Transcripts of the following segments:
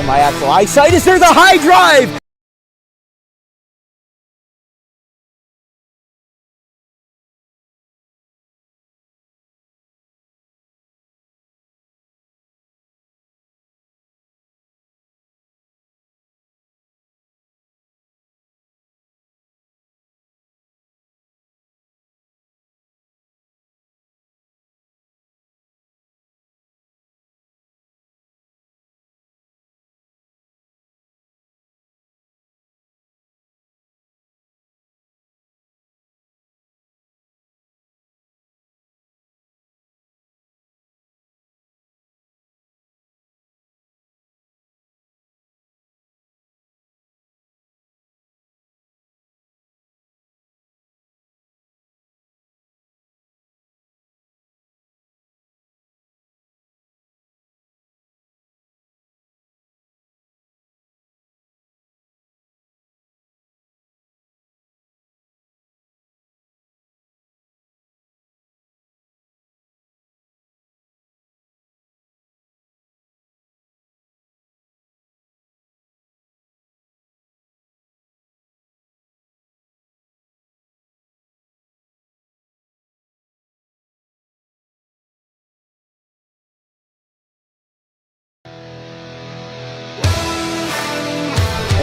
My actual eyesight is there, the high drive!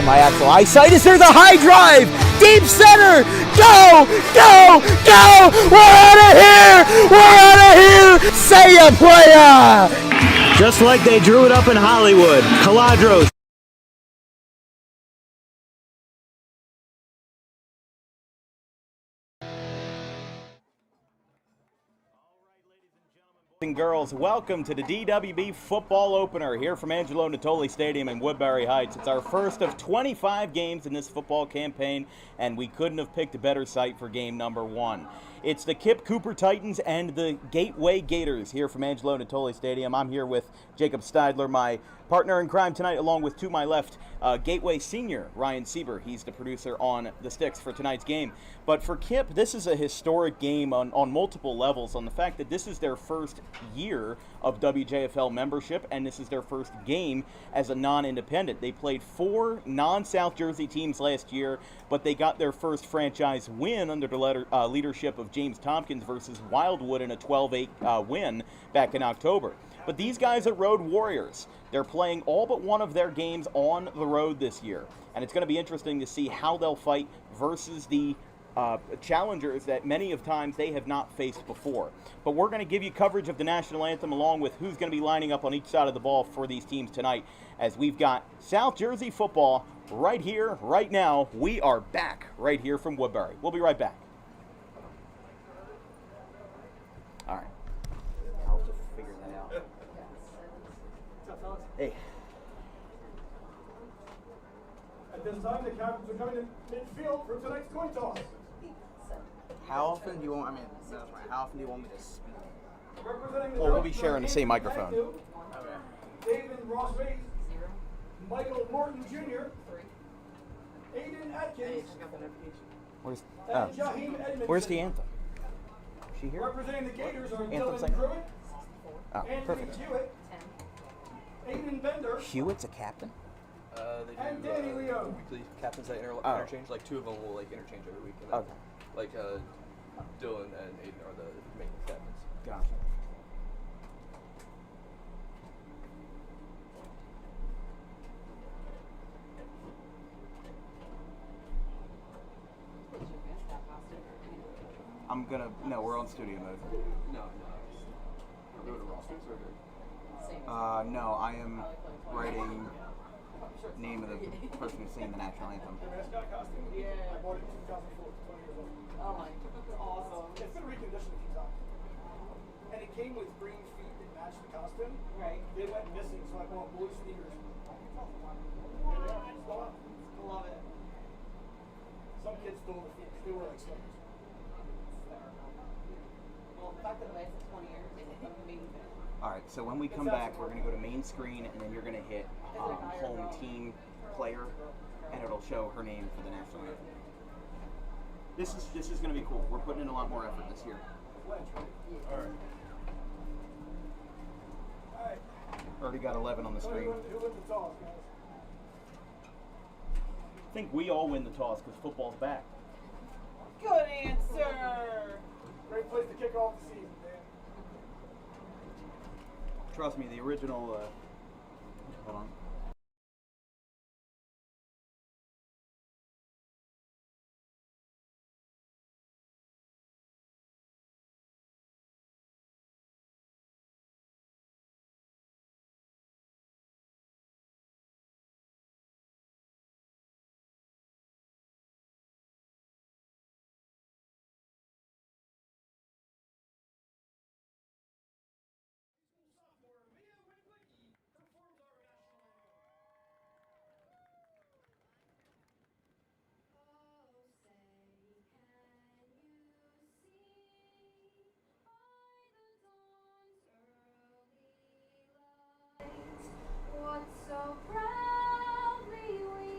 My actual eyesight is there, the high drive, deep center, go, go, go, we're out of here, say ya playa. Just like they drew it up in Hollywood, Caladros. Girls, welcome to the DWB football opener here from Angelo Natoli Stadium in Woodbury Heights. It's our first of 25 games in this football campaign, and we couldn't have picked a better site for game number one. It's the Kip Cooper Titans and the Gateway Gators here from Angelo Natoli Stadium. I'm here with Jacob Steidler, my partner in crime tonight, along with to my left, Gateway senior Ryan Sieber. He's the producer on the sticks for tonight's game. But for Kip, this is a historic game on multiple levels, on the fact that this is their first year of WJFL membership, and this is their first game as a non-independent. They played 4 non-South Jersey teams last year, but they got their first franchise win under the leadership of James Tompkins versus Wildwood in a 12-8 win back in October. But these guys are road warriors. They're playing all but one of their games on the road this year, and it's going to be interesting to see how they'll fight versus the challengers that many of times they have not faced before. But we're going to give you coverage of the national anthem along with who's going to be lining up on each side of the ball for these teams tonight, as we've got South Jersey football right here, right now. We are back right here from Woodbury. We'll be right back. All right. I'll just figure that out. Hey. At this time, the Captains are coming in midfield for tonight's coin toss. How often do you want? I mean, that's right. How often do you want me to speak? Well, we'll be sharing the same microphone. Okay. David Ross Bates, Michael Morton Jr., Aiden Atkins, and Jaheim Edmondson. Where's the anthem? Is she here? Representing the Gators are Anthem Dylan singer? Pruitt, Oh, Anthony perfect. Hewitt, Aiden Bender, Hewitt's a captain? They and do Danny Leo. weekly captains that Oh. interchange. Like 2 of them will like interchange every week. And then, Okay. Like Dylan and Aiden are the main captains. Gotcha. I'm gonna, no, we're on studio mode. No. Are we doing rosters or? No, I am writing name of the person who's singing the national anthem. The mascot costume. Yeah. I bought it in 2004. 20 years old. Oh my, that's awesome. It's been reconditioned a few times. And it came with green feet that matched the costume. Right. They went missing, so I bought blue sneakers. Love it. Some kids stole the feet. They were like slippers. Well, the fact that it lasted 20 years is amazing. All right, so when we come back, we're going to go to main screen, and then you're going to hit home team player, and it'll show her name for the national anthem. This is going to be cool. We're putting in a lot more effort this year. All right. Already got 11 on the screen. Who wins the toss, guys? think we all win the toss because football's back. Good answer. Great place to kick off the season, Dan. Trust me, the original. Hold on. What so proudly we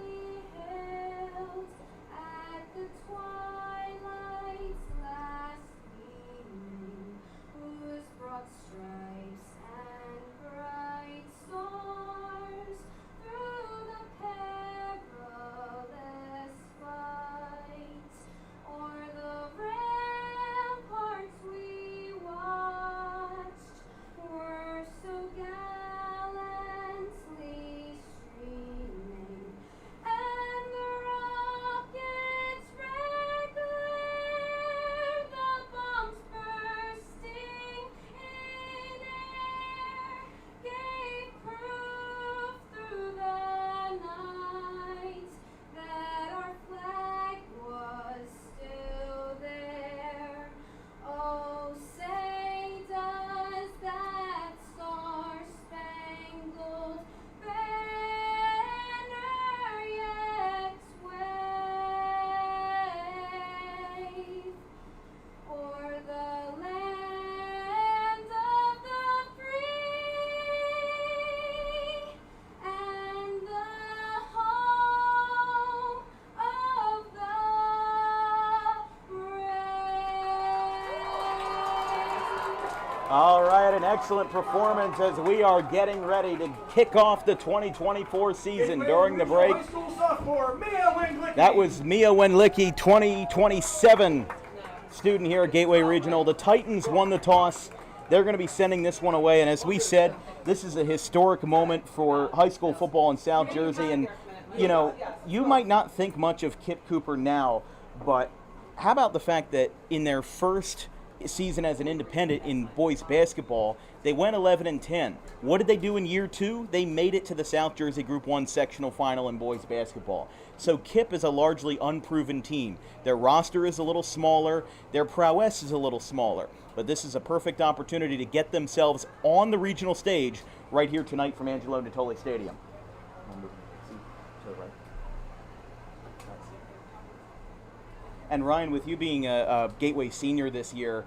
hailed at the twilight's last gleaming, whose broad stripes and bright stars through the perilous fight o'er the ramparts we watched were so gallantly streaming, and the rockets' red glare, the bombs bursting in air, gave proof through the night that our flag was still there. Oh, say does that star-spangled banner yet wave o'er the land of the free and the home of the brave? All right, an excellent performance as we are getting ready to kick off the 2024 season. During the break, High school sophomore, Mia Winglicki. that was Mia Wenlicki, 2027 student here at Gateway Regional. The Titans won the toss. They're going to be sending this one away, and as we said, this is a historic moment for high school football in South Jersey. And, you know, you might not think much of Kip Cooper now, but how about the fact that in their first season as an independent in boys basketball, they went 11-10. What did they do in year 2? They made it to the South Jersey Group 1 sectional final in boys basketball. So KIPP is a largely unproven team. Their roster is a little smaller, their prowess is a little smaller, but this is a perfect opportunity to get themselves on the regional stage right here tonight from Angelo Natoli Stadium. And Ryan, with you being a Gateway senior this year,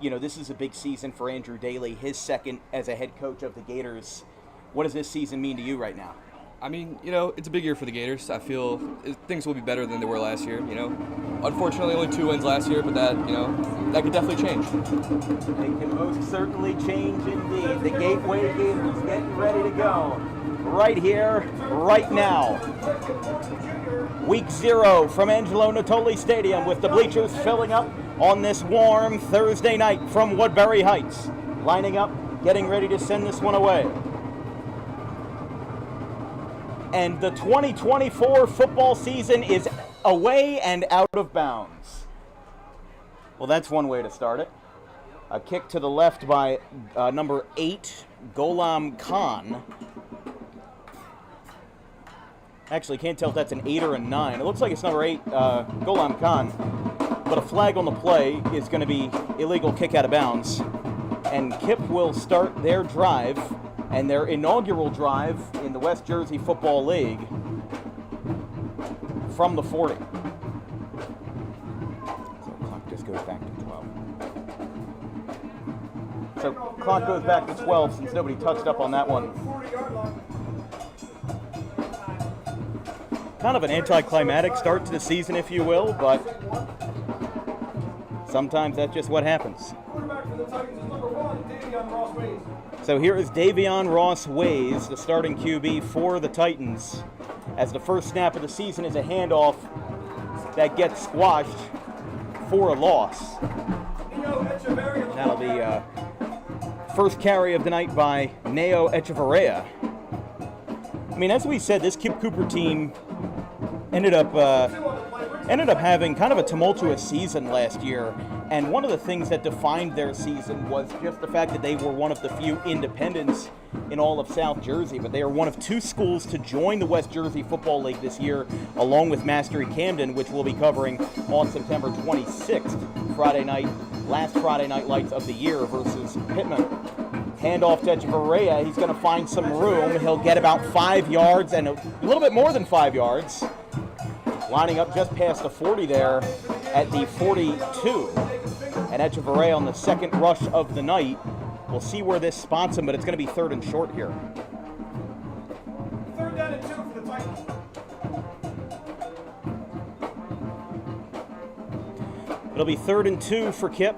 you know, this is a big season for Andrew Daly, his second as a head coach of the Gators. What does this season mean to you right now? I mean, you know, it's a big year for the Gators. I feel things will be better than they were last year, you know. Unfortunately, only 2 wins last year, but that, you know, that could definitely change. They can most certainly change indeed. The Gateway Gators getting ready to go right here, right now. Week 0 from Angelo Natoli Stadium with the bleachers filling up on this warm Thursday night from Woodbury Heights. Lining up, getting ready to send this one away. And the 2024 football season is away and out of bounds. Well, that's one way to start it. A kick to the left by number 8, Gholam Khan. Actually, can't tell if that's an 8 or a 9. It looks like it's number 8, Gholam Khan. But a flag on the play is going to be illegal kick out of bounds. And KIPP will start their drive, and their inaugural drive in the West Jersey Football League from the 40. So the clock just goes back to 12. So clock goes back to 12 since nobody touched up on that one. Kind of an anticlimactic start to the season, if you will, but sometimes that's just what happens. So here is Davion Ross Ways, the starting QB for the Titans, as the first snap of the season is a handoff that gets squashed for a loss. That'll be first carry of the night by Neo Echevarria. I mean, as we said, this Kip Cooper team ended up having kind of a tumultuous season last year, and one of the things that defined their season was just the fact that they were one of the few independents in all of South Jersey, but they are one of 2 schools to join the West Jersey Football League this year, along with Mastery Camden, which we'll be covering on September 26th, last Friday night lights of the year versus Pittman. Handoff to Echevarria. He's going to find some room. He'll get about 5 yards and a little bit more than 5 yards. Lining up just past the 40 there at the 42. And Echevarria on the second rush of the night. We'll see where this spots him, but it's going to be 3rd and short here. 3rd down and 2 for the Titans. It'll be 3rd and 2 for Kip.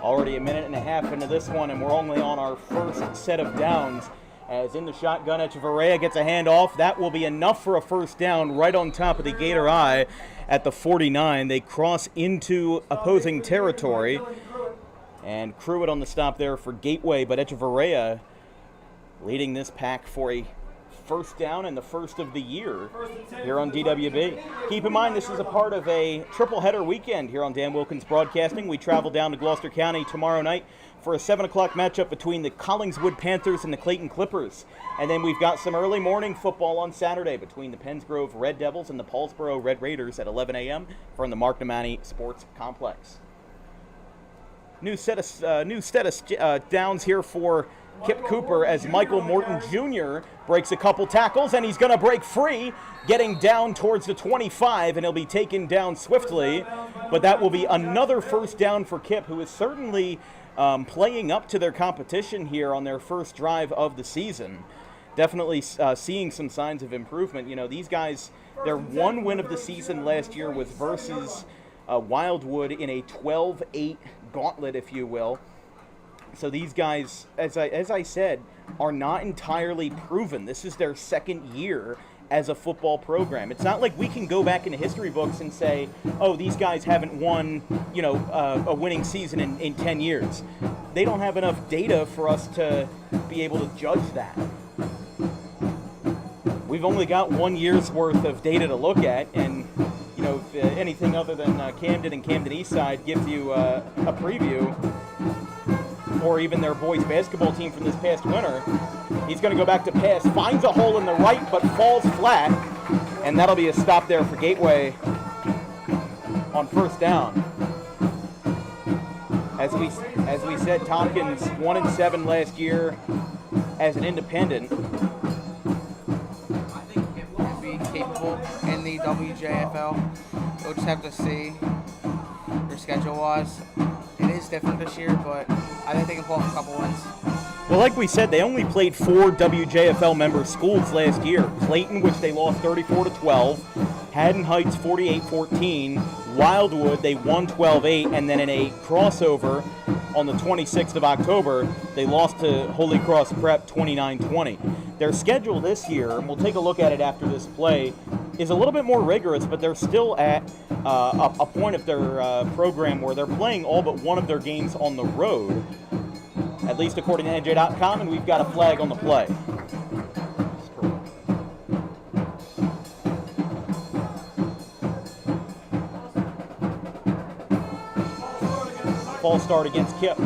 Already a minute and a half into this one, and we're only on our first set of downs. As in the shotgun, Echevarria gets a handoff. That will be enough for a first down right on top of the Gator eye at the 49. They cross into opposing territory. And Pruitt on the stop there for Gateway, but Echevarria leading this pack for a first down and the first of the year here on DWB. Keep in mind, this is a part of a triple header weekend here on Dan Wilkins Broadcasting. We travel down to Gloucester County tomorrow night for a 7 o'clock matchup between the Collingswood Panthers and the Clayton Clippers. And then we've got some early morning football on Saturday between the Pennsgrove Red Devils and the Paulsboro Red Raiders at 11 a.m. from the Mark Namani Sports Complex. New set of downs here for Kip Cooper as Michael Morton Jr. breaks a couple tackles, and he's going to break free, getting down towards the 25, and he'll be taken down swiftly. But that will be another first down for Kip, who is certainly playing up to their competition here on their first drive of the season. Definitely seeing some signs of improvement. You know, these guys, their one win of the season last year was versus Wildwood in a 12-8 gauntlet, if you will. So these guys, as I said, are not entirely proven. This is their second year as a football program. It's not like we can go back into history books and say, oh, these guys haven't won, a winning season in 10 years. They don't have enough data for us to be able to judge that. We've only got 1 year's worth of data to look at, and if anything other than Camden and Camden Eastside gives you a preview, or even their boys basketball team from this past winter, he's going to go back to pass, finds a hole in the right, but falls flat, and that'll be a stop there for Gateway on first down. As we said, Tompkins 1-7 last year as an independent. I think Kip will be capable in the WJFL. We'll just have to see their schedule-wise. It is different this year, but I think they can pull off a couple wins. Well, like we said, they only played 4 WJFL member schools last year. Clayton, which they lost 34-12. Haddon Heights 48-14. Wildwood, they won 12-8. And then in a crossover on the 26th of October, they lost to Holy Cross Prep 29-20. Their schedule this year, and we'll take a look at it after this play, is a little bit more rigorous, but they're still at a point of their program where they're playing all but one of their games on the road, at least according to NJ.com, and we've got a flag on the play. False start against Kip.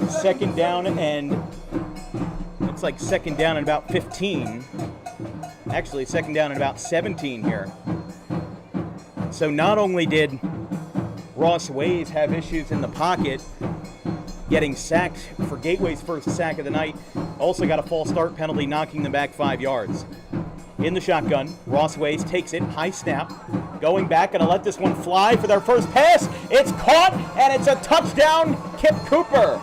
Second down, and looks like second down and about 15. Actually, second down and about 17 here. So not only did Ross Ways have issues in the pocket, getting sacked for Gateway's first sack of the night, Also got a false start penalty, knocking them back 5 yards. In the shotgun, Ross Ways takes it, high snap, going back, going to let this one fly for their first pass. It's caught, and it's a touchdown, Kip Cooper.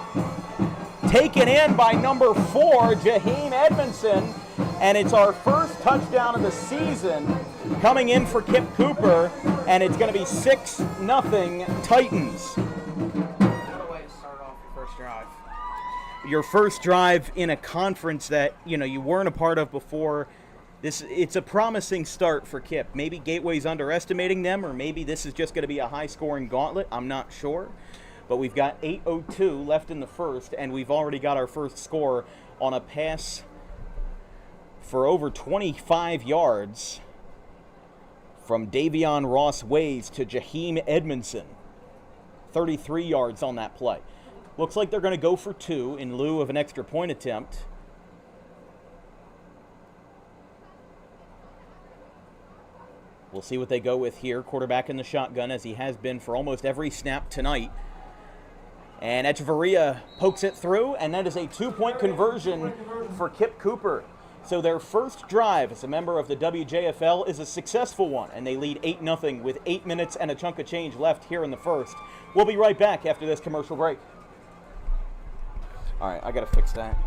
Taken in by number 4, Jaheim Edmondson, and it's our first touchdown of the season coming in for Kip Cooper, and it's going to be 6-0 Titans. What a way to start off your first drive. Your first drive in a conference that, you weren't a part of before. It's a promising start for Kip. Maybe Gateway's underestimating them, or maybe this is just going to be a high-scoring gauntlet. I'm not sure. But we've got 8:02 left in the first, and we've already got our first score on a pass for over 25 yards from Davion Ross Ways to Jaheim Edmondson. 33 yards on that play. Looks like they're going to go for 2 in lieu of an extra point attempt. We'll see what they go with here. Quarterback in the shotgun, as he has been for almost every snap tonight. And Echeverria pokes it through, and that is a 2-point conversion for Kip Cooper. So their first drive as a member of the WJFL is a successful one, and they lead 8-0 with 8 minutes and a chunk of change left here in the first. We'll be right back after this commercial break. All right, I got to fix that.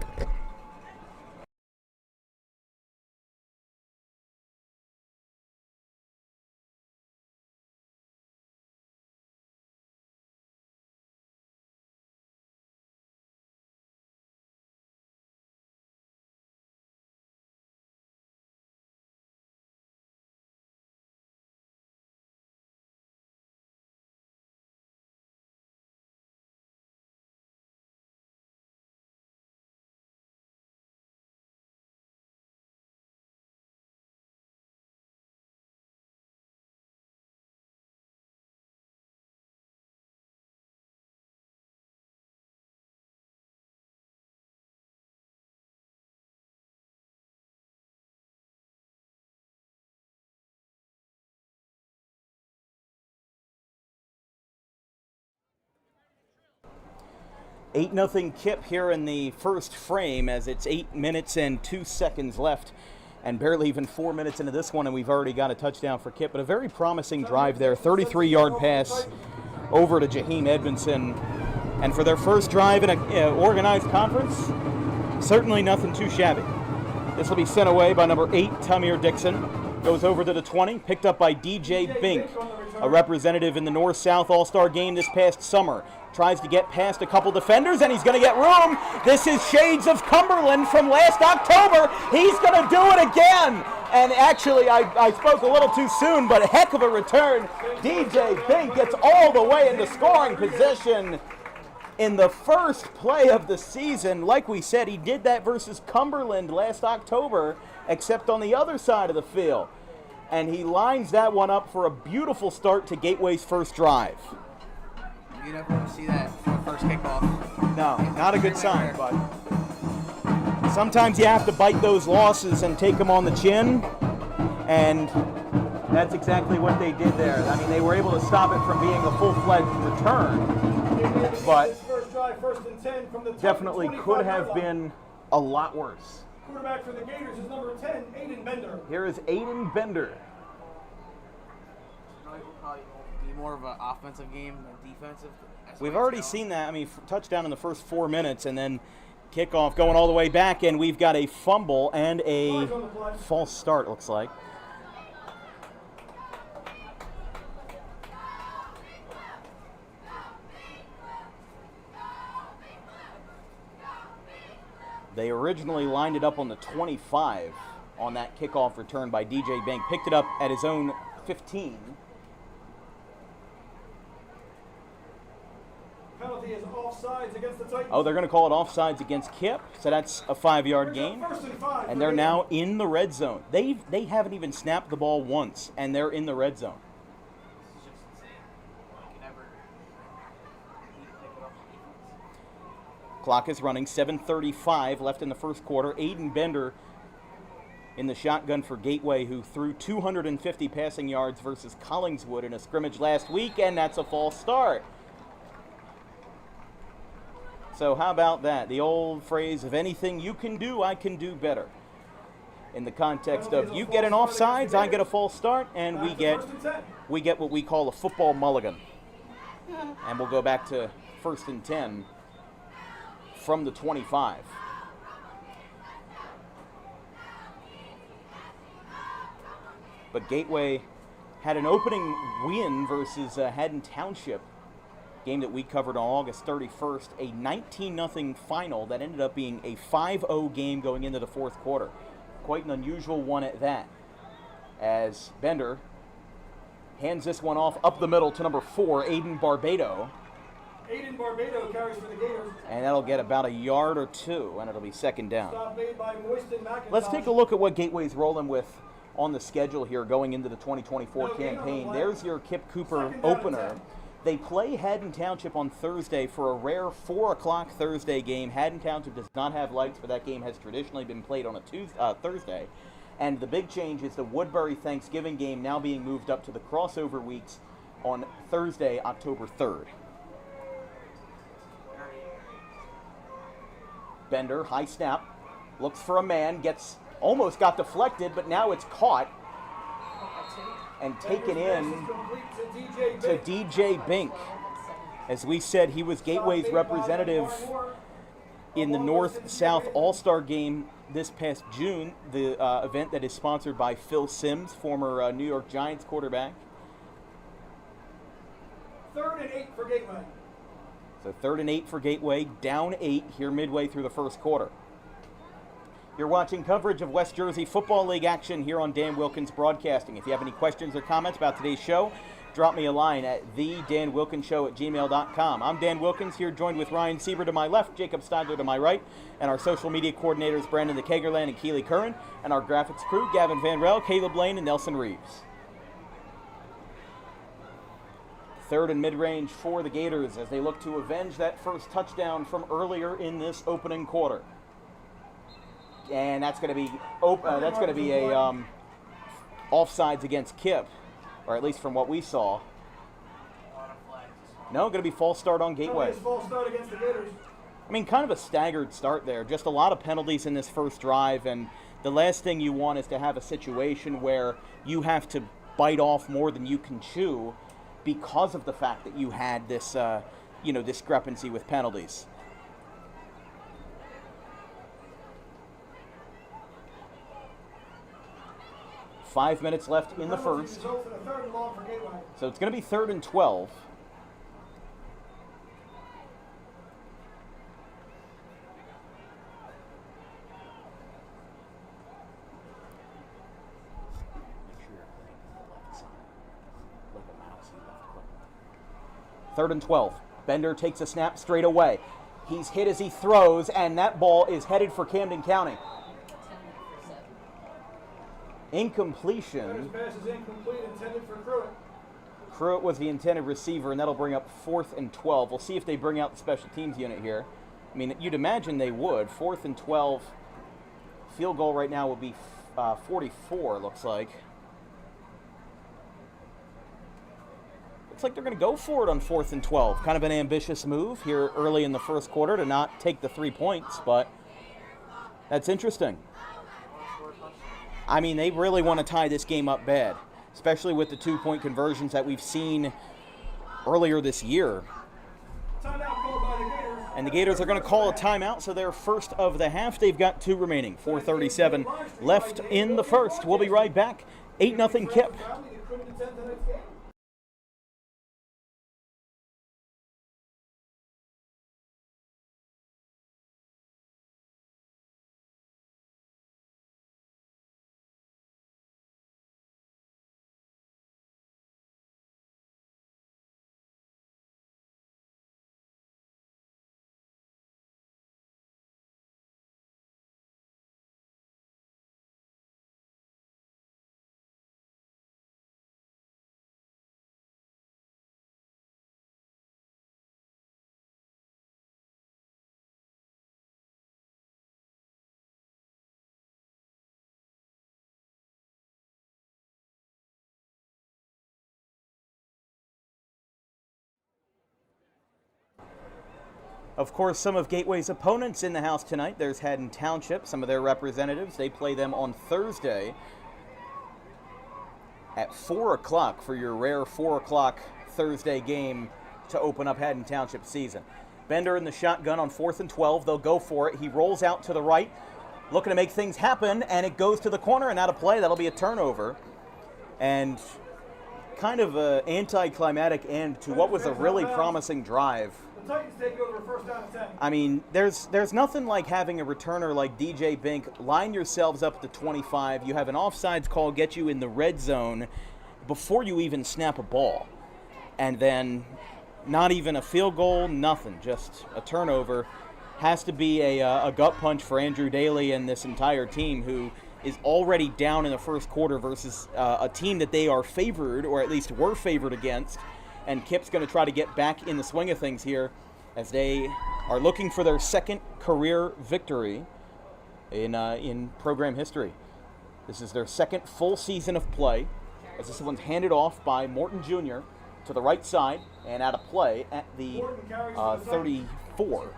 Eight 0 Kip here in the first frame, as it's 8 minutes and 2 seconds left, and barely even 4 minutes into this one, and we've already got a touchdown for Kip. But a very promising drive there, 33-yard pass over to Jaheim Edmondson. And for their first drive in an organized conference, certainly nothing too shabby. This will be sent away by number 8, Tamir Dixon. Goes over to the 20, picked up by DJ Bink, a representative in the North-South All-Star game this past summer. Tries to get past a couple defenders, and he's going to get room. This is shades of Cumberland from last October. He's going to do it again. And actually, I spoke a little too soon, but a heck of a return. DJ Bink gets all the way into scoring position in the first play of the season. Like we said, he did that versus Cumberland last October, except on the other side of the field. And he lines that one up for a beautiful start to Gateway's first drive. You never want to see that for the first kickoff. No, not a good sign, but sometimes you have to bite those losses and take them on the chin, and that's exactly what they did there. I mean, they were able to stop it from being a full-fledged return, but definitely could have been a lot worse. Quarterback for the Gators is number 10, Aiden Bender. Here is Aiden Bender. Be more of an offensive game than defensive. We've already seen that. I mean, touchdown in the first 4 minutes, and then kickoff going all the way back, and we've got a fumble and a false start, looks like. They originally lined it up on the 25 on that kickoff return by DJ Bank. Picked it up at his own 15. Penalty is offsides against the Titans. Oh, they're going to call it offsides against Kip, so that's a 5-yard gain. And they're now in the red zone. They haven't even snapped the ball once, and they're in the red zone. Clock is running, 7:35 left in the first quarter. Aiden Bender in the shotgun for Gateway, who threw 250 passing yards versus Collingswood in a scrimmage last week, and that's a false start. So how about that? The old phrase of anything you can do, I can do better. In the context of you get an offsides, I get a false start, and we get what we call a football mulligan. And we'll go back to 1st and 10 from the 25. But Gateway had an opening win versus Haddon Township, game that we covered on August 31st, a 19-0 final that ended up being a 5-0 game going into the fourth quarter. Quite an unusual one at that, as Bender hands this one off up the middle to number 4, Aiden Barbado. Aiden Barbado carries for the Gators. And that'll get about a yard or two, and it'll be second down. Stop made by Moiston McIntosh. Let's take a look at what Gateway's rolling with on the schedule here going into the 2024 campaign. There's your Kip Cooper opener. They play Haddon Township on Thursday for a rare 4 o'clock Thursday game. Haddon Township does not have lights, but that game has traditionally been played on a Thursday. And the big change is the Woodbury Thanksgiving game now being moved up to the crossover weeks on Thursday, October 3rd. Bender, high snap, looks for a man, almost got deflected, but now it's caught and taken in to DJ Bink. As we said, he was Gateway's representative in the North-South All-Star game this past June, the event that is sponsored by Phil Simms, former New York Giants quarterback. 3rd and 8 for Gateway. So 3rd and 8 for Gateway, down 8 here midway through the first quarter. You're watching coverage of West Jersey Football League action here on Dan Wilkins Broadcasting. If you have any questions or comments about today's show, drop me a line at thedanwilkinsshow@gmail.com. I'm Dan Wilkins, here joined with Ryan Sieber to my left, Jacob Stadler to my right, and our social media coordinators, Brandon the Kagerland and Keely Curran, and our graphics crew, Gavin Van Rel, Caleb Lane, and Nelson Reeves. 3rd and mid-range for the Gators as they look to avenge that first touchdown from earlier in this opening quarter. And that's going to be a offsides against KIPP, or at least from what we saw. No, going to be false start on Gateway. False start against the Gators. I mean, kind of a staggered start there. Just a lot of penalties in this first drive, and the last thing you want is to have a situation where you have to bite off more than you can chew because of the fact that you had this, discrepancy with penalties. Five minutes left in the first. So it's going to be 3rd and 12. Third and 12. Bender takes a snap straight away. He's hit as he throws, and that ball is headed for Camden County. Incompletion. Pass is incomplete, intended for Pruitt. Pruitt was the intended receiver, and that'll bring up 4th and 12. We'll see if they bring out the special teams unit here. I mean, you'd imagine they would. 4th and 12. Field goal right now will be 44, looks like. Looks like they're going to go for it on 4th and 12. Kind of an ambitious move here early in the first quarter to not take the 3 points, but that's interesting. I mean, they really want to tie this game up bad, especially with the 2-point conversions that we've seen earlier this year. Timeout called by the Gators. And the Gators are going to call a timeout, so they're first of the half. They've got 2 remaining, 4:37 left in the first. We'll be right back. 8-0 KIPP. Of course, some of Gateway's opponents in the house tonight. There's Haddon Township, some of their representatives. They play them on Thursday at 4 o'clock for your rare 4 o'clock Thursday game to open up Haddon Township's season. Bender in the shotgun on 4th and 12. They'll go for it. He rolls out to the right, looking to make things happen, and it goes to the corner and out of play. That'll be a turnover. And kind of an anticlimactic end to what was a really promising drive. The Titans take over first down and 10. I mean, there's nothing like having a returner like DJ Bink line yourselves up to 25. You have an offsides call get you in the red zone before you even snap a ball. And then not even a field goal, nothing, just a turnover. Has to be a gut punch for Andrew Daly and this entire team, who is already down in the first quarter versus a team that they are favored, or at least were favored against. And KIPP's going to try to get back in the swing of things here as they are looking for their second career victory in program history. This is their second full season of play, as this one's handed off by Morton Jr. to the right side and out of play at the 34.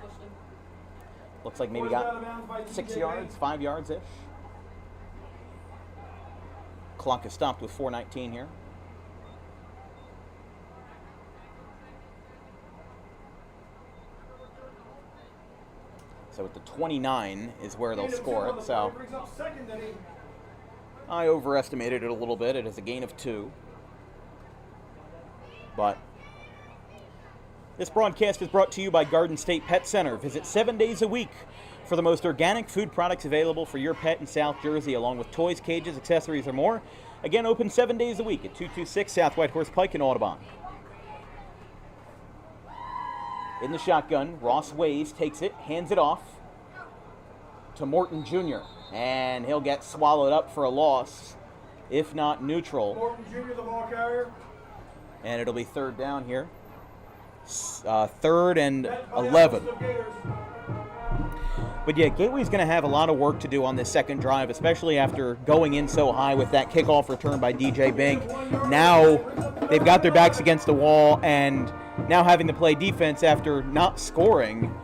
Looks like maybe got 6 yards, 5 yards-ish. Clock is stopped with 4:19 here. So at the 29 is where they'll score it. So I overestimated it a little bit. It is a gain of 2. But this broadcast is brought to you by Garden State Pet Center. Visit 7 days a week for the most organic food products available for your pet in South Jersey, along with toys, cages, accessories, or more. Again, open 7 days a week at 226 South White Horse Pike in Audubon. In the shotgun, Ross Ways takes it, hands it off to Morton Jr., and he'll get swallowed up for a loss, if not neutral. Morton Jr., the ball carrier. And it'll be third down here. 3rd and 11. But yeah, Gateway's going to have a lot of work to do on this second drive, especially after going in so high with that kickoff return by DJ Bink. Now they've got their backs against the wall, and now having to play defense after not scoring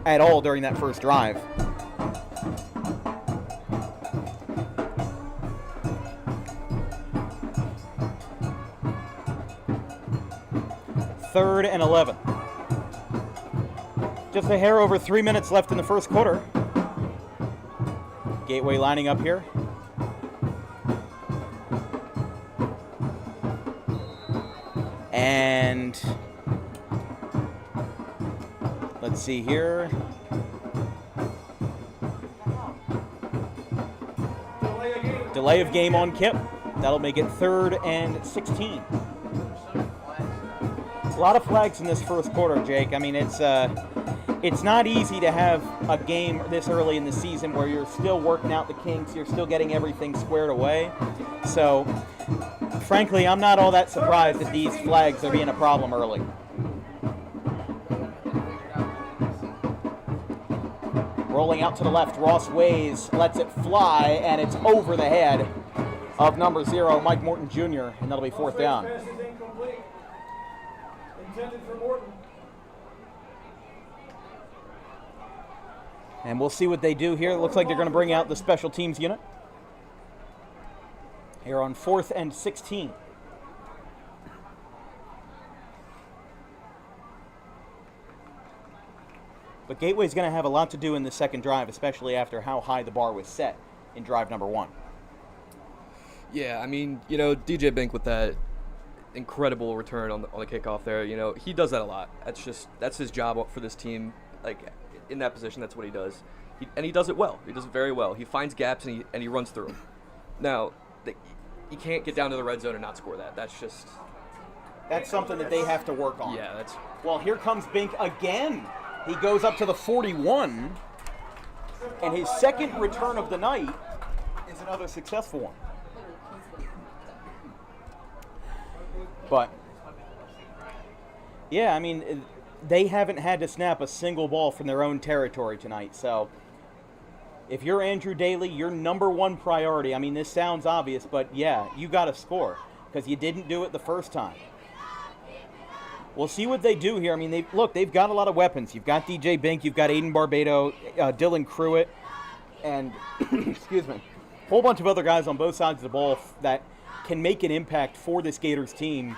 at all during that first drive. Third and 11. Just a hair over 3 minutes left in the first quarter. Gateway lining up here. And let's see here. Delay of game on KIPP. That'll make it 3rd and 16. A lot of flags in this first quarter, Jake. I mean, it's not easy to have a game this early in the season where you're still working out the kinks, you're still getting everything squared away. So, frankly, I'm not all that surprised that these flags are being a problem early. Rolling out to the left, Ross Ways lets it fly, and it's over the head of number 0, Mike Morton Jr., and that'll be 4th down. Intended for Morton. And we'll see what they do here. It looks like they're going to bring out the special teams unit here on 4th and 16. But Gateway's going to have a lot to do in the second drive, especially after how high the bar was set in drive number 1. Yeah, I mean, you know, DJ Bink with that incredible return on the kickoff there, you know, he does that a lot. That's his job for this team. Like, in that position, that's what he does. And he does it well. He does it very well. He finds gaps and he runs through them. Now, you can't get down to the red zone and not score that. That's something that they have to work on. Yeah, Well, here comes Bink again. He goes up to the 41, and his second return of the night is another successful one. But, yeah, I mean, they haven't had to snap a single ball from their own territory tonight. So, if you're Andrew Daly, your number 1 priority, I mean, this sounds obvious, but yeah, you got to score because you didn't do it the first time. we'll see what they do here. I mean, they've got a lot of weapons. You've got DJ Bink, you've got Aiden Barbado, Dylan Cruitt, and excuse me, a whole bunch of other guys on both sides of the ball that can make an impact for this Gators team,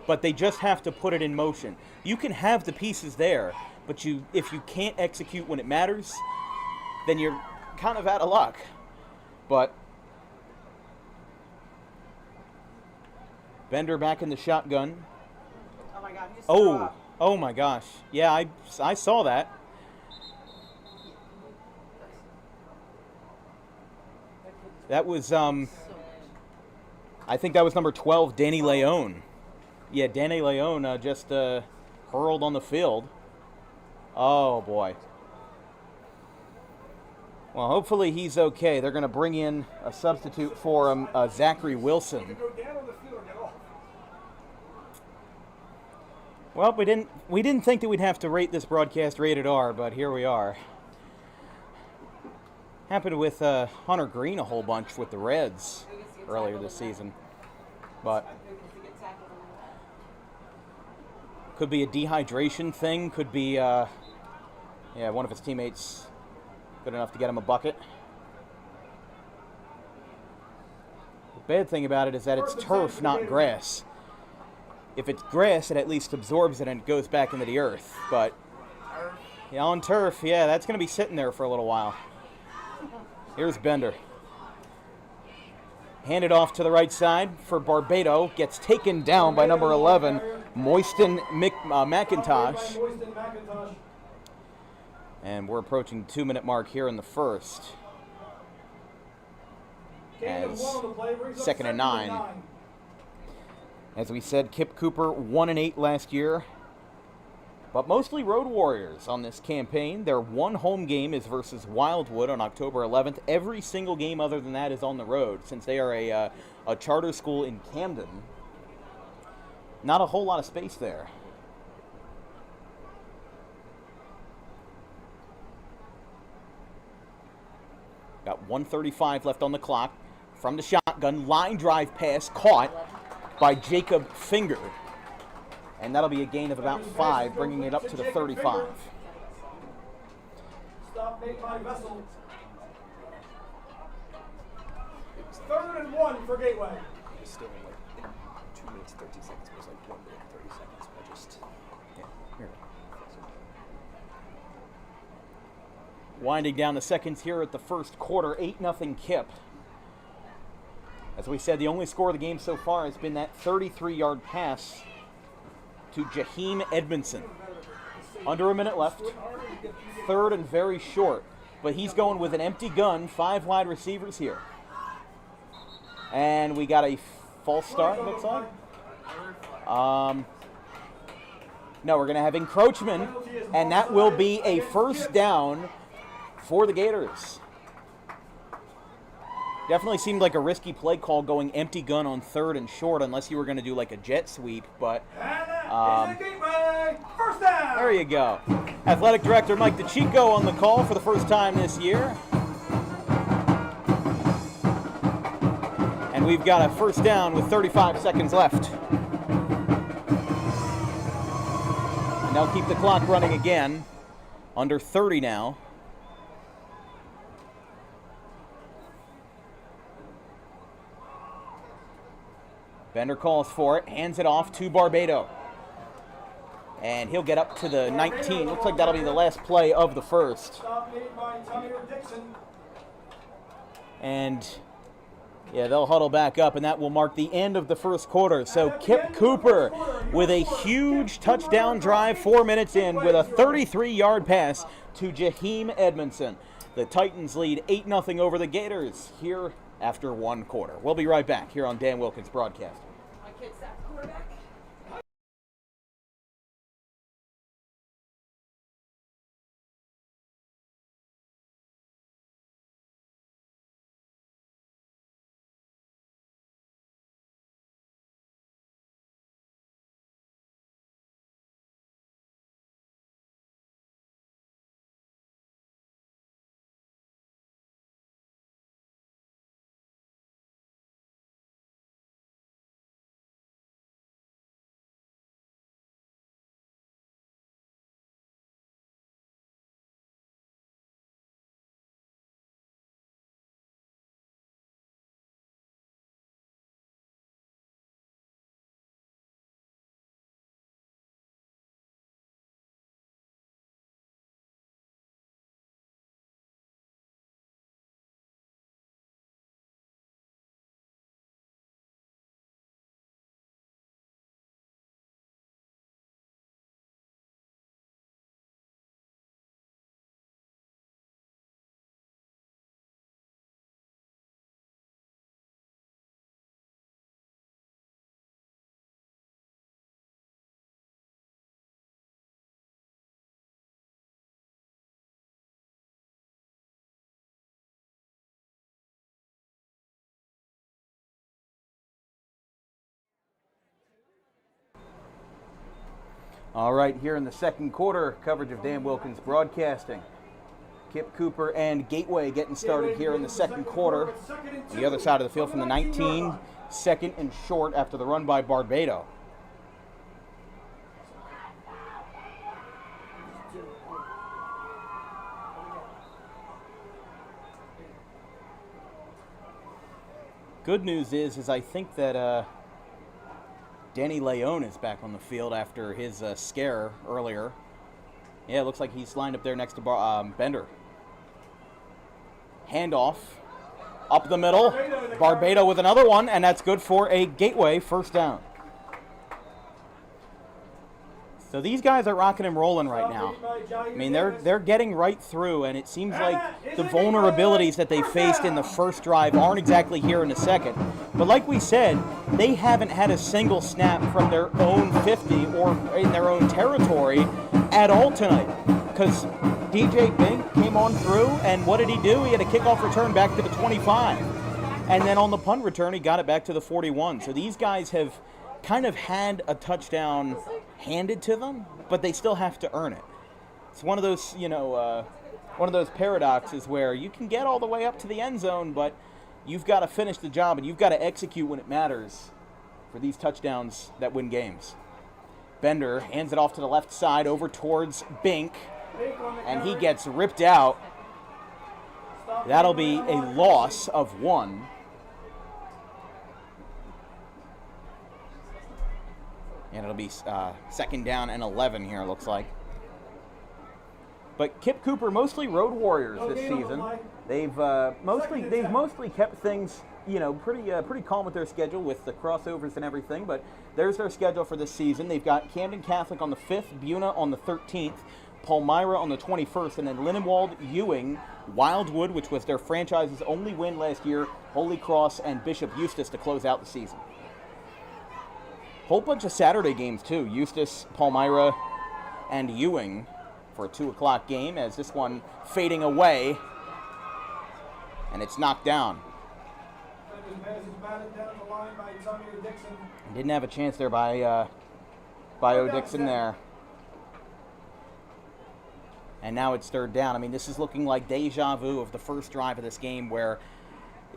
but they just have to put it in motion. You can have the pieces there, but if you can't execute when it matters, then you're kind of out of luck. But Bender back in the shotgun. Oh my God, he's dropped. Oh my gosh. Yeah, I saw that. That was I think that was number 12, Danny Leone. Yeah, Danny Leone just hurled on the field. Oh boy. Well, hopefully he's okay. They're going to bring in a substitute for him, Zachary Wilson. Well, we didn't think that we'd have to rate this broadcast rated R, but here we are. Happened with Hunter Green a whole bunch with the Reds earlier this season, but could be a dehydration thing. Could be one of his teammates good enough to get him a bucket. The bad thing about it is that it's turf, not grass. If it's grass, it at least absorbs it and it goes back into the earth. But on turf, yeah, that's going to be sitting there for a little while. Here's Bender. Handed off to the right side for Barbado. Gets taken down by number 11, Moiston McIntosh. And we're approaching the 2-minute mark here in the first. As 2nd and 9. As we said, Kip Cooper 1-8 last year, but mostly road warriors on this campaign. Their one home game is versus Wildwood on October 11th. Every single game other than that is on the road, since they are a charter school in Camden. Not a whole lot of space there. Got 1:35 left on the clock. From the shotgun, line drive pass caught by Jacob Finger. And that'll be a gain of about 5, bringing it up to the 35. Stop made by Vessel. 3rd and 1 for Gateway. It was still like 2 minutes 13 seconds. It was like 1 minute 30 seconds. I just Here. Winding down the seconds here at the first quarter, 8-0 Kip. As we said, the only score of the game so far has been that 33-yard pass to Jaheim Edmondson. Under a minute left. 3rd and very short. But he's going with an empty gun, 5 wide receivers here. And we got a false start, looks like. No, we're going to have encroachment, and that will be a first down for the Gators. Definitely seemed like a risky play call going empty gun on 3rd and short, unless you were going to do like a jet sweep, but First down. there you go. Athletic Director Mike DeChico on the call for the first time this year. And we've got a first down with 35 seconds left. And they'll keep the clock running again. Under 30 now. Bender calls for it, hands it off to Barbado. And he'll get up to the 19. Looks like that'll be the last play of the first. Stop made by Tamir Dixon. And yeah, they'll huddle back up, and that will mark the end of the first quarter. So Kip Cooper with a huge touchdown drive 4 minutes in with a 33-yard pass to Jaheim Edmondson. The Titans lead 8-0 over the Gators here after 1 quarter. We'll be right back here on Dan Wilkins Broadcasting. My kid's that quarterback. All right, here in the second quarter, coverage of Dan Wilkins Broadcasting. Kip Cooper and Gateway getting started here in the second quarter. On the other side of the field from the 19, second and short after the run by Barbado. Good news is I think that Danny Leone is back on the field after his scare earlier. Yeah, it looks like he's lined up there next to Bender. Handoff up the middle. Barbado with another one, and that's good for a Gateway first down. So these guys are rocking and rolling right now. I mean, they're getting right through, and it seems like the vulnerabilities that they faced in the first drive aren't exactly here in the second. But like we said, they haven't had a single snap from their own 50 or in their own territory at all tonight. Because DJ Bink came on through, and what did he do? He had a kickoff return back to the 25. And then on the punt return, he got it back to the 41. So these guys have kind of had a touchdown handed to them, but they still have to earn it. It's one of those, one of those paradoxes where you can get all the way up to the end zone, but you've got to finish the job and you've got to execute when it matters for these touchdowns that win games. Bender hands it off to the left side over towards Bink, and he gets ripped out. That'll be a loss of 1. And it'll be second down and 11 here, it looks like. But Kip Cooper, mostly road warriors this season. They've mostly kept things, pretty calm with their schedule with the crossovers and everything. But there's their schedule for this season. They've got Camden Catholic on the 5th, Buna on the 13th, Palmyra on the 21st, and then Lindenwold, Ewing, Wildwood, which was their franchise's only win last year, Holy Cross, and Bishop Eustace to close out the season. Whole bunch of Saturday games too. Eustace, Palmyra, and Ewing for a 2 o'clock game, as this one fading away, and it's knocked down. Didn't have a chance there by O'Dixon there. And now it's third down. I mean, this is looking like deja vu of the first drive of this game where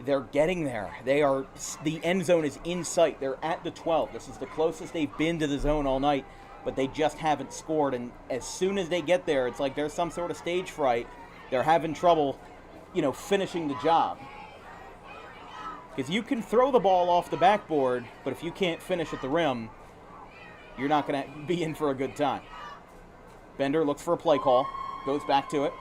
they're getting there. The end zone is in sight. They're at the 12. This is the closest they've been to the zone all night, but they just haven't scored. And as soon as they get there, it's like there's some sort of stage fright. They're having trouble, finishing the job. Because you can throw the ball off the backboard, but if you can't finish at the rim, you're not going to be in for a good time. Bender looks for a play call, goes back to it.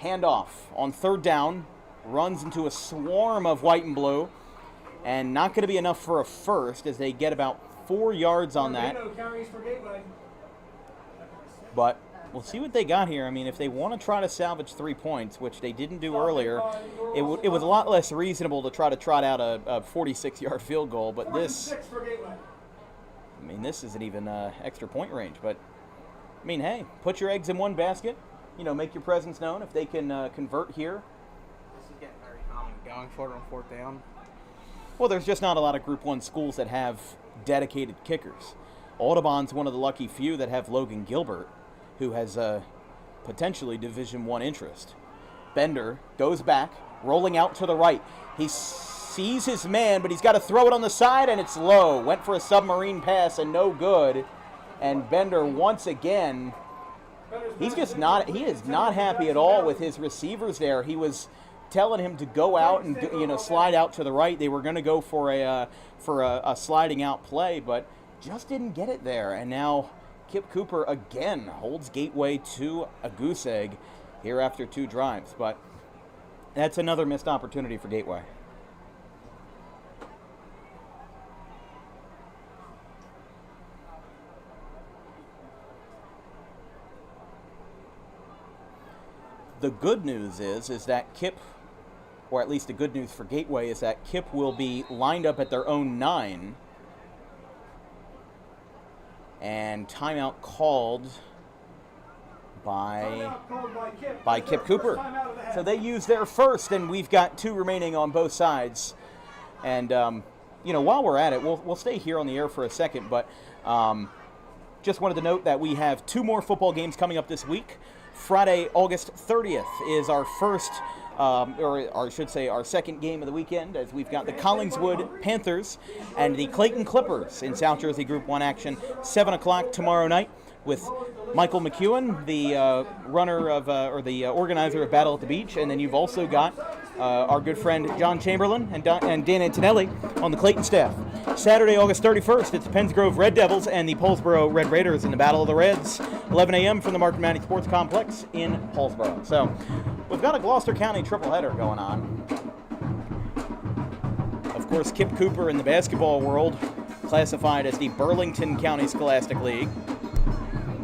Handoff on third down. Runs into a swarm of white and blue, and not going to be enough for a first as they get about 4 yards on that. But we'll see what they got here. I mean, if they want to try to salvage 3 points, which they didn't do earlier, it was a lot less reasonable to try to trot out a 46-yard field goal. But this isn't even extra point range. But, hey, put your eggs in one basket. Make your presence known. If they can convert here, going for it on fourth down. Well, there's just not a lot of Group 1 schools that have dedicated kickers. Audubon's one of the lucky few that have Logan Gilbert, who has potentially Division I interest. Bender goes back, rolling out to the right. He sees his man, but he's got to throw it on the side, and it's low. Went for a submarine pass, and no good. And Bender, once again, he is not happy at all with his receivers there. He was telling him to go out and slide out to the right. They were going to go for a sliding out play, but just didn't get it there. And now Kip Cooper again holds Gateway to a goose egg here after 2 drives. But that's another missed opportunity for Gateway. The good news is that Kip, or at least the good news for Gateway, is that Kip will be lined up at their own 9. And timeout called by Kip Cooper. So they use their first, and we've got 2 remaining on both sides. And, while we're at it, we'll stay here on the air for a second, but just wanted to note that we have 2 more football games coming up this week. Friday, August 30th is our first, or I should say our second game of the weekend, as we've got the Collingswood Panthers and the Clayton Clippers in South Jersey Group 1 action, 7 o'clock tomorrow night, with Michael McEwen, the the organizer of Battle at the Beach, and then you've also got our good friend John Chamberlain and Dan Antonelli on the Clayton staff. Saturday, August 31st, it's Pennsgrove Red Devils and the Paulsboro Red Raiders in the Battle of the Reds, 11 a.m. from the Market Mountain Sports Complex in Paulsboro. So we've got a Gloucester County tripleheader going on. Of course, Kip Cooper in the basketball world, classified as the Burlington County Scholastic League.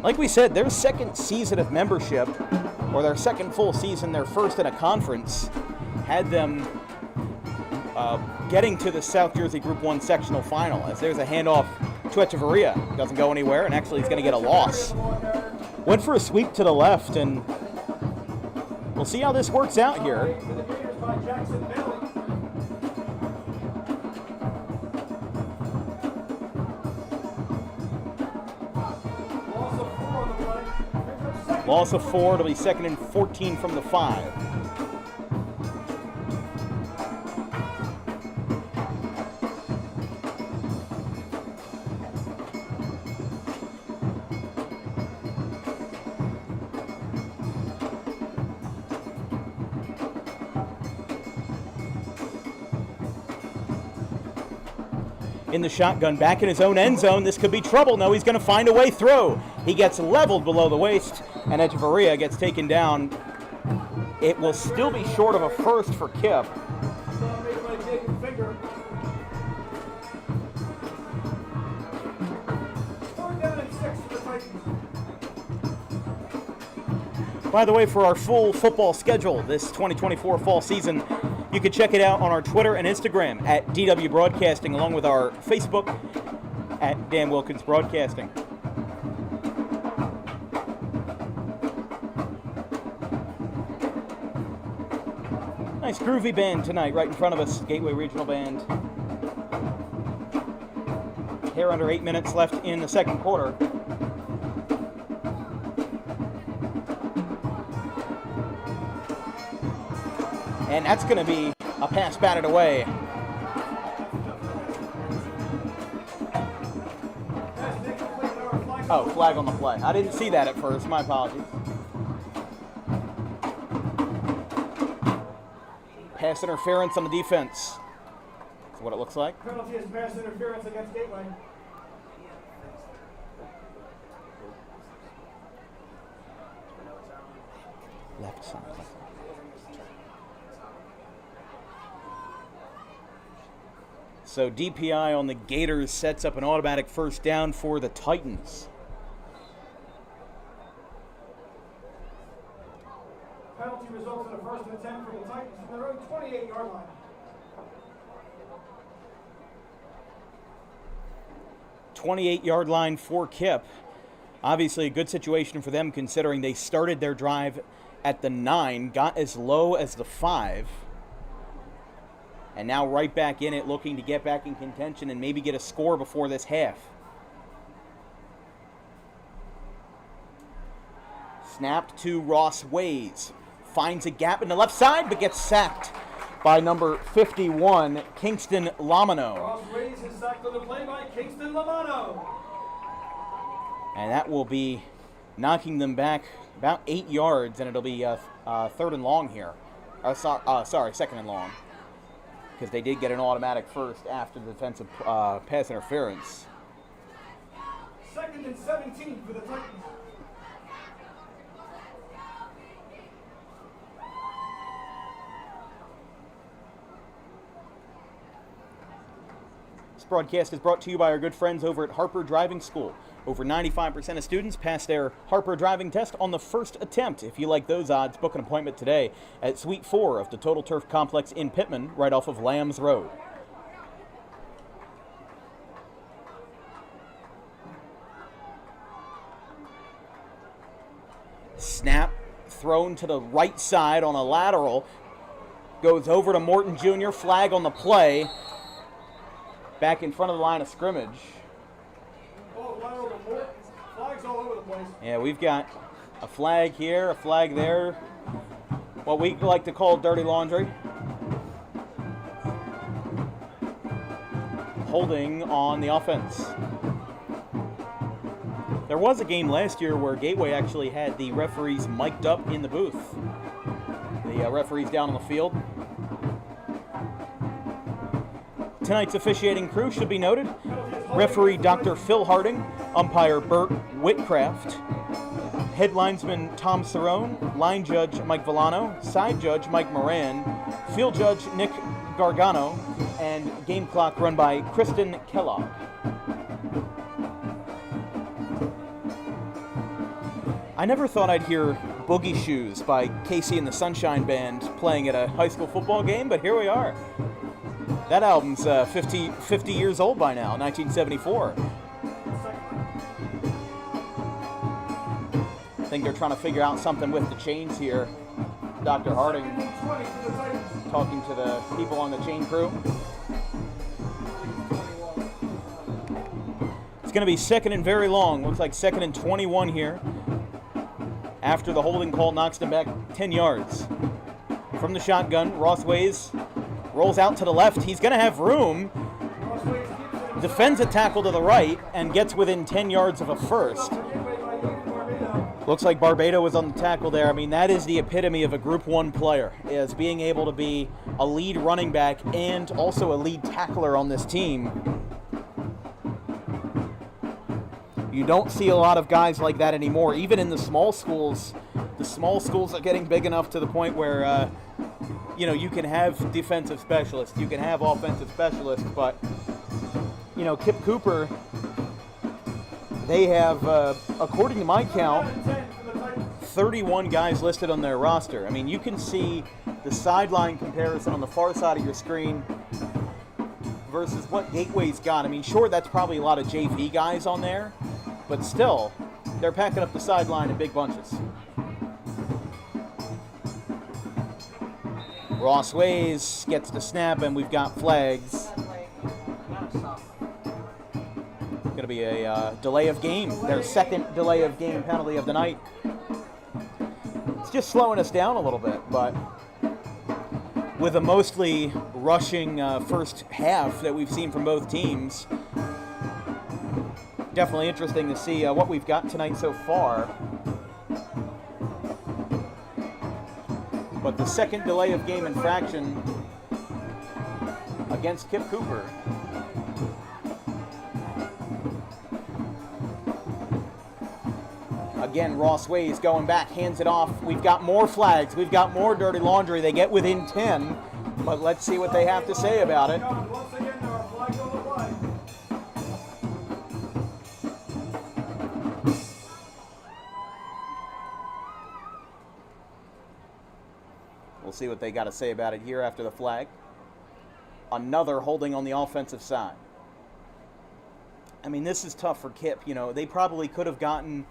Like we said, their second season of membership, or their second full season, their first in a conference, had them getting to the South Jersey Group 1 sectional final, as there's a handoff to Echevarria. Doesn't go anywhere, and actually he's going to get a loss. Went for a sweep to the left, and we'll see how this works out here. Loss of 4, it'll be 2nd and 14 from the 5. In the shotgun, back in his own end zone. This could be trouble. No, he's going to find a way through. He gets leveled below the waist, and Echevarria gets taken down. It will still be short of a first for Kip. By the way, for our full football schedule this 2024 fall season, you can check it out on our Twitter and Instagram at DW Broadcasting, along with our Facebook at Dan Wilkins Broadcasting. Nice groovy band tonight right in front of us, Gateway Regional Band. Here under 8 minutes left in the second quarter. And that's going to be a pass batted away. Oh, flag on the play. I didn't see that at first. My apologies. Pass interference on the defense. That's what it looks like. Penalty is pass interference against Gateway. Left side. So DPI on the Gators sets up an automatic first down for the Titans. Penalty results in a 1st and 10 for the Titans from their own 28-yard line. 28-yard line for Kip. Obviously a good situation for them, considering they started their drive at the 9, got as low as the 5. And now right back in it, looking to get back in contention and maybe get a score before this half. Snapped to Ross Ways. Finds a gap in the left side, but gets sacked by number 51, Kingston Lamano. Ross Ways is sacked on the play by Kingston Lamano. And that will be knocking them back about 8 yards, and it'll be 3rd and long here. Sorry, 2nd and long. Because they did get an automatic first after the defensive pass interference. 2nd and 17 for the Titans. This broadcast is brought to you by our good friends over at Harper Driving School. Over 95% of students pass their Harper driving test on the first attempt. If you like those odds, book an appointment today at Suite 4 of the Total Turf Complex in Pittman, right off of Lambs Road. Snap, thrown to the right side on a lateral. Goes over to Morton Jr., flag on the play. Back in front of the line of scrimmage. all over the place. Yeah, we've got a flag here, a flag there. What we like to call dirty laundry. Holding on the offense. There was a game last year where Gateway actually had the referees mic'd up in the booth. The referees down on the field. Tonight's officiating crew should be noted. Referee Dr. Phil Harding, umpire Bert Whitcraft, head linesman Tom Cerrone, line judge Mike Villano, side judge Mike Moran, field judge Nick Gargano, and game clock run by Kristen Kellogg. I never thought I'd hear Boogie Shoes by Casey and the Sunshine Band playing at a high school football game, but here we are. That album's 50 years old by now, 1974. I think they're trying to figure out something with the chains here. Dr. Harding talking to the people on the chain crew. It's going to be second and very long. Looks like second and 21 here. After the holding call knocks them back 10 yards. From the shotgun, Ross Ways rolls out to the left. He's going to have room. Defends a tackle to the right and gets within 10 yards of a first. Looks like Barbado was on the tackle there. I mean, that is the epitome of a Group 1 player, is being able to be a lead running back and also a lead tackler on this team. You don't see a lot of guys like that anymore, even in the small schools. The small schools are getting big enough to the point where, you can have defensive specialists, you can have offensive specialists, but, Kip Cooper, they have, according to my count, 31 guys listed on their roster. I mean, you can see the sideline comparison on the far side of your screen versus what Gateway's got. I mean, sure, that's probably a lot of JV guys on there, but still, they're packing up the sideline in big bunches. Ross Ways gets the snap, and we've got flags. Going to be a delay of game, their second delay of game penalty of the night. It's just slowing us down a little bit, but with a mostly rushing first half that we've seen from both teams, definitely interesting to see what we've got tonight so far. But the second delay of game infraction against Kip Cooper. Again, Ross Ways going back, hands it off. We've got more flags. We've got more dirty laundry. They get within 10, but let's see what they have to say about it. We'll see what they got to say about it here after the flag. Another holding on the offensive side. I mean, this is tough for Kip. They probably could have gotten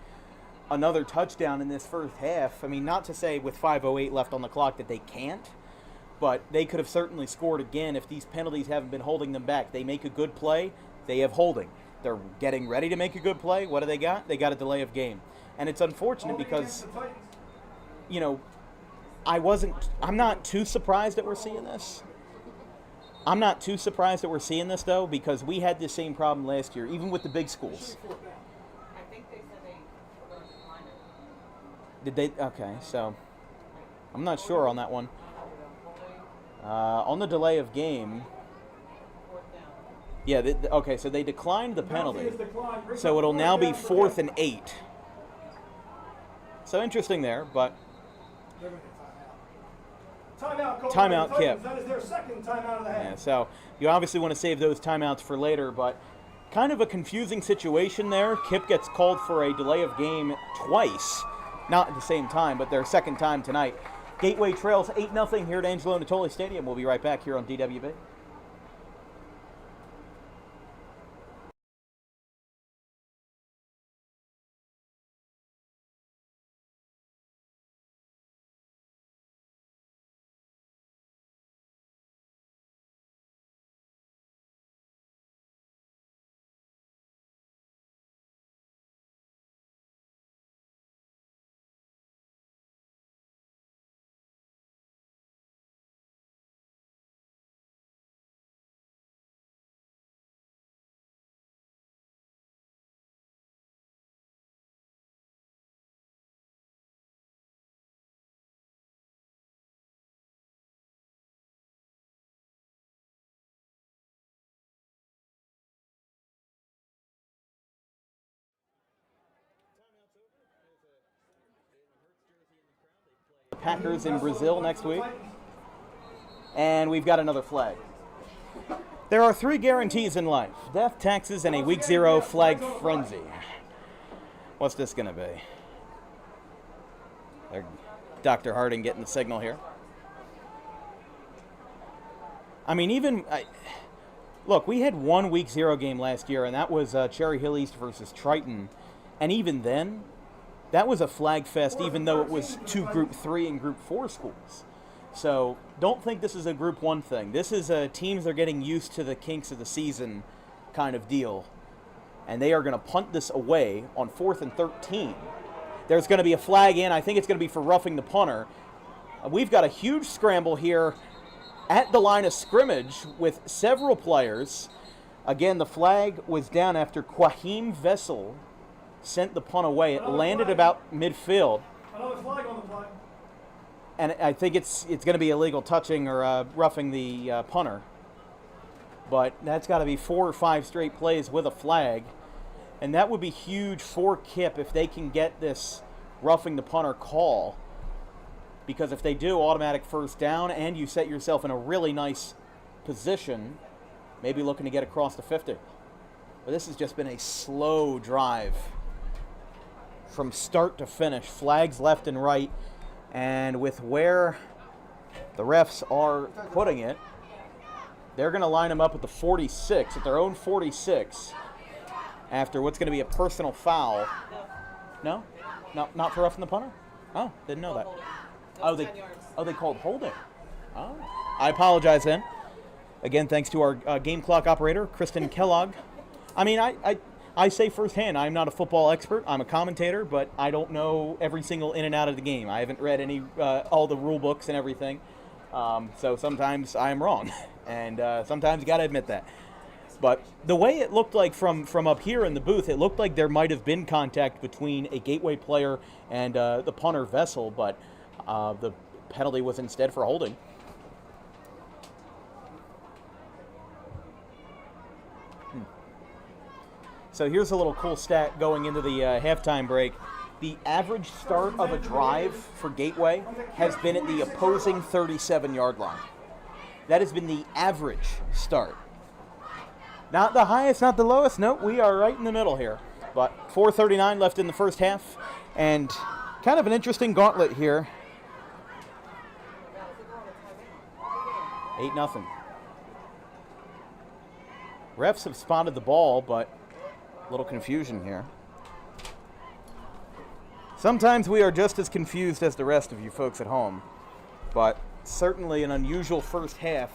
another touchdown in this first half. I mean, not to say with 5:08 left on the clock that they can't, but they could have certainly scored again if these penalties haven't been holding them back. They make a good play, they have holding. They're getting ready to make a good play. What do they got? They got a delay of game. And it's unfortunate because, I'm not too surprised that we're seeing this. I'm not too surprised that we're seeing this, though, because we had the same problem last year, even with the big schools. I think they said they were going to decline it. Did they? Okay, so I'm not sure on that one. On the delay of game, yeah, okay, so they declined the penalty. So it'll now be 4th and 8. So interesting there, but timeout, Kip. That is their second timeout of the half. Yeah, so you obviously want to save those timeouts for later, but kind of a confusing situation there. Kip gets called for a delay of game twice, not at the same time, but their second time tonight. Gateway trails 8-0 here at Angelo Natoli Stadium. We'll be right back here on DWB. Packers in Brazil next week. And we've got another flag. There are 3 guarantees in life: death, taxes, and a week 0 flag frenzy. What's this going to be? Dr. Harding getting the signal here. I mean, look, we had 1 week 0 game last year, and that was Cherry Hill East versus Triton. And even then, that was a flag fest, even though it was 2 Group 3 and Group 4 schools. So don't think this is a Group 1 thing. This is teams are getting used to the kinks of the season kind of deal. And they are going to punt this away on 4th and 13. There's going to be a flag in. I think it's going to be for roughing the punter. We've got a huge scramble here at the line of scrimmage with several players. Again, the flag was down after Quahim Vessel sent the punt away. It landed about midfield. Another flag on the play. And I think it's going to be illegal touching or roughing the punter. But that's got to be 4 or 5 straight plays with a flag. And that would be huge for KIPP if they can get this roughing the punter call. Because if they do, automatic first down, and you set yourself in a really nice position, maybe looking to get across the 50. But this has just been a slow drive from start to finish. Flags left and right. And with where the refs are putting it, they're going to line them up at the 46, at their own 46, after what's going to be a personal foul. No? Not for roughing the punter? Oh, didn't know that. They called holding. Oh. I apologize then. Again, thanks to our game clock operator, Kristen Kellogg. I mean, I say firsthand, I'm not a football expert. I'm a commentator, but I don't know every single in and out of the game. I haven't read all the rule books and everything. So sometimes I am wrong, and sometimes you got to admit that. But the way it looked like from up here in the booth, it looked like there might have been contact between a Gateway player and the punter Vessel, but the penalty was instead for holding. So here's a little cool stat going into the halftime break. The average start of a drive for Gateway has been at the opposing 37-yard line. That has been the average start. Not the highest, not the lowest. Nope, we are right in the middle here. But 4:39 left in the first half, and kind of an interesting gauntlet here. 8-0. Refs have spotted the ball, but a little confusion here. Sometimes we are just as confused as the rest of you folks at home, but certainly an unusual first half.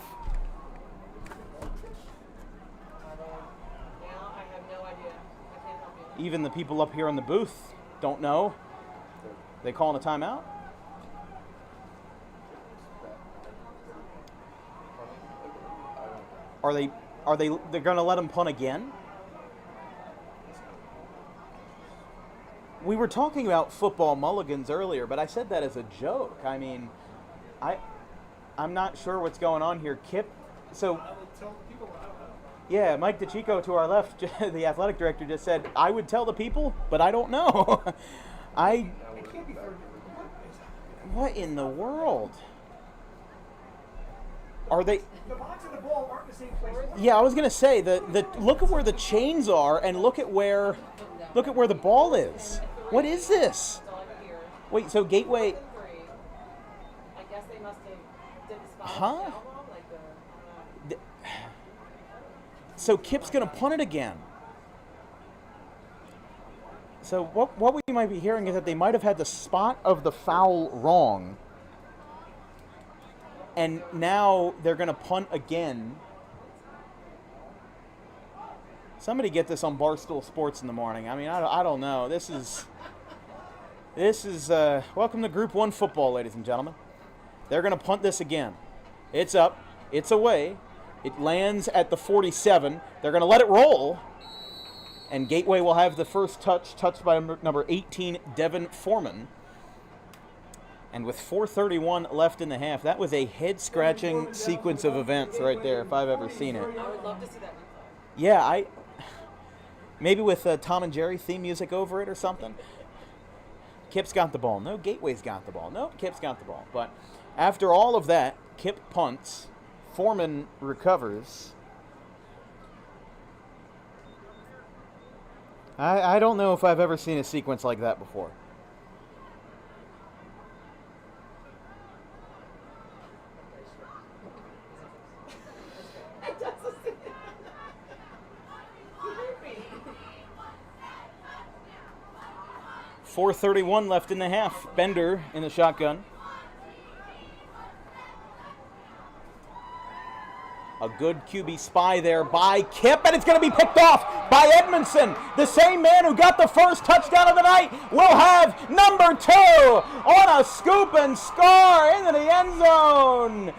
Even the people up here in the booth don't know. They calling a timeout? They're going to let them punt again? We were talking about football mulligans earlier, but I said that as a joke. I mean, I'm not sure what's going on here. KIPP, so yeah, Mike DeChico to our left, the athletic director, just said, I would tell the people, but I don't know. What in the world? Are they? The box and the ball aren't the same place. Yeah, I was gonna say the look at where the chains are and look at where the ball is. What is this? Wait, so Gateway? I guess they must have did the spot Huh? wrong, like So KIPP's gonna punt it again. So what we might be hearing is that they might have had the spot of the foul wrong, and now they're gonna punt again. Somebody get this on Barstool Sports in the morning. I mean, I don't know. This is welcome to Group 1 football, ladies and gentlemen. They're going to punt this again. It's up. It's away. It lands at the 47. They're going to let it roll. And Gateway will have the first touched by number 18, Devin Foreman. And with 4:31 left in the half, that was a head-scratching sequence of events right there, if I've ever seen it. I would love to see that replay. Yeah, maybe with Tom and Jerry theme music over it or something. Kip's got the ball. No, Gateway's got the ball. No, Kip's got the ball. But after all of that, Kip punts. Foreman recovers. I don't know if I've ever seen a sequence like that before. .431 left in the half. Bender in the shotgun. A good QB spy there by Kip, and it's going to be picked off by Edmondson. The same man who got the first touchdown of the night will have number 2 on a scoop and score into the end zone.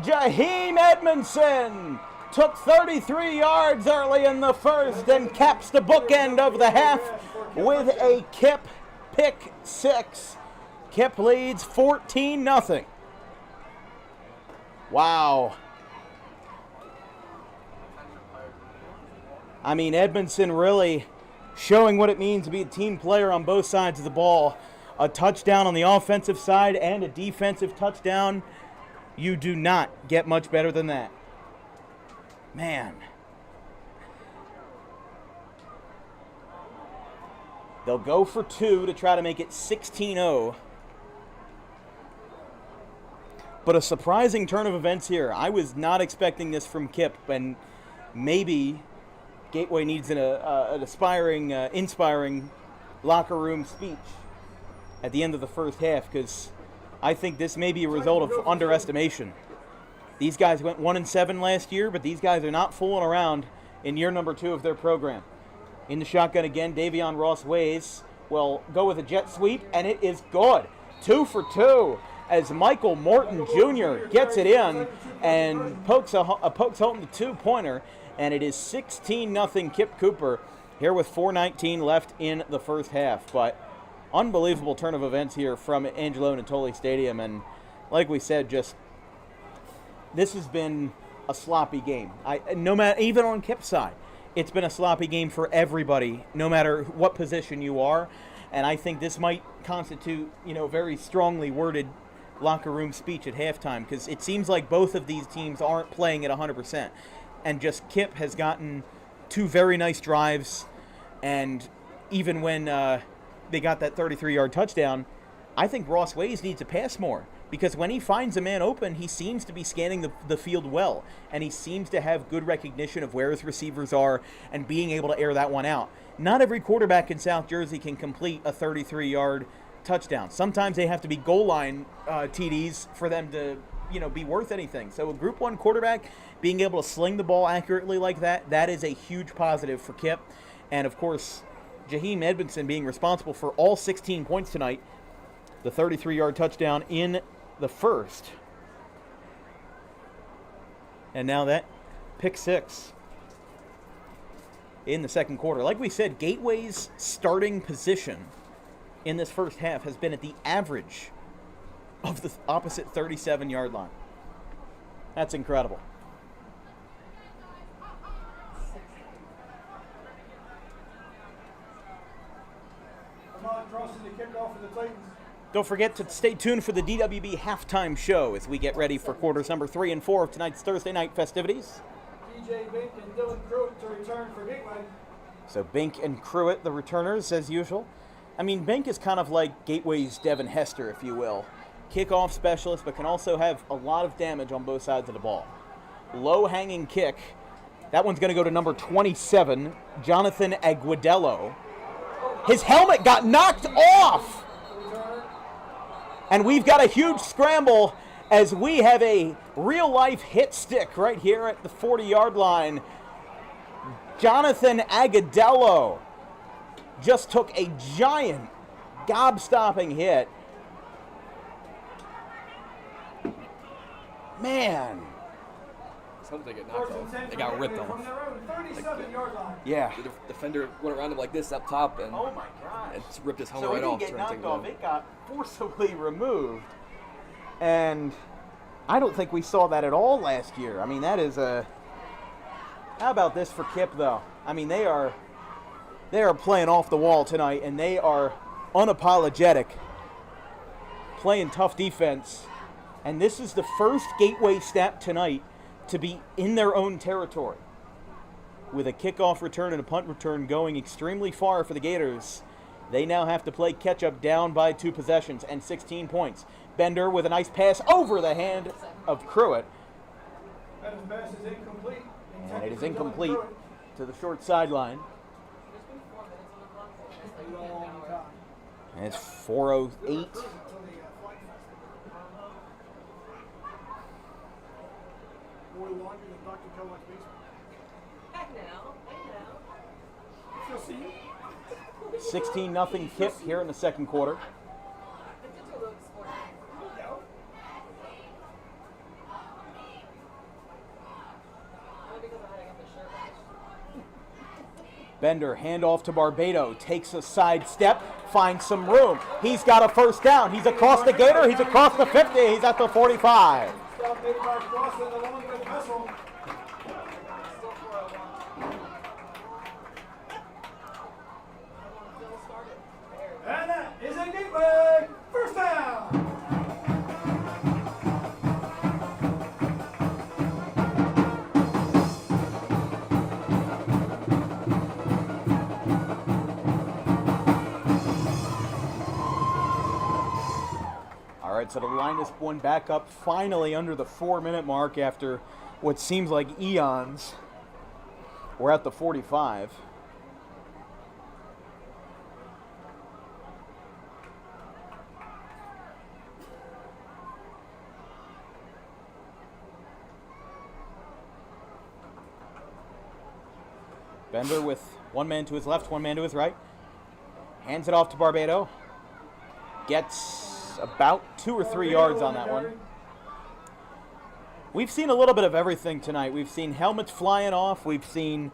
Jaheim Edmondson took 33 yards early in the first and caps the bookend of the half with a Kip pick 6. Kip leads 14-0. Wow. I mean, Edmondson really showing what it means to be a team player on both sides of the ball. A touchdown on the offensive side and a defensive touchdown. You do not get much better than that. Man. They'll go for 2 to try to make it 16-0. But a surprising turn of events here. I was not expecting this from Kip, and maybe Gateway needs an inspiring locker room speech at the end of the first half, because I think this may be a result of underestimation. These guys went 1-7 last year, but these guys are not fooling around in year number 2 of their program. In the shotgun again, Davion Ross-Ways will go with a jet sweep, and it is good. 2 for 2 as Michael Morton Jr. gets it in and pokes home the 2-pointer. And it is 16-0 Kip Cooper here with 4:19 left in the first half. But unbelievable turn of events here from Angelo Natoli Stadium. And like we said, just this has been a sloppy game. No matter, even on Kip's side, it's been a sloppy game for everybody, no matter what position you are. And I think this might constitute, very strongly worded locker room speech at halftime, because it seems like both of these teams aren't playing at 100%. And just Kip has gotten 2 very nice drives, and even when they got that 33-yard touchdown, I think Ross Ways needs to pass more, because when he finds a man open, he seems to be scanning the field well, and he seems to have good recognition of where his receivers are and being able to air that one out. Not every quarterback in South Jersey can complete a 33-yard touchdown. Sometimes they have to be goal line TDs for them to be worth anything. So a Group 1 quarterback being able to sling the ball accurately like that is a huge positive for Kip. And of course, Jaheim Edmondson being responsible for all 16 points tonight. The 33-yard touchdown in the first. And now that pick 6 in the second quarter. Like we said, Gateway's starting position in this first half has been at the average of the opposite 37-yard line. That's incredible. Norcross in the kickoff for the Titans. Don't forget to stay tuned for the DWB halftime show as we get ready for quarters number 3 and 4 of tonight's Thursday night festivities. DJ Bink and Dylan Pruitt to return for Gateway. So Bink and Pruitt, the returners, as usual. I mean, Bink is kind of like Gateway's Devin Hester, if you will. Kickoff specialist, but can also have a lot of damage on both sides of the ball. Low-hanging kick. That one's going to go to number 27, Jonathan Aguadello. His helmet got knocked off. And we've got a huge scramble as we have a real-life hit stick right here at the 40-yard line. Jonathan Aguadello just took a giant gob-stopping hit. Man. Sometimes they get knocked off. They got ripped off. Yeah. The defender went around him like this up top and Oh my gosh. it ripped his helmet So right it off. didn't get trying to take knocked it off. down. It got forcibly removed. And I don't think we saw that at all last year. I mean, that is a... How about this for Kip, though? I mean, they are playing off the wall tonight, and they are unapologetic, playing tough defense. And this is the first Gateway snap tonight to be in their own territory. With a kickoff return and a punt return going extremely far for the Gators, they now have to play catch-up down by 2 possessions and 16 points. Bender with a nice pass over the hand of Pruitt. And his pass is incomplete. And it is incomplete to the short sideline. And it's 4:08. More laundry than Dr. Kellogg's basement. Heck no. I know. She'll see you. 16-0 KIPP here in the second quarter. Bender, handoff to Barbado, takes a side step, finds some room. He's got a first down. He's across the Gator. He's across the 50. He's at the 45. Stop made by Cross and along with Vessel. And that is a Gateway first down. All right, so the line is one back up finally under the 4-minute mark after what seems like eons. We're at the 45. Bender with one man to his left, one man to his right. Hands it off to Barbado. Gets about 2 or 3 yards on that one. We've seen a little bit of everything tonight. We've seen helmets flying off. We've seen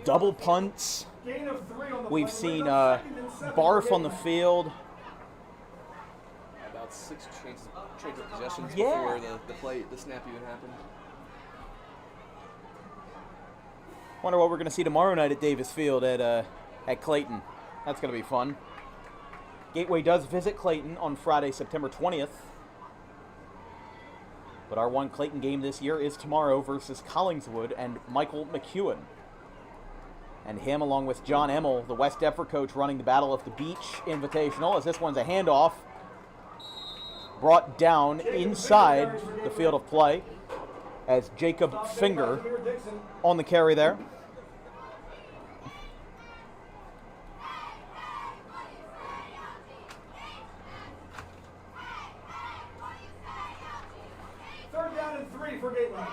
double punts. Gain of 3 on the We've play. seen We're second and 7 barf for on the Gateway. field. About 6 change of possessions Yeah. before the snap even happened. Wonder what we're going to see tomorrow night at Davis Field at Clayton. That's going to be fun. Gateway does visit Clayton on Friday, September 20th. But our one Clayton game this year is tomorrow versus Collingswood and Michael McEwen. And him, along with John Emmel, the West Deptford coach, running the Battle of the Beach Invitational, as this one's a handoff brought down inside the field of play as Jacob Finger on the carry there. Third down and 3 for Gateway.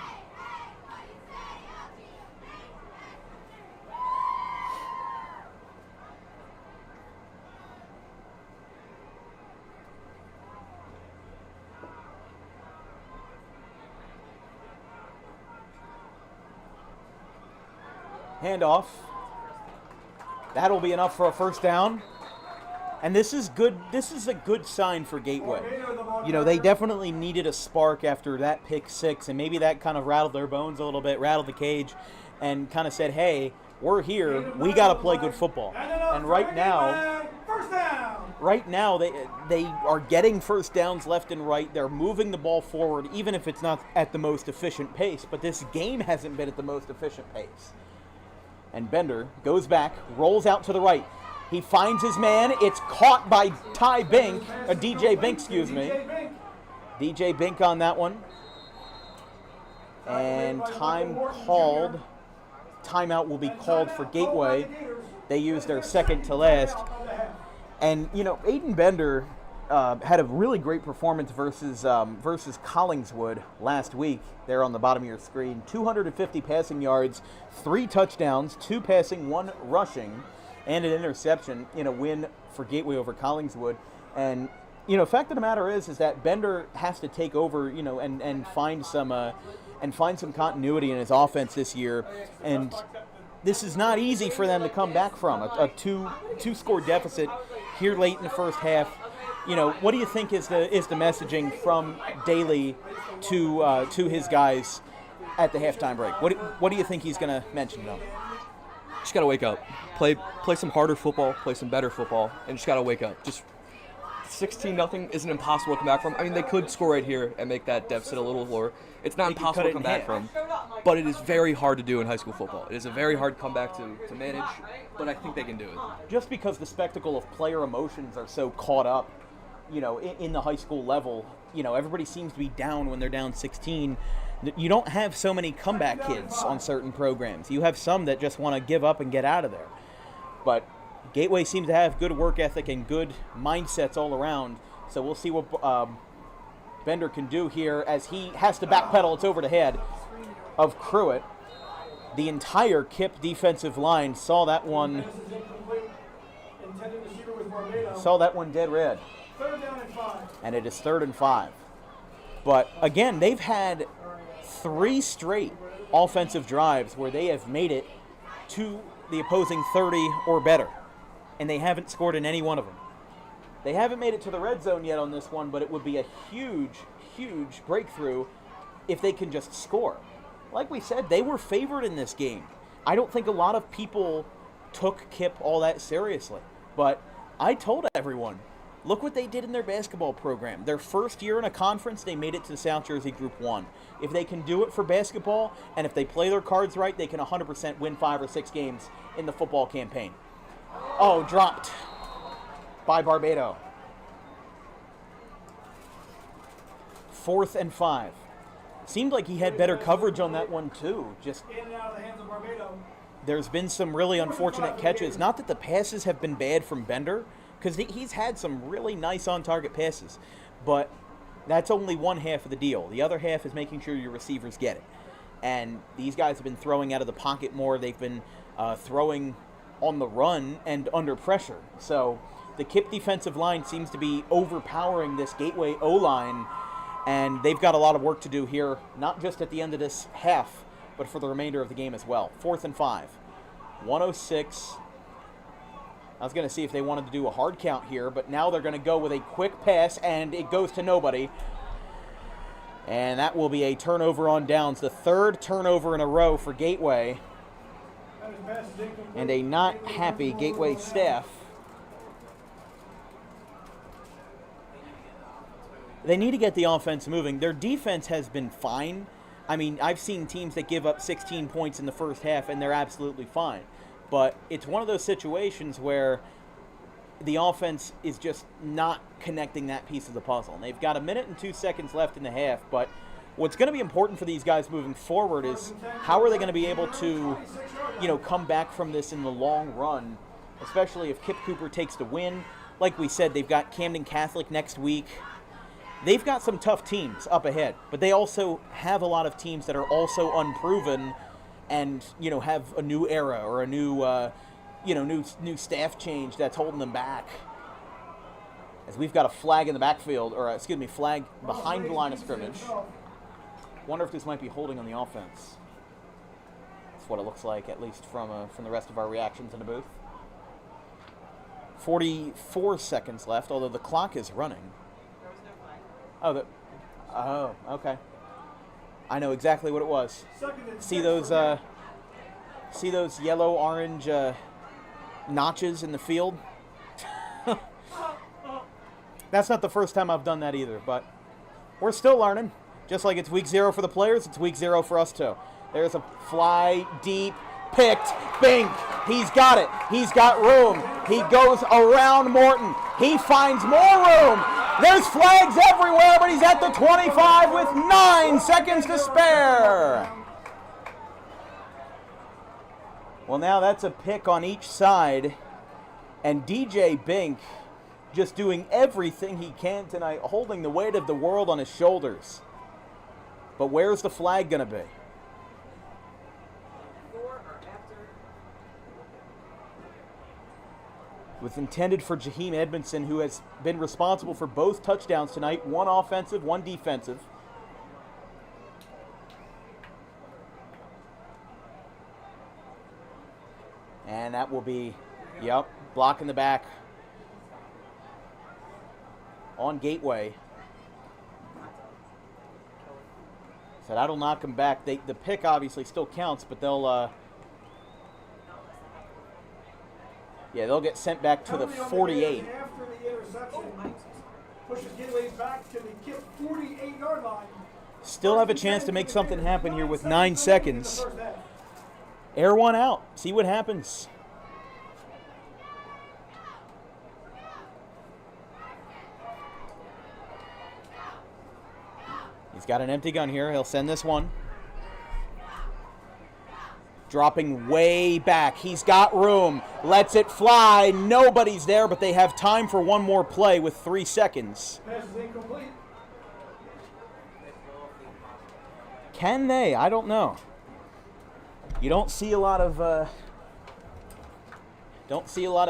Handoff. That'll be enough for a first down. And this is good. This is a good sign for Gateway. You know, they definitely needed a spark after that pick six, and maybe that kind of rattled their bones a little bit, rattled the cage, and kind of said, hey, we're here. We got to play good football. And right now they are getting first downs left and right. They're moving the ball forward, even if it's not at the most efficient pace. But this game hasn't been at the most efficient pace. And Bender goes back, rolls out to the right. He finds his man. It's caught by DJ Bink, excuse me. DJ Bink on that one. And timeout will be called for Gateway. They use their second to last. And, you know, Aiden Bender had a really great performance versus Collingswood last week. There on the bottom of your screen. 250 passing yards, 3 touchdowns, 2 passing, 1 rushing, and an interception in a win for Gateway over Collingswood. And, you know, fact of the matter is that Bender has to take over, you know, and find some continuity in his offense this year. And this is not easy for them to come back from a two-score deficit here late in the first half. You know, what do you think is the messaging from Daly to his guys at the halftime break? What do you think he's going to mention to them? just got to wake up. Play some harder football, play some better football, and just got to wake up. Just 16-0 isn't impossible to come back from. I mean, they could score right here and make that deficit a little lower. It's not impossible to come back from, but it is very hard to do in high school football. It is a very hard comeback to manage, but I think they can do it. Just because the spectacle of player emotions are so caught up, in the high school level, everybody seems to be down when they're down 16. You don't have so many comeback kids on certain programs. You have some that just want to give up and get out of there. But Gateway seems to have good work ethic and good mindsets all around. So we'll see what Bender can do here as he has to backpedal. It's over the head of Cruitt. The entire KIPP defensive line saw that one dead red. And it is 3rd and 5. But again, they've had 3 straight offensive drives where they have made it to the opposing 30 or better. And they haven't scored in any one of them. They haven't made it to the red zone yet on this one, but it would be a huge, huge breakthrough if they can just score. Like we said, they were favored in this game. I don't think a lot of people took KIPP all that seriously. But I told everyone, look what they did in their basketball program. Their first year in a conference, they made it to the South Jersey Group 1. If they can do it for basketball, and if they play their cards right, they can 100% win 5 or 6 games in the football campaign. Oh, dropped by Barbado. 4th and 5. Seemed like he had better coverage on that one, too. Just there's been some really unfortunate catches. Not that the passes have been bad from Bender, because he's had some really nice on-target passes. But that's only one half of the deal. The other half is making sure your receivers get it. And these guys have been throwing out of the pocket more. They've been throwing on the run and under pressure. So the KIPP defensive line seems to be overpowering this Gateway O-line, and they've got a lot of work to do here, not just at the end of this half, but for the remainder of the game as well. 4th and 5. 106. I was going to see if they wanted to do a hard count here, but now they're going to go with a quick pass, and it goes to nobody. And that will be a turnover on downs, the 3rd turnover in a row for Gateway. And a not happy Gateway staff. They need to get the offense moving. Their defense has been fine. I mean, I've seen teams that give up 16 points in the first half, and they're absolutely fine. But it's one of those situations where the offense is just not connecting that piece of the puzzle. And they've got 1 minute and 2 seconds left in the half, but what's going to be important for these guys moving forward is how are they going to be able to, come back from this in the long run, especially if Kip Cooper takes the win. Like we said, they've got Camden Catholic next week. They've got some tough teams up ahead, but they also have a lot of teams that are also unproven and, have a new era or a new, new staff change that's holding them back. As we've got a flag in the backfield, or flag behind the line of scrimmage. Wonder if this might be holding on the offense. That's what it looks like, at least from the rest of our reactions in the booth. 44 seconds left, although the clock is running. Oh, okay. I know exactly what it was. See those yellow-orange notches in the field? That's not the first time I've done that either, but we're still learning. Just like it's week 0 for the players, it's week 0 for us too. There's a fly deep, picked, Bink. He's got it. He's got room. He goes around Morton. He finds more room. There's flags everywhere, but he's at the 25 with 9 seconds to spare. Well, now that's a pick on each side, and DJ Bink just doing everything he can tonight, holding the weight of the world on his shoulders. But where's the flag going to be? Was intended for Jaheim Edmondson, who has been responsible for both touchdowns tonight, 1 offensive, 1 defensive. And that will be, block in the back on Gateway. So that'll knock him back. The pick obviously still counts, but they'll Yeah, they'll get sent back to the 48. After the interception, pushes Gateway back to the KIPP 48-yard line. Still have a chance to make something happen here with 9 seconds. Air one out. See what happens. He's got an empty gun here. He'll send this one. Dropping way back. He's got room. Lets it fly. Nobody's there, but they have time for one more play with 3 seconds. Pass is incomplete. Can they? I don't know. You don't see a lot of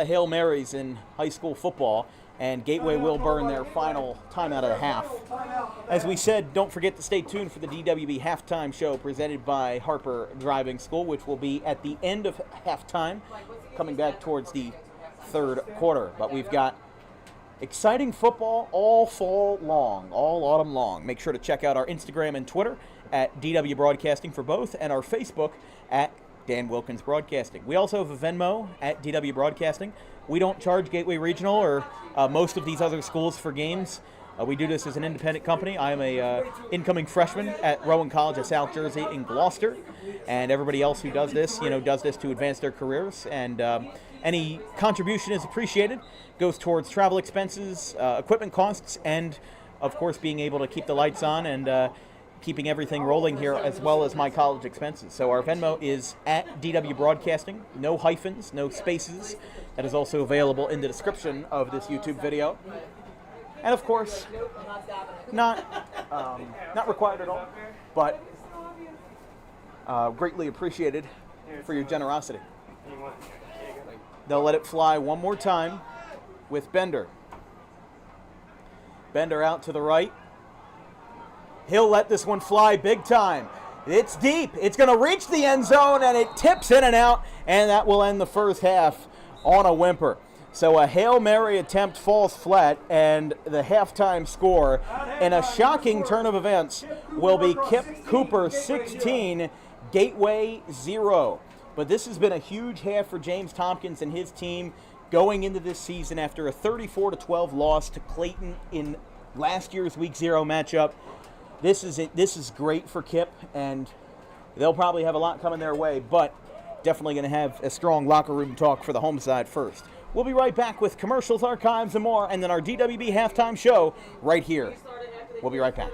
Hail Marys in high school football, and Gateway will burn their final timeout of the half. As we said, don't forget to stay tuned for the DWB halftime show presented by Harper Driving School, which will be at the end of halftime, coming back towards the third quarter. But we've got exciting football all fall long, all autumn long. Make sure to check out our Instagram and Twitter at DW Broadcasting for both, and our Facebook at Dan Wilkins Broadcasting. We also have a Venmo at DW Broadcasting. We don't charge Gateway Regional or most of these other schools for games. We do this as an independent company. I am a incoming freshman at Rowan College of South Jersey in Gloucester, and everybody else who does this, does this to advance their careers. And any contribution is appreciated. Goes towards travel expenses, equipment costs, and of course being able to keep the lights on and keeping everything rolling here, as well as my college expenses. So our Venmo is at DW Broadcasting. No hyphens, no spaces. That is also available in the description of this YouTube video. And of course, not required at all, but greatly appreciated for your generosity. They'll let it fly one more time with Bender. Bender out to the right. He'll let this one fly big time. It's deep. It's going to reach the end zone, and it tips in and out, and that will end the first half on a whimper. So a Hail Mary attempt falls flat, and the halftime score, in a shocking turn of events, will be Kip Cooper 16, Gateway 0. But this has been a huge half for James Tompkins and his team going into this season after a 34-12 loss to Clayton in last year's Week 0 matchup. This is great for Kip, and they'll probably have a lot coming their way, but definitely going to have a strong locker room talk for the home side first. We'll be right back with commercials, archives, and more, and then our DWB halftime show right here. We'll be right back.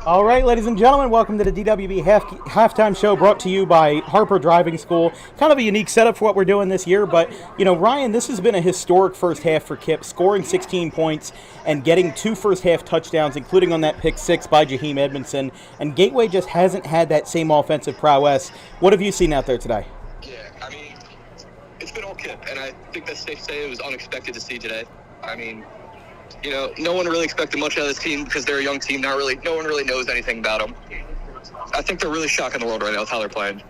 All right, ladies and gentlemen, welcome to the DWB halftime show brought to you by Harper Driving School. Kind of a unique setup for what we're doing this year, but, Ryan, this has been a historic first half for Kip, scoring 16 points and getting 2 first half touchdowns, including on that pick 6 by Jaheim Edmondson. And Gateway just hasn't had that same offensive prowess. What have you seen out there today? Yeah, I mean, it's been all Kip, and I think that's safe to say it was unexpected to see today. I mean, no one really expected much out of this team because they're a young team. No one really knows anything about them. I think they're really shocking the world right now with how they're playing.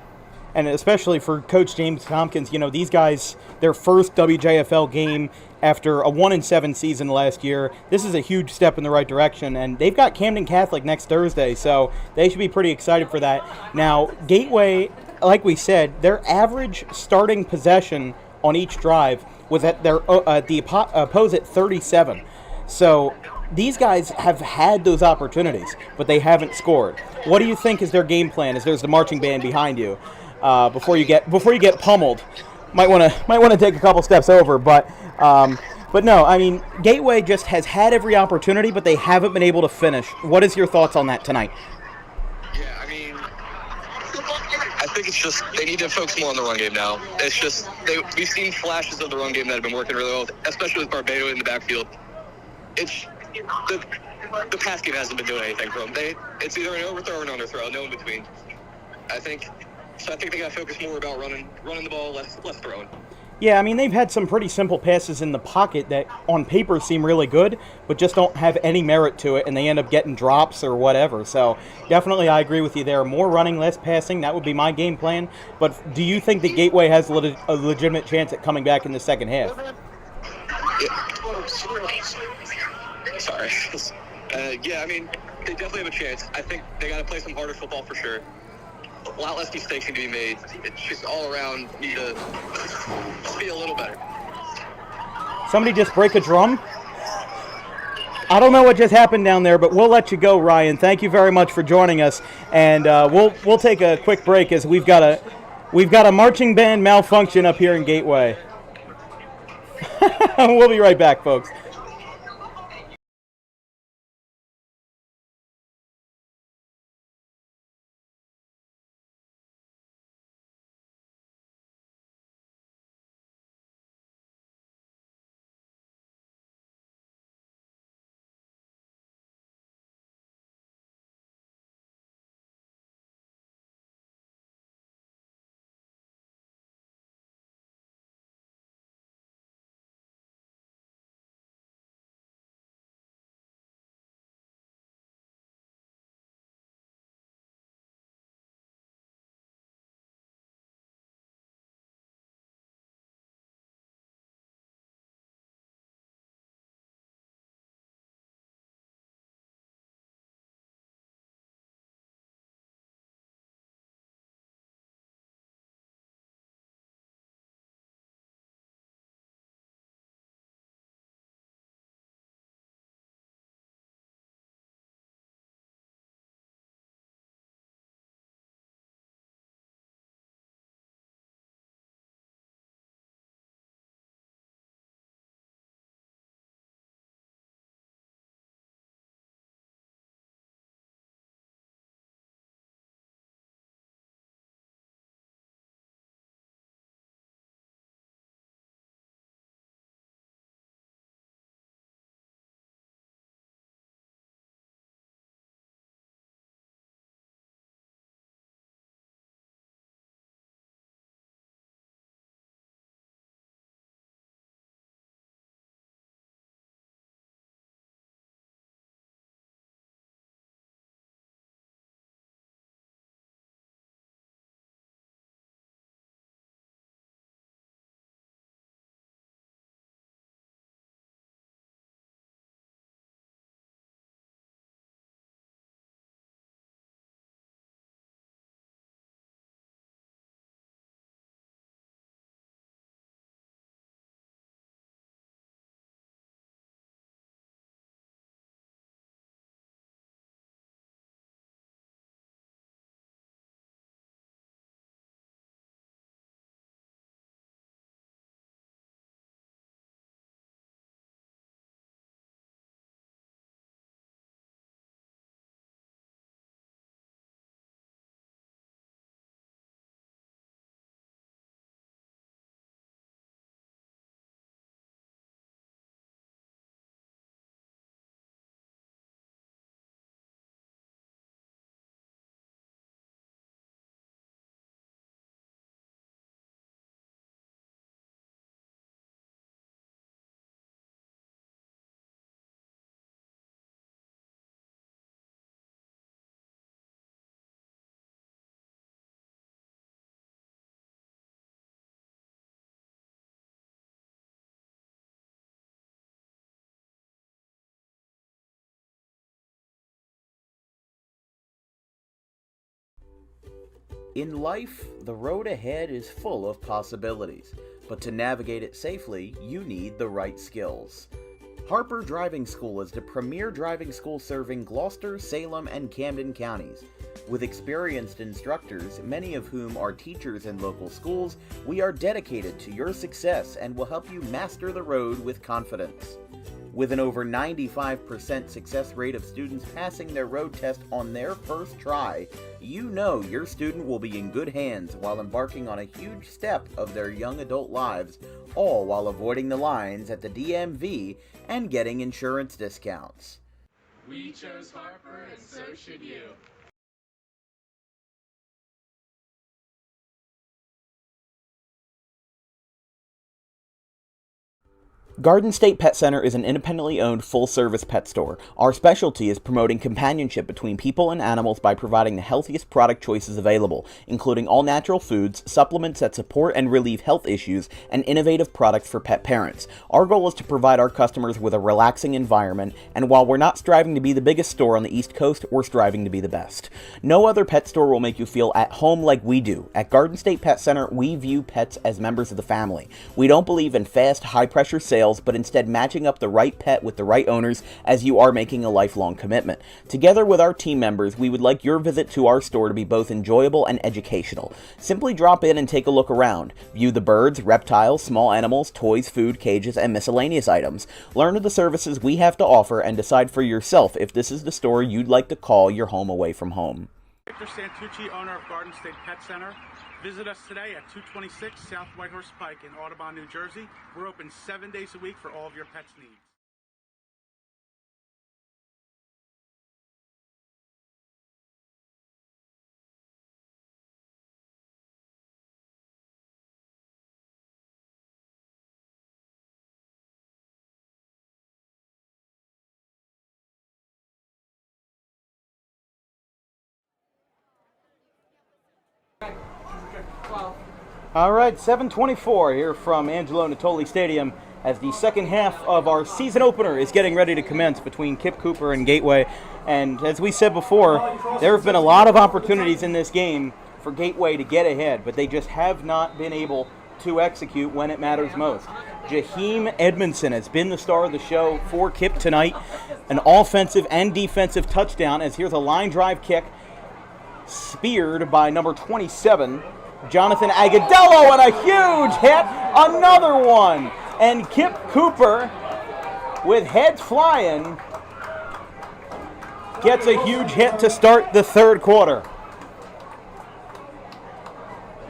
And especially for Coach James Tompkins, these guys, their first WJFL game after a 1-7 season last year. This is a huge step in the right direction, and they've got Camden Catholic next Thursday, so they should be pretty excited for that. Now, Gateway, like we said, their average starting possession on each drive was at the opposite 37. So these guys have had those opportunities, but they haven't scored. What do you think is their game plan? As there's the marching band behind you, before you get pummeled, might want to take a couple steps over. But no, I mean, Gateway just has had every opportunity, but they haven't been able to finish. What is your thoughts on that tonight? Yeah, I mean, I think it's just they need to focus more on the run game now. It's just we've seen flashes of the run game that have been working really well, especially with Barbado in the backfield. It's the pass game hasn't been doing anything for them. It's either an overthrow or an underthrow, no in between. I think they got to focus more about running the ball, less throwing. Yeah, I mean, they've had some pretty simple passes in the pocket that on paper seem really good, but just don't have any merit to it, and they end up getting drops or whatever. So definitely I agree with you there. More running, less passing, that would be my game plan. But do you think the Gateway has a legitimate chance at coming back in the second half? Yeah. Sorry. Yeah, I mean, they definitely have a chance. I think they got to play some harder football for sure. A lot less mistakes need to be made. It's just all around need to just be a little better. Somebody just break a drum? I don't know what just happened down there, but we'll let you go, Ryan. Thank you very much for joining us, and we'll take a quick break as we've got a marching band malfunction up here in Gateway. We'll be right back, folks. In life, the road ahead is full of possibilities, but to navigate it safely, you need the right skills. Harper Driving School is the premier driving school serving Gloucester, Salem, and Camden counties. With experienced instructors, many of whom are teachers in local schools, we are dedicated to your success and will help you master the road with confidence. With an over 95% success rate of students passing their road test on their first try, you know your student will be in good hands while embarking on a huge step of their young adult lives, all while avoiding the lines at the DMV and getting insurance discounts. We chose Harper, and so should you. Garden State Pet Center is an independently owned full-service pet store. Our specialty is promoting companionship between people and animals by providing the healthiest product choices available, including all-natural foods, supplements that support and relieve health issues, and innovative products for pet parents. Our goal is to provide our customers with a relaxing environment, and while we're not striving to be the biggest store on the East Coast, we're striving to be the best. No other pet store will make you feel at home like we do. At Garden State Pet Center, we view pets as members of the family. We don't believe in fast, high-pressure sales, but instead matching up the right pet with the right owners, as you are making a lifelong commitment. Together with our team members, we would like your visit to our store to be both enjoyable and educational. Simply drop in and take a look around. View the birds, reptiles, small animals, toys, food, cages, and miscellaneous items. Learn of the services we have to offer and decide for yourself if this is the store you'd like to call your home away from home. Victor Santucci, owner of Garden State Pet Center. Visit us today at 226 South Whitehorse Pike in Audubon, New Jersey. We're open 7 days a week for all of your pets' needs. All right, 7:24 here from Angelo Natoli Stadium as the second half of our season opener is getting ready to commence between Kip Cooper and Gateway. And as we said before, there have been a lot of opportunities in this game for Gateway to get ahead, but they just have not been able to execute when it matters most. Jaheim Edmondson has been the star of the show for Kip tonight. An offensive and defensive touchdown, as here's a line drive kick speared by number 27, Jonathan Agadello, and a huge hit, another one. And Kip Cooper, with heads flying, gets a huge hit to start the third quarter.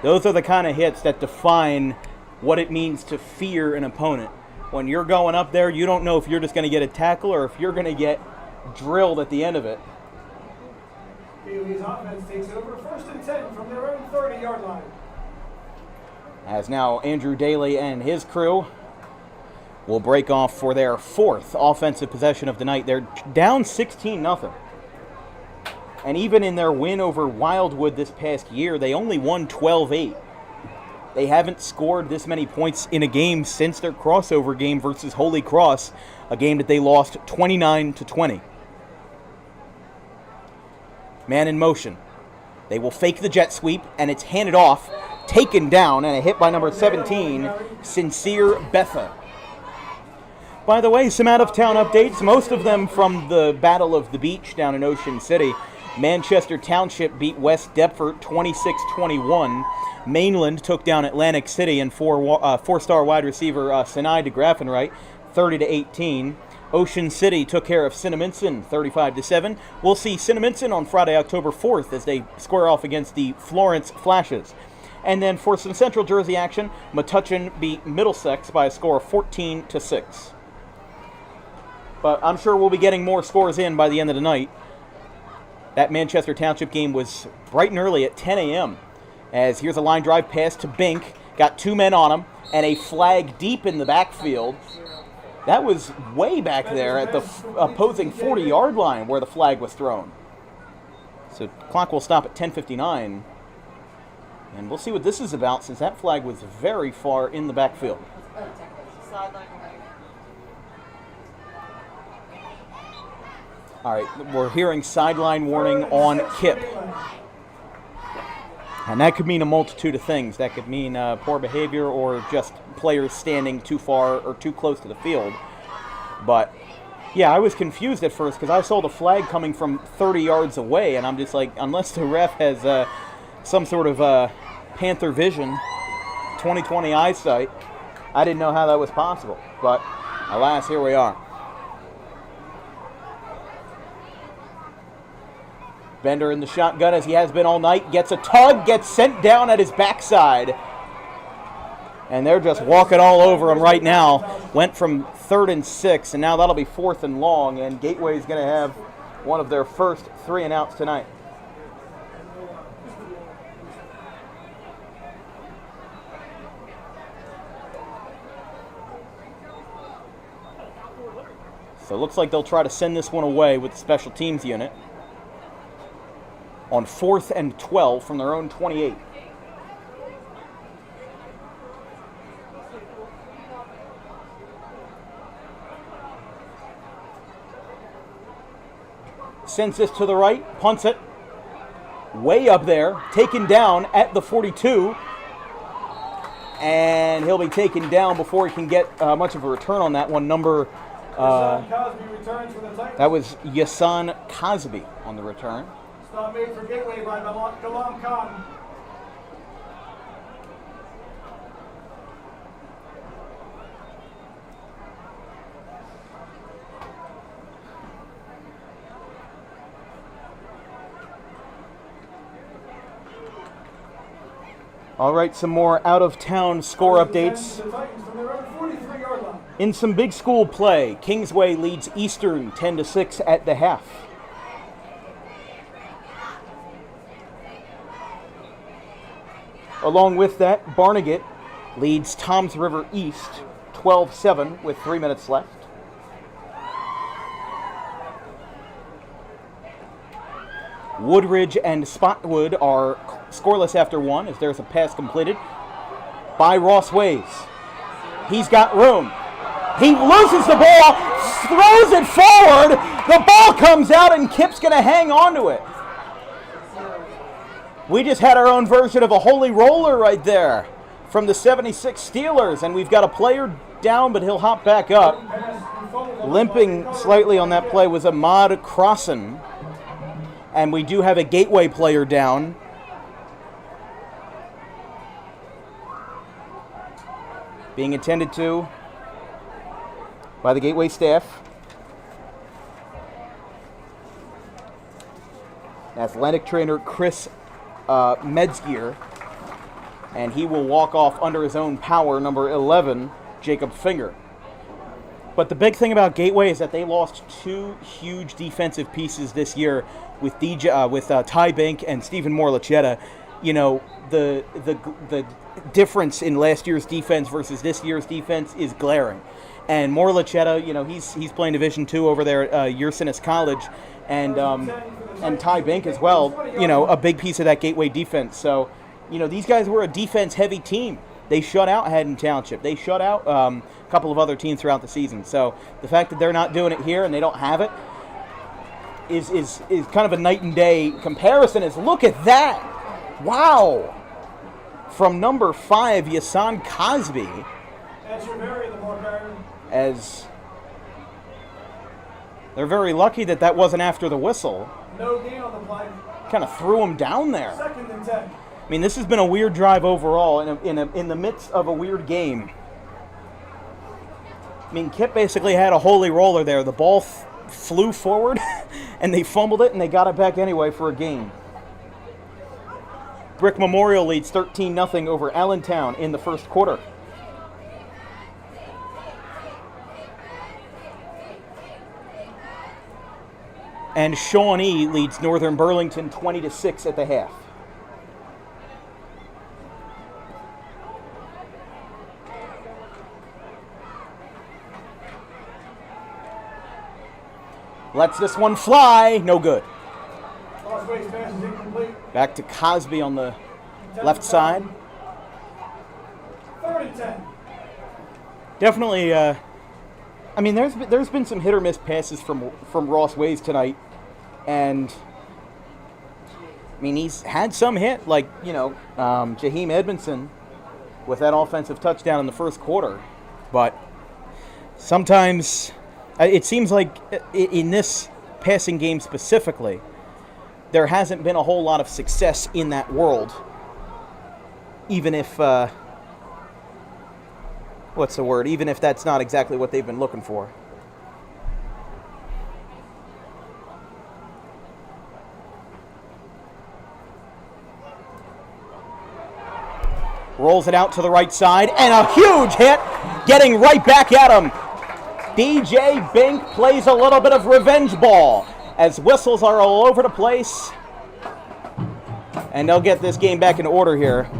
Those are the kind of hits that define what it means to fear an opponent. When you're going up there, you don't know if you're just going to get a tackle or if you're going to get drilled at the end of it. Bailey's offense takes over 1st and 10 from their own 30-yard line. As now Andrew Daly and his crew will break off for their fourth offensive possession of the night. They're down 16-0. And even in their win over Wildwood this past year, they only won 12-8. They haven't scored this many points in a game since their crossover game versus Holy Cross, a game that they lost 29-20. Man in motion. They will fake the jet sweep, and it's handed off, taken down, and a hit by number 17, Sincere Betha. By the way, some out-of-town updates, most of them from the Battle of the Beach down in Ocean City. Manchester Township beat West Deptford 26-21. Mainland took down Atlantic City and four-star wide receiver Sinai DeGraffenreich 30-18. Ocean City took care of Cinnaminson 35-7. We'll see Cinnaminson on Friday, October 4th as they square off against the Florence Flashes. And then for some Central Jersey action, Metuchen beat Middlesex by a score of 14-6. But I'm sure we'll be getting more scores in by the end of the night. That Manchester Township game was bright and early at 10 a.m. As here's a line drive pass to Bink. Got two men on him and a flag deep in the backfield. That was way back there at the opposing 40-yard line where the flag was thrown. So clock will stop at 10:59. And we'll see what this is about since that flag was very far in the backfield. All right, we're hearing sideline warning on Kip. And that could mean a multitude of things. That could mean poor behavior or just players standing too far or too close to the field. But, yeah, I was confused at first because I saw the flag coming from 30 yards away, and I'm just like, unless the ref has some sort of Panther vision, 20/20 eyesight, I didn't know how that was possible. But, alas, here we are. Bender in the shotgun, as he has been all night, gets a tug, gets sent down at his backside. And they're just walking all over him right now. Went from 3rd and 6, and now that'll be 4th and long, and Gateway's going to have one of their first 3 and outs tonight. So it looks like they'll try to send this one away with the special teams unit on 4th and 12 from their own 28. Sends this to the right, punts it, way up there, taken down at the 42, and he'll be taken down before he can get much of a return on that one. That was Yasan Cosby on the return. Stop made for Gateway by Galam Khan. All right, some more out-of-town score updates. In some big school play, Kingsway leads Eastern 10-6 at the half. Along with that, Barnegat leads Toms River East 12-7 with 3 minutes left. Woodridge and Spotwood are scoreless after 1 as there's a pass completed by Ross Ways. He's got room. He loses the ball, throws it forward. The ball comes out and Kip's going to hang on to it. We just had our own version of a holy roller right there from the 76 Steelers, and we've got a player down, but he'll hop back up. Limping slightly on that play was Ahmad Crossan, and we do have a Gateway player down. Being attended to by the Gateway staff. Athletic trainer Chris Medsgear, and he will walk off under his own power, number 11, Jacob Finger. But the big thing about Gateway is that they lost 2 huge defensive pieces this year with Ty Bank and Stephen Morlachetta. You know, the difference in last year's defense versus this year's defense is glaring. And Morlachetta, you know, he's playing Division II over there at Ursinus College, and Ty Bank as well, you know, a big piece of that Gateway defense. So, you know, these guys were a defense-heavy team. They shut out Haddon Township. They shut out a couple of other teams throughout the season. So the fact that they're not doing it here and they don't have it is kind of a night and day comparison. Is look at that. Wow. From number 5, Yasan Cosby. As they're very lucky that wasn't after the whistle. No gain on the play. Kind of threw him down there. 2nd and 10. I mean, this has been a weird drive overall in the midst of a weird game. I mean, Kip basically had a holy roller there. The ball flew forward, and they fumbled it, and they got it back anyway for a gain. Brick Memorial leads 13-0 over Allentown in the first quarter. And Shawnee leads Northern Burlington 20-6 at the half. Lets this one fly. No good. Back to Cosby on the left side. 3rd and 10. Definitely, I mean, there's been some hit or miss passes from Ross Ways tonight, and I mean, he's had some hit, like, Jaheim Edmondson with that offensive touchdown in the first quarter. But sometimes it seems like in this passing game specifically, there hasn't been a whole lot of success in that world, even if, even if that's not exactly what they've been looking for. Rolls it out to the right side, and a huge hit, getting right back at him. DJ Bink plays a little bit of revenge ball as whistles are all over the place. And they'll get this game back in order here.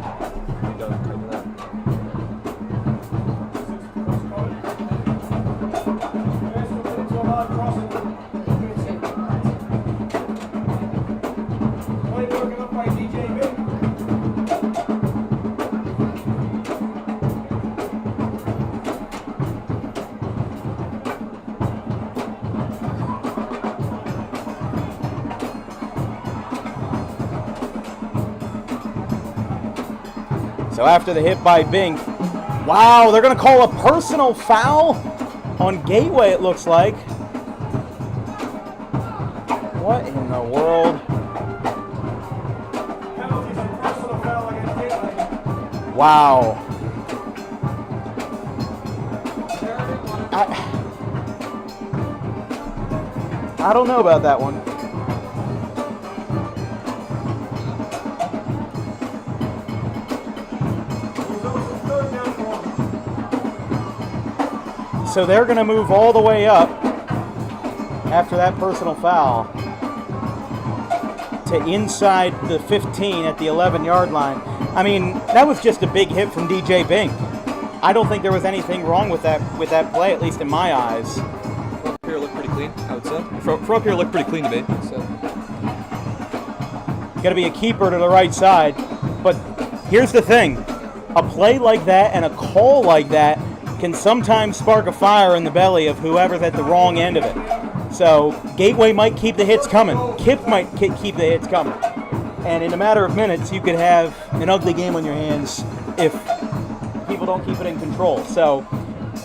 So after the hit by Bink, wow, they're going to call a personal foul on Gateway, it looks like. What in the world? Wow. I don't know about that one. So they're going to move all the way up after that personal foul to inside the 15 at the 11-yard line. I mean, that was just a big hit from DJ Bink. I don't think there was anything wrong with that play, at least in my eyes. From up here looked pretty clean, I would say. From up here looked pretty clean to me. So. Got to be a keeper to the right side. But here's the thing. A play like that and a call like that can sometimes spark a fire in the belly of whoever's at the wrong end of it. So Gateway might keep the hits coming. KIPP might keep the hits coming. And in a matter of minutes, you could have an ugly game on your hands if people don't keep it in control. So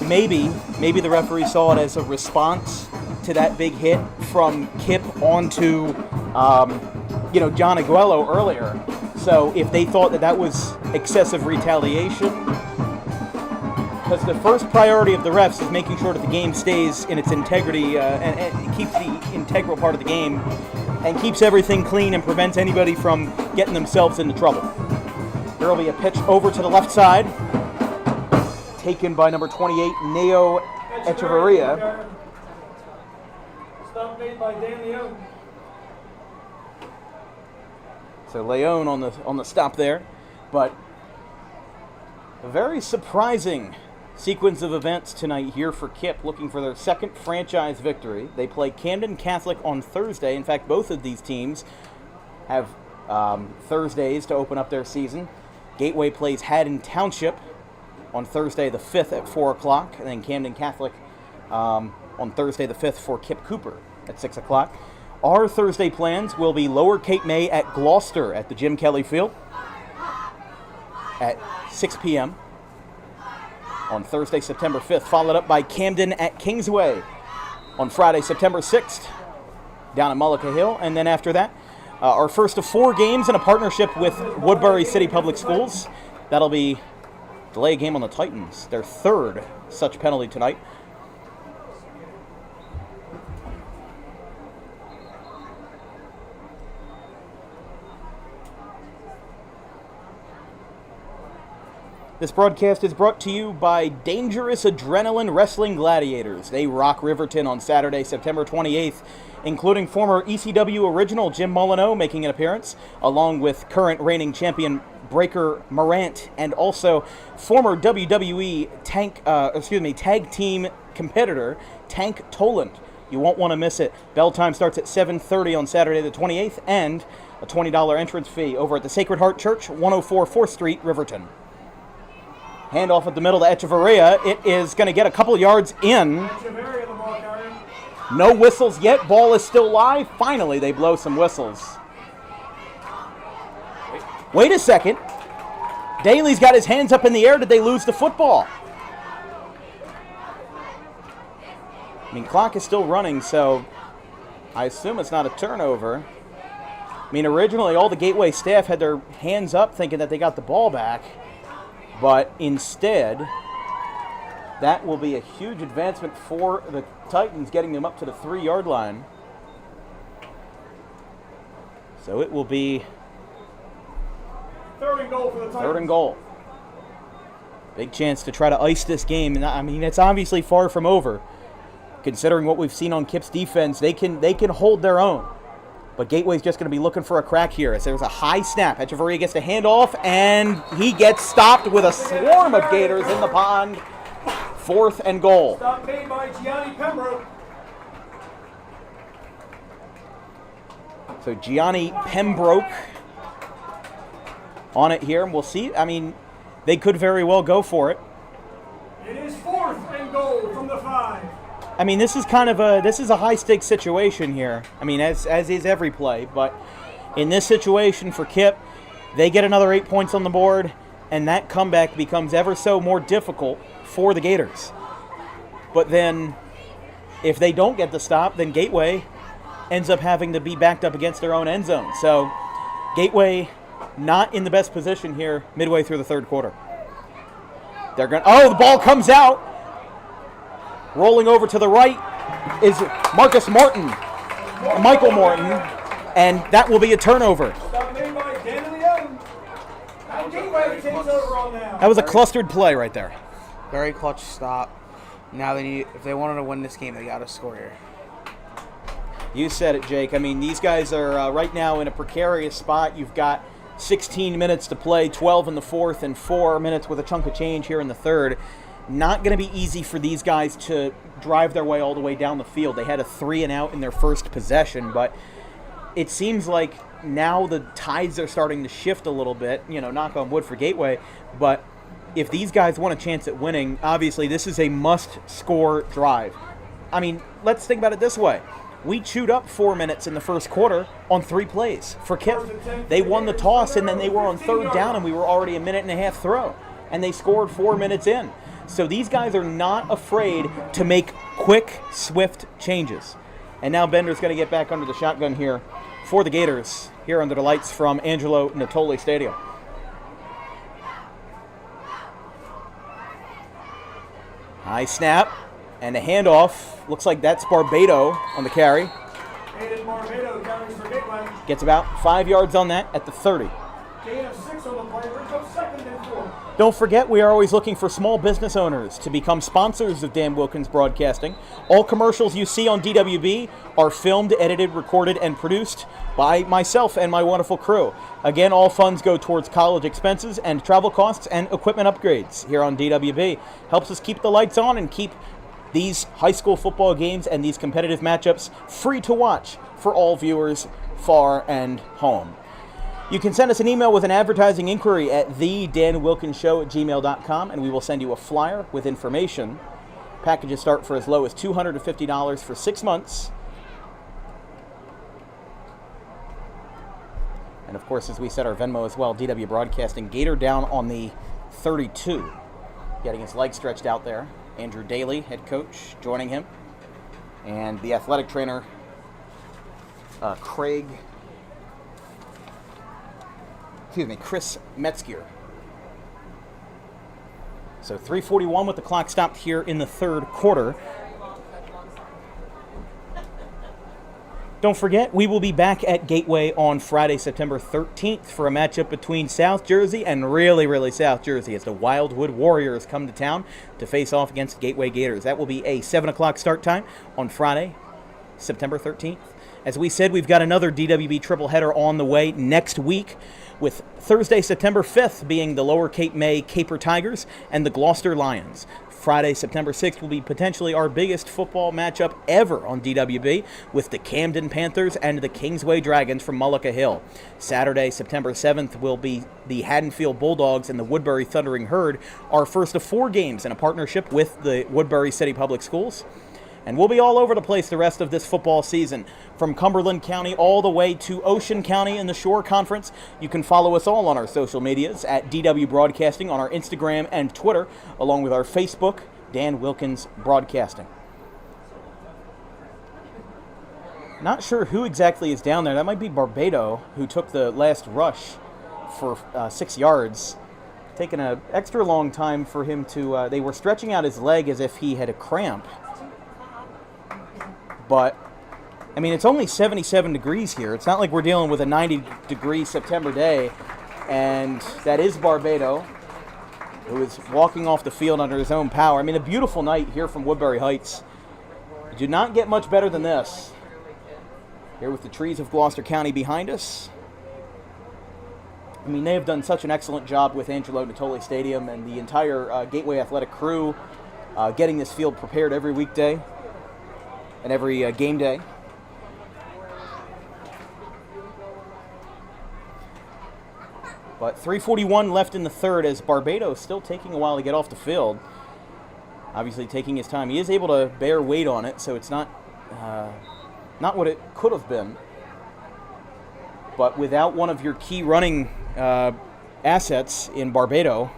maybe the referee saw it as a response to that big hit from KIPP onto John Aguello earlier. So if they thought that was excessive retaliation, because the first priority of the refs is making sure that the game stays in its integrity and keeps the integral part of the game and keeps everything clean and prevents anybody from getting themselves into trouble. There will be a pitch over to the left side, taken by number 28, Neo Echeverria. Stop made by Dan Leone. So Leone on the stop there, but a very surprising sequence of events tonight here for KIPP, looking for their second franchise victory. They play Camden Catholic on Thursday. In fact, both of these teams have Thursdays to open up their season. Gateway plays Haddon Township on Thursday the 5th at 4 o'clock, and then Camden Catholic on Thursday the 5th for Kip Cooper at 6 o'clock. Our Thursday plans will be Lower Cape May at Gloucester at the Jim Kelly Field at 6 p.m. on Thursday, September 5th, followed up by Camden at Kingsway on Friday, September 6th, down at Mullica Hill. And then after that, our first of 4 games in a partnership with Woodbury City Public Schools. That'll be delay a game on the Titans, their third such penalty tonight. This broadcast is brought to you by Dangerous Adrenaline Wrestling Gladiators. They rock Riverton on Saturday, September 28th, including former ECW original Jim Molyneux making an appearance, along with current reigning champion Breaker Morant, and also former WWE tag team competitor Tank Toland. You won't want to miss it. Bell time starts at 7:30 on Saturday the 28th, and a $20 entrance fee over at the Sacred Heart Church, 104 4th Street, Riverton. Handoff at the middle to Echeverria. It is going to get a couple yards in. No whistles yet. Ball is still live. Finally, they blow some whistles. Wait a second. Daly's got his hands up in the air. Did they lose the football? I mean, clock is still running, so I assume it's not a turnover. I mean, originally all the Gateway staff had their hands up thinking that they got the ball back, but instead, that will be a huge advancement for the Titans, getting them up to the 3-yard line. So it will be 3rd and goal for the Titans. 3rd and goal. Big chance to try to ice this game, and I mean, it's obviously far from over. Considering what we've seen on KIPP's defense, they can hold their own. But Gateway's just going to be looking for a crack here as there's a high snap. Echeverria gets the handoff, and he gets stopped with a swarm of Gators in the pond. 4th and goal. Stop made by Gianni Pembroke. So Gianni Pembroke on it here, and we'll see. I mean, they could very well go for it. It is 4th and goal from the 5. I mean, this is kind of a high-stakes situation here. I mean, as is every play, but in this situation for KIPP, they get another 8 points on the board, and that comeback becomes ever so more difficult for the Gators. But then, if they don't get the stop, then Gateway ends up having to be backed up against their own end zone. So, Gateway not in the best position here midway through the 3rd quarter. They're going. Oh, the ball comes out. Rolling over to the right is Michael Morton, and that will be a turnover. Stop made by Dan Leone. And Gateway takes over on now. That was a clustered play right there. Very clutch stop. Now they need, if they wanted to win this game, they got to score here. You said it, Jake. I mean, these guys are right now in a precarious spot. You've got 16 minutes to play, 12 in the 4th, and 4 minutes with a chunk of change here in the 3rd. Not going to be easy for these guys to drive their way all the way down the field. They had a 3-and-out in their first possession, but it seems like now the tides are starting to shift a little bit, knock on wood for Gateway, but if these guys want a chance at winning, obviously this is a must-score drive. I mean, let's think about it this way. We chewed up 4 minutes in the first quarter on 3 plays for KIPP. They won the toss, and then they were on 3rd down, and we were already a minute and a half through, and they scored 4 minutes in. So these guys are not afraid to make quick, swift changes. And now Bender's going to get back under the shotgun here for the Gators, here under the lights from Angelo Natoli Stadium. High snap and a handoff. Looks like that's Barbado on the carry. Aiden Barbado carries for Gateway. Gets about 5 yards on that at the 30. Gain of 6 on the play. Brings up 2nd and 4. Don't forget, we are always looking for small business owners to become sponsors of Dan Wilkins Broadcasting. All commercials you see on DWB are filmed, edited, recorded, and produced by myself and my wonderful crew. Again, all funds go towards college expenses and travel costs and equipment upgrades here on DWB. Helps us keep the lights on and keep these high school football games and these competitive matchups free to watch for all viewers far and home. You can send us an email with an advertising inquiry at thedanwilkinsshow@gmail.com, and we will send you a flyer with information. Packages start for as low as $250 for 6 months. And of course, as we said, our Venmo as well, DW Broadcasting. Gator down on the 32, getting his legs stretched out there. Andrew Daly, head coach, joining him. And the athletic trainer, Chris Metzger. So 3:41 with the clock stopped here in the 3rd quarter. Don't forget, we will be back at Gateway on Friday, September 13th for a matchup between South Jersey and really South Jersey as the Wildwood Warriors come to town to face off against Gateway Gators. That will be a 7 o'clock start time on Friday, September 13th. As we said, we've got another DWB triple header on the way next week, with Thursday, September 5th being the Lower Cape May Caper Tigers and the Gloucester Lions. Friday, September 6th will be potentially our biggest football matchup ever on DWB with the Camden Panthers and the Kingsway Dragons from Mullica Hill. Saturday, September 7th will be the Haddonfield Bulldogs and the Woodbury Thundering Herd, our first of 4 games in a partnership with the Woodbury City Public Schools. And we'll be all over the place the rest of this football season, from Cumberland County all the way to Ocean County in the Shore Conference. You can follow us all on our social medias at DW Broadcasting on our Instagram and Twitter, along with our Facebook, Dan Wilkins Broadcasting. Not sure who exactly is down there. That might be Barbado, who took the last rush for 6 yards. Taking an extra long time for him to... they were stretching out his leg as if he had a cramp. But, I mean, it's only 77 degrees here. It's not like we're dealing with a 90-degree September day. And that is Barbado, who is walking off the field under his own power. I mean, a beautiful night here from Woodbury Heights. You do not get much better than this. Here with the trees of Gloucester County behind us. I mean, they have done such an excellent job with Angelo Natoli Stadium and the entire Gateway Athletic crew getting this field prepared every weekday and every game day. But 3:41 left in the third as Barbado still taking a while to get off the field. Obviously taking his time. He is able to bear weight on it, so it's not what it could have been. But without one of your key running assets in Barbado,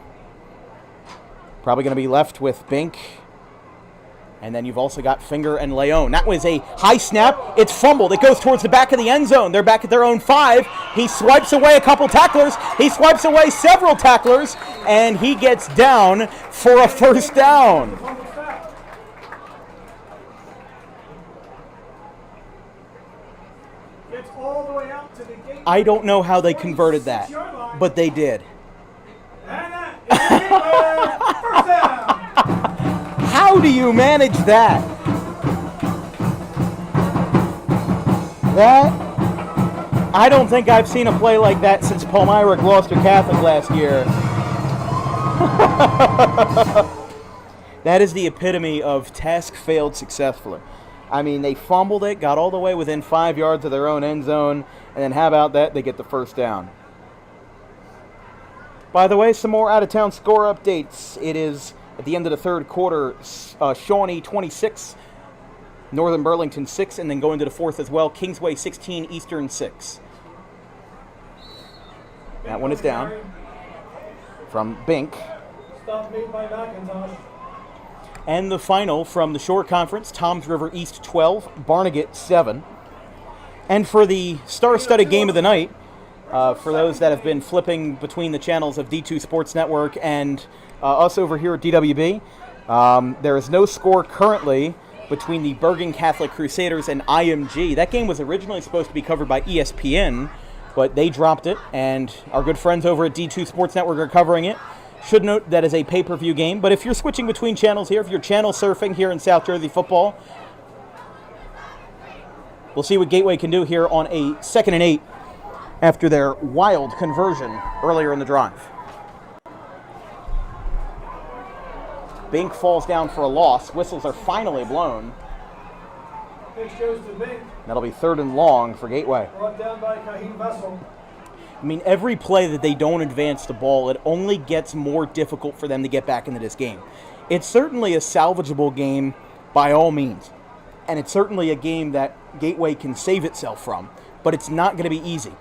probably going to be left with Bink. And then you've also got Finger and Leone. That was a high snap. It's fumbled. It goes towards the back of the end zone. They're back at their own 5. He swipes away a couple tacklers. He swipes away several tacklers. And he gets down for a first down. I don't know how they converted that, but they did. How do you manage that? I don't think I've seen a play like that since Palmyra Gloucester Catholic last year. That is the epitome of task failed successfully. I mean, they fumbled it, got all the way within 5 yards of their own end zone, and then how about that? They get the first down. By the way, some more out-of-town score updates. It is at the end of the third quarter, Shawnee 26, Northern Burlington 6, and then going to the fourth as well, Kingsway 16, Eastern 6. That one is down from Bink. Stop made by McIntosh. And the final from the Shore Conference, Toms River East 12, Barnegat 7. And for the star-studded game of the night, for those that have been flipping between the channels of D2 Sports Network and us over here at DWB, there is no score currently between the Bergen Catholic Crusaders and IMG. That game was originally supposed to be covered by ESPN, but they dropped it, and our good friends over at D2 Sports Network are covering it. Should note that is a pay-per-view game, but if you're switching between channels here, if you're channel surfing here in South Jersey football, we'll see what Gateway can do here on a 2nd and 8 after their wild conversion earlier in the drive. Bink falls down for a loss. Whistles are finally blown. Pitch goes to Bink. That'll be 3rd and long for Gateway. Brought down by Kahim Vessel. I mean, every play that they don't advance the ball, it only gets more difficult for them to get back into this game. It's certainly a salvageable game by all means. And it's certainly a game that Gateway can save itself from. But it's not going to be easy.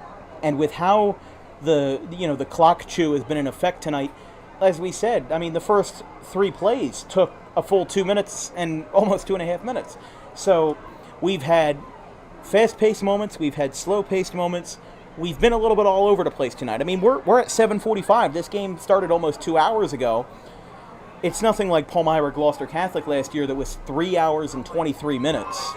And with how the clock chew has been in effect tonight, as we said, I mean, the first 3 plays took a full 2 minutes and almost 2.5 minutes. So we've had fast-paced moments. We've had slow-paced moments. We've been a little bit all over the place tonight. I mean, we're at 7:45. This game started almost 2 hours ago. It's nothing like Palmyra Gloucester Catholic last year that was 3 hours and 23 minutes.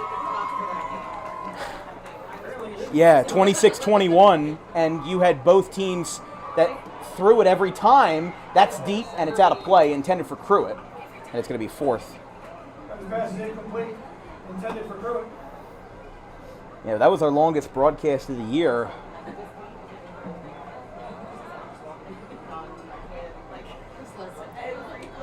Yeah, 26-21, and you had both teams that threw it every time. That's deep, and it's out of play, intended for Pruitt. And it's going to be 4th. Pass is incomplete, intended for Pruitt. Yeah, that was our longest broadcast of the year.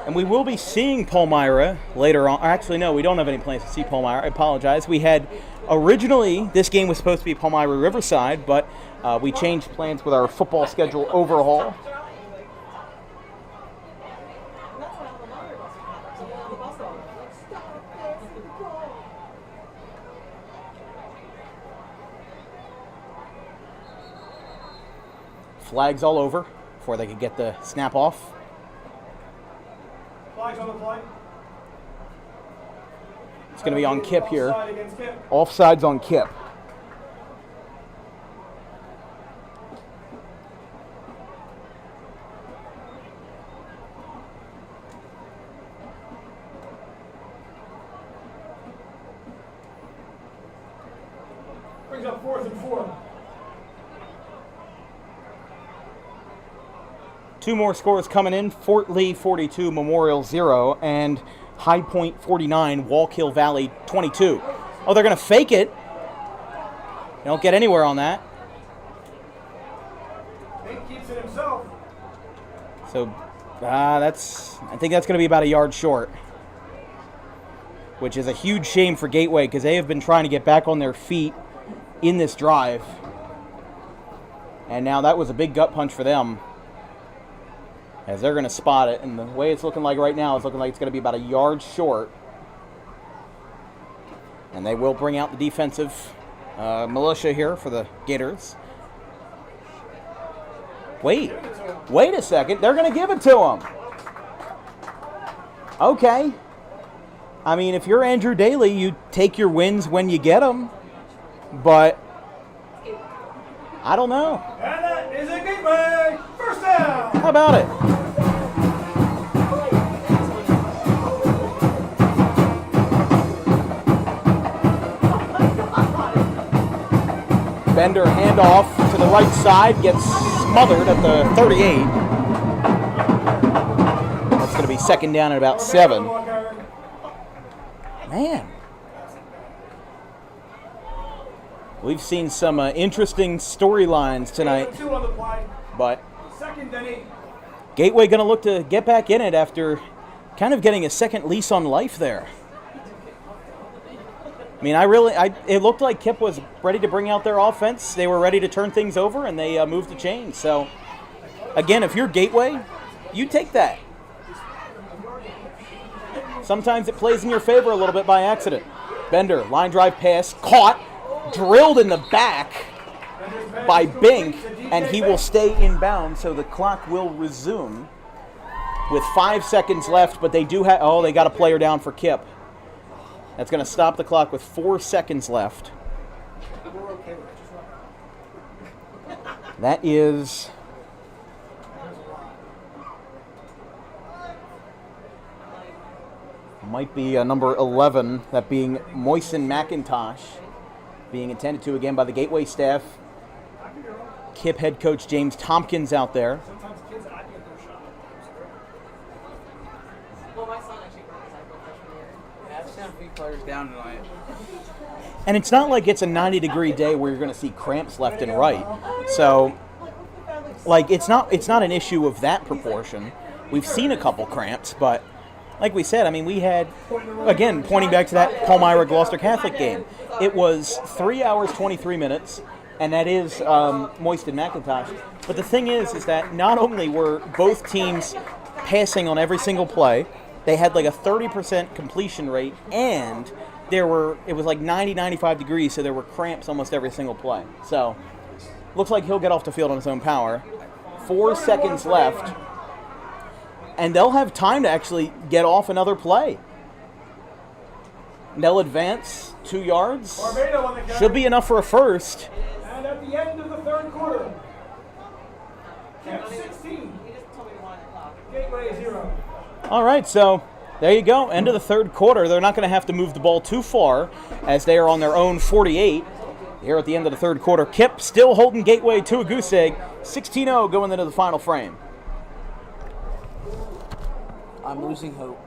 And we will be seeing Palmyra later on. Actually, no, we don't have any plans to see Palmyra. I apologize. We had originally, this game was supposed to be Palmyra Riverside, but we changed plans with our football schedule overhaul. flags all over before they could get the snap off. Flags on the play. It's going to be on Kip here. Offside against Kip. Offsides on Kip. Brings up 4th and 4. Two more scores coming in. Fort Lee 42, Memorial 0, and High Point 49, Wallkill Valley 22. Oh, they're going to fake it. They don't get anywhere on that. Nate keeps it himself. So I think that's going to be about a yard short, which is a huge shame for Gateway because they have been trying to get back on their feet in this drive. And now that was a big gut punch for them, as they're going to spot it. And the way it's looking like right now, it's looking like it's going to be about a yard short. And they will bring out the defensive militia here for the Gators. Wait a second. They're going to give it to them. Okay. I mean, if you're Andrew Daly, you take your wins when you get them. But I don't know. And that is a Gateway first down. How about it? Bender handoff to the right side, gets smothered at the 38. That's going to be second down at about 7. Man. We've seen some interesting storylines tonight, but Gateway going to look to get back in it after kind of getting a second lease on life there. I mean, it looked like Kip was ready to bring out their offense. They were ready to turn things over, and they moved the chains. So, again, if you're Gateway, you take that. Sometimes it plays in your favor a little bit by accident. Bender, line drive pass, caught, drilled in the back by Bink, and he will stay in bounds, so the clock will resume with 5 seconds left, but they do have, they got a player down for Kip. That's going to stop the clock with 4 seconds left. That is might be number 11, that being Moisen McIntosh, being attended to again by the Gateway staff. Kip head coach James Tompkins out there. Well, my son actually broke his ankle freshman year. Yeah, I've seen a few players down tonight. And it's not like it's a 90-degree day where you're going to see cramps left and right. So, like, it's not an issue of that proportion. We've seen a couple cramps, but like we said, I mean, we had, again, pointing back to that Palmyra-Gloucester Catholic game, it was 3 hours, 23 minutes, and that is Moisten McIntosh. But the thing is that not only were both teams passing on every single play, they had like a 30% completion rate, and it was like 90, 95 degrees, so there were cramps almost every single play. So, looks like he'll get off the field on his own power. 4 seconds left, and they'll have time to actually get off another play. They'll advance 2 yards. Should be enough for a first. And at the end of the third quarter, Kip 16, Gateway 0. All right, so there you go. End of the third quarter. They're not going to have to move the ball too far as they are on their own 48 here at the end of the third quarter. Kip still holding Gateway to a goose egg. 16-0 going into the final frame. I'm losing hope.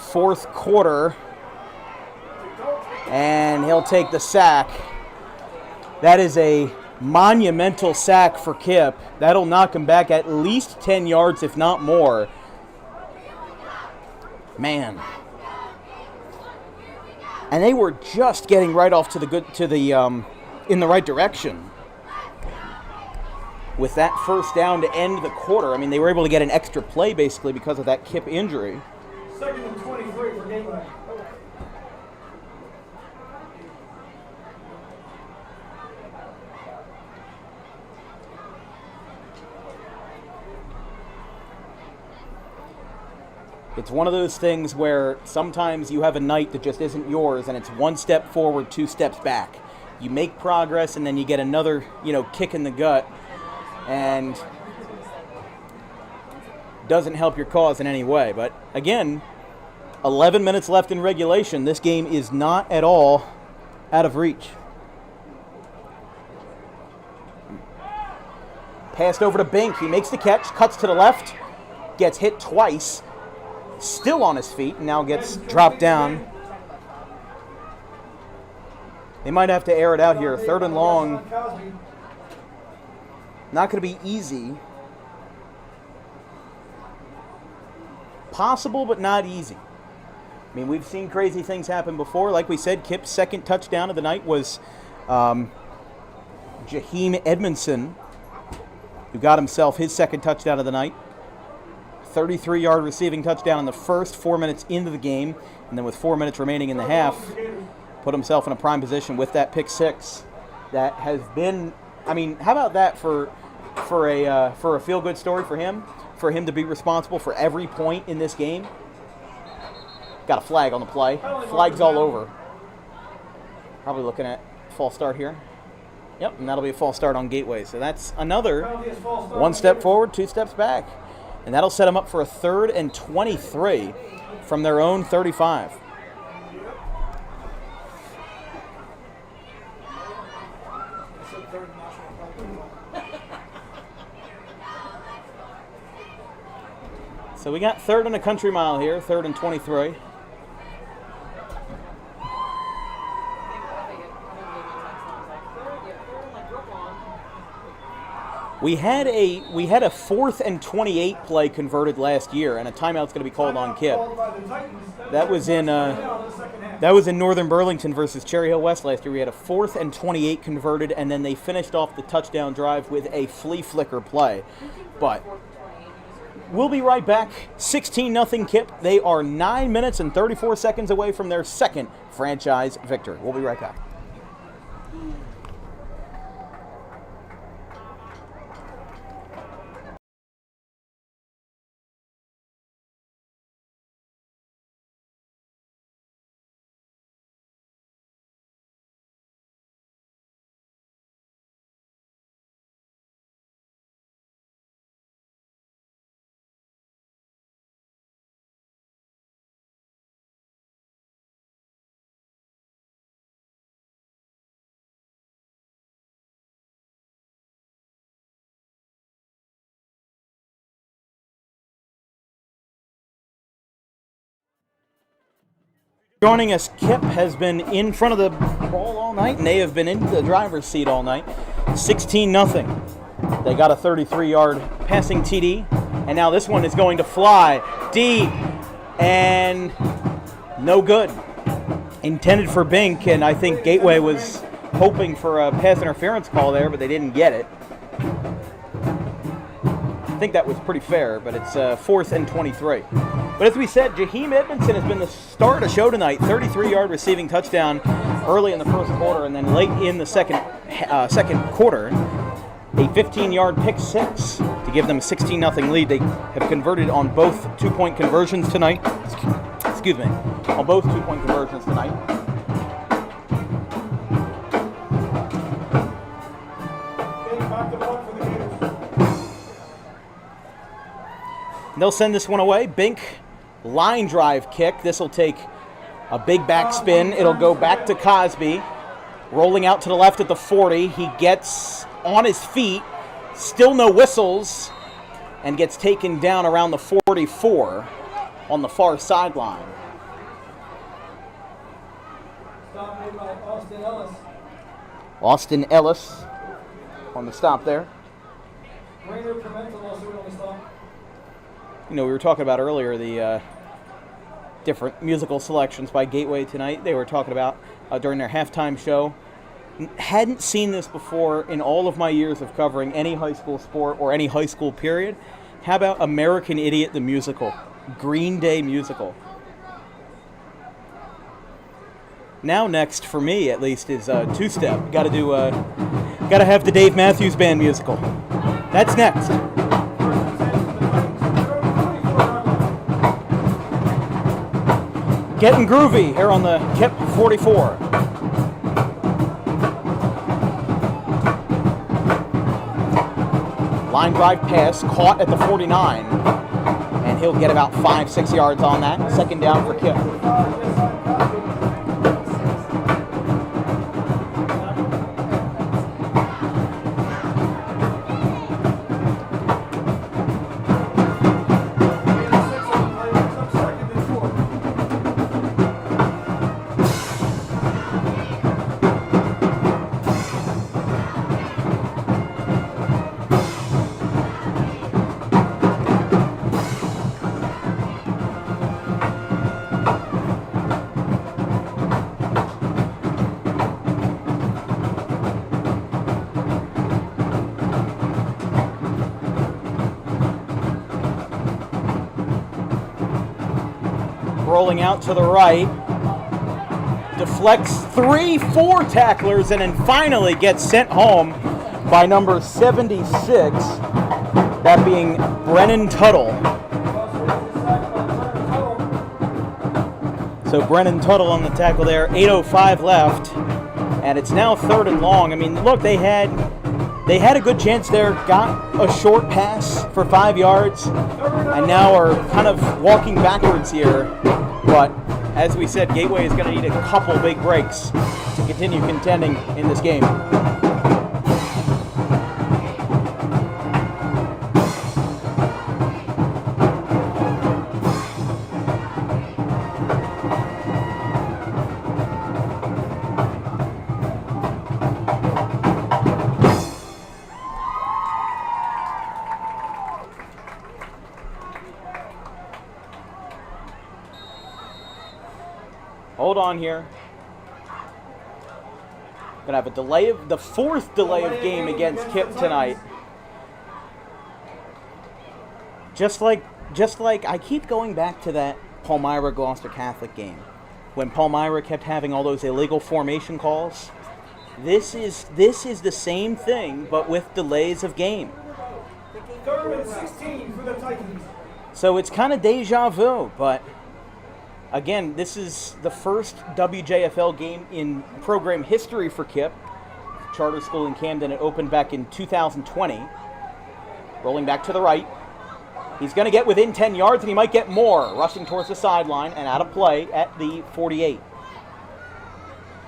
fourth quarter. And he'll take the sack. That is a monumental sack for Kip. That'll knock him back at least 10 yards, if not more. Man. And they were just getting right off in the right direction with that first down to end the quarter. I mean, they were able to get an extra play basically because of that Kip injury. 2nd and 23 for Gateway. It's one of those things where sometimes you have a night that just isn't yours and it's one step forward, 2 steps back. You make progress and then you get another, kick in the gut and doesn't help your cause in any way. But again, 11 minutes left in regulation. This game is not at all out of reach. Passed over to Bink. He makes the catch, cuts to the left, gets hit twice. Still on his feet, and now gets dropped down. They might have to air it out here. 3rd and long. Not going to be easy. Possible, but not easy. I mean, we've seen crazy things happen before. Like we said, Kip's second touchdown of the night was Jaheim Edmondson, who got himself his second touchdown of the night. 33-yard receiving touchdown in the first 4 minutes into the game, and then with 4 minutes remaining in the half, put himself in a prime position with that pick six. That has been, I mean, how about that for a feel-good story for him to be responsible for every point in this game? Got a flag on the play. Flags all over. Probably looking at false start here. Yep, and that'll be a false start on Gateway. So that's another 1 step forward, 2 steps back. And that'll set them up for a 3rd and 23 from their own 35. So we got 3rd and a country mile here, 3rd and 23. We had a 4th and 28 play converted last year, and a timeout's going to be called on Kip. That was in Northern Burlington versus Cherry Hill West last year. We had a 4th and 28 converted, and then they finished off the touchdown drive with a flea flicker play. But we'll be right back. 16-0 Kip. They are 9 minutes and 34 seconds away from their second franchise victory. We'll be right back. Joining us, Kip has been in front of the ball all night, and they have been in the driver's seat all night. 16-0. They got a 33-yard passing TD, and now this one is going to fly deep and no good. Intended for Bink, and I think Gateway was hoping for a pass interference call there, but they didn't get it. I think that was pretty fair, but it's 4th and 23. But as we said, Jaheim Edmondson has been the star of the show tonight. 33-yard receiving touchdown early in the first quarter, and then late in the second quarter, a 15-yard pick six to give them a 16-0 lead. They have converted on both 2-point conversions tonight. Excuse me, on both 2-point conversions tonight. They'll send this one away. Bink, line drive kick. This will take a big backspin. It'll go back to Cosby. Rolling out to the left at the 40. He gets on his feet. Still no whistles. And gets taken down around the 44 on the far sideline. Austin Ellis on the stop there. Rainer Pimentel also on the stop. We were talking about earlier the different musical selections by Gateway tonight. They were talking about during their halftime show. Hadn't seen this before in all of my years of covering any high school sport or any high school period. How about American Idiot the musical? Green Day musical. Now next, for me at least, is two-step. Got to have the Dave Matthews Band musical. That's next. Getting groovy here on the KIPP 44. Line drive pass caught at the 49, and he'll get about 5-6 yards on that. Second down for KIPP. Rolling out to the right, deflects 3-4 tacklers, and then finally gets sent home by number 76, that being Brennan Tuttle. So Brennan Tuttle on the tackle there, 8:05 left, and it's now 3rd and long. I mean, look, they had a good chance there, got a short pass for 5 yards, and now are kind of walking backwards here. But as we said, Gateway is going to need a couple big breaks to continue contending in this game. Hold on here. Gonna have the 4th delay of game against KIPP tonight. Just like I keep going back to that Palmyra Gloucester Catholic game when Palmyra kept having all those illegal formation calls. This is the same thing, but with delays of game. 3rd and 16 for the Titans. So it's kind of deja vu, but again, this is the first WJFL game in program history for KIPP. Charter school in Camden. It opened back in 2020. Rolling back to the right. He's going to get within 10 yards, and he might get more. Rushing towards the sideline and out of play at the 48.